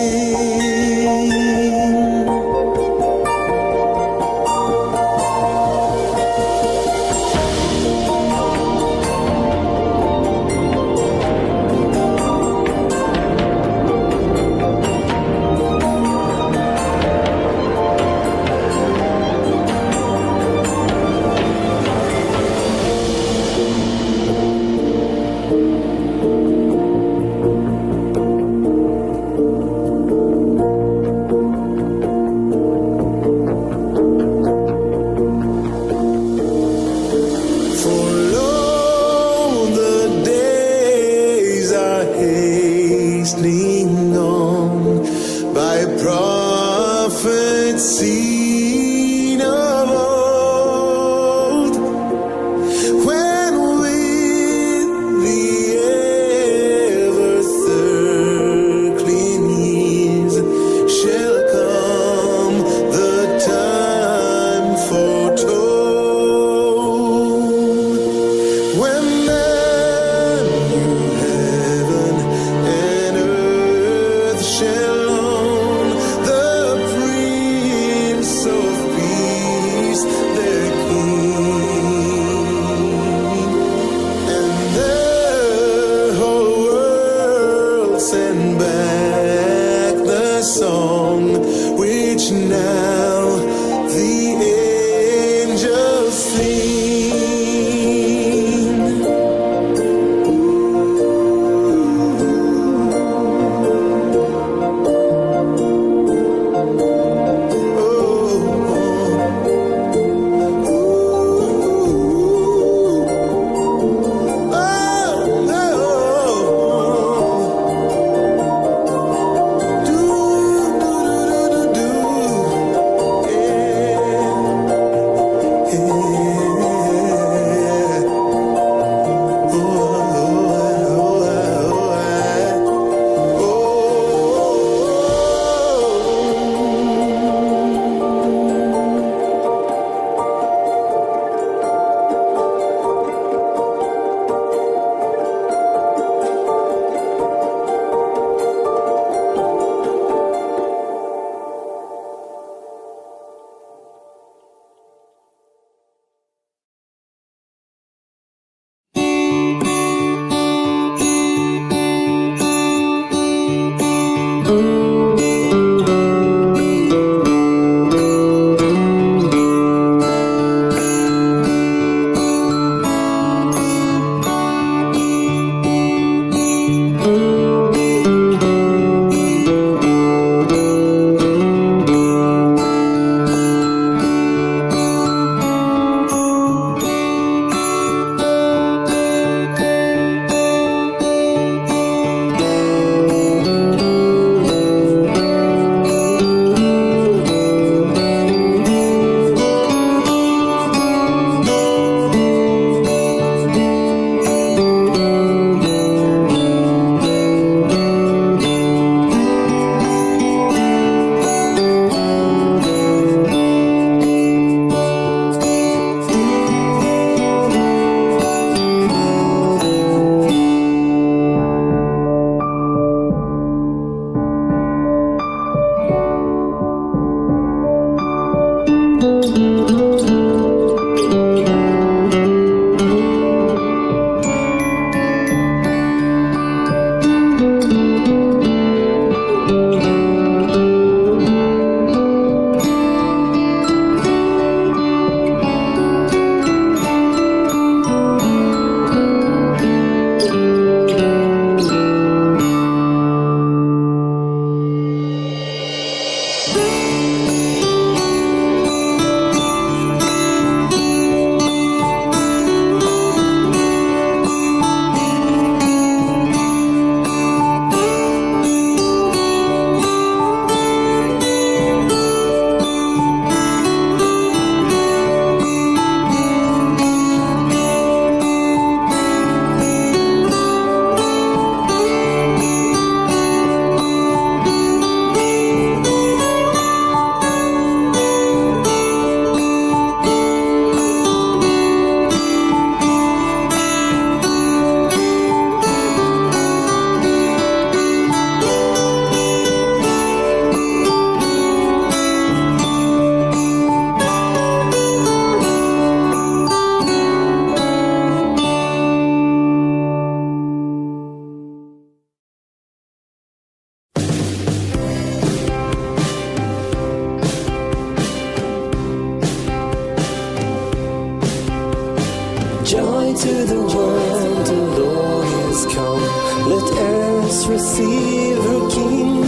Joy to the world, the Lord is come. Let earth receive her King.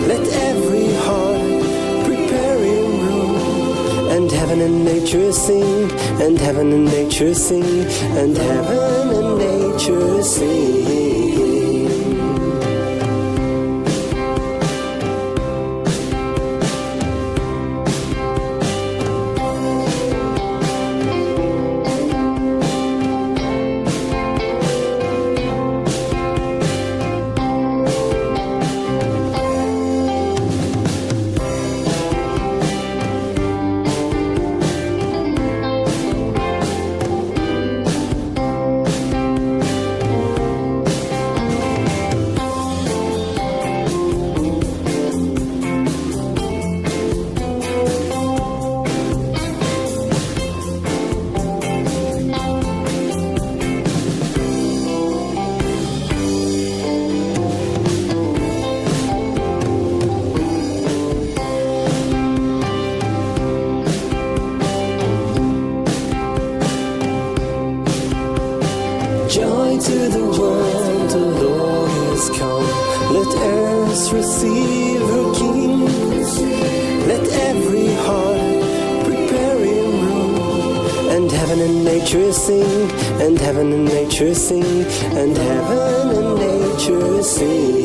Let every heart prepare him room. And heaven and nature sing, and heaven and nature sing, and heaven and nature sing. Joy to the world, the Lord is come. Let earth receive her King. Let every heart prepare him room. And heaven and nature sing, and heaven and nature sing, and heaven and nature sing.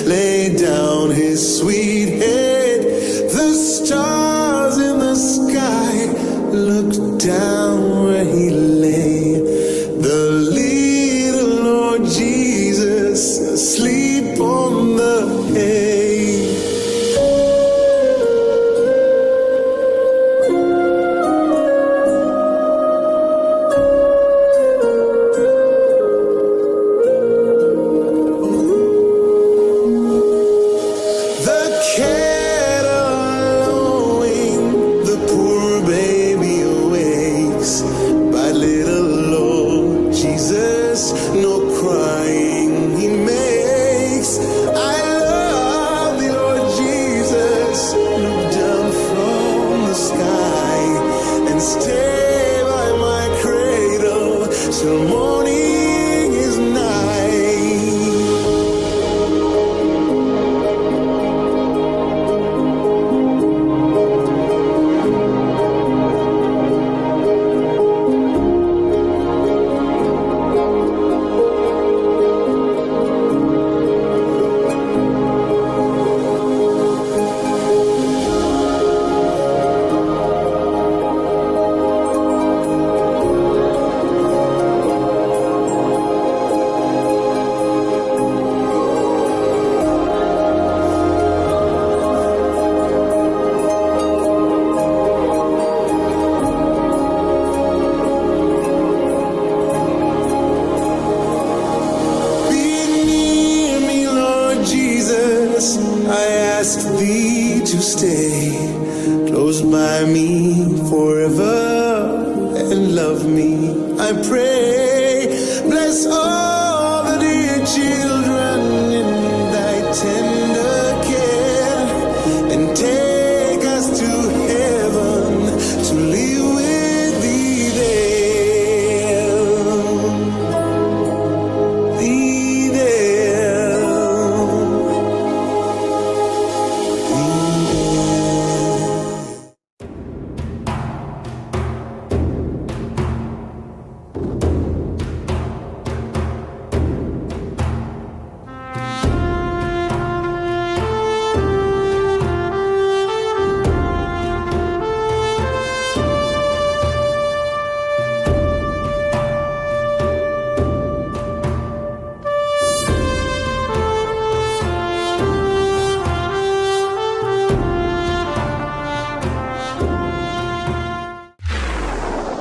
Lay down his sweet head. The stars in the sky looked down where he lay. The little Lord Jesus asleep on the hay. To stay close by me forever and love me, I pray.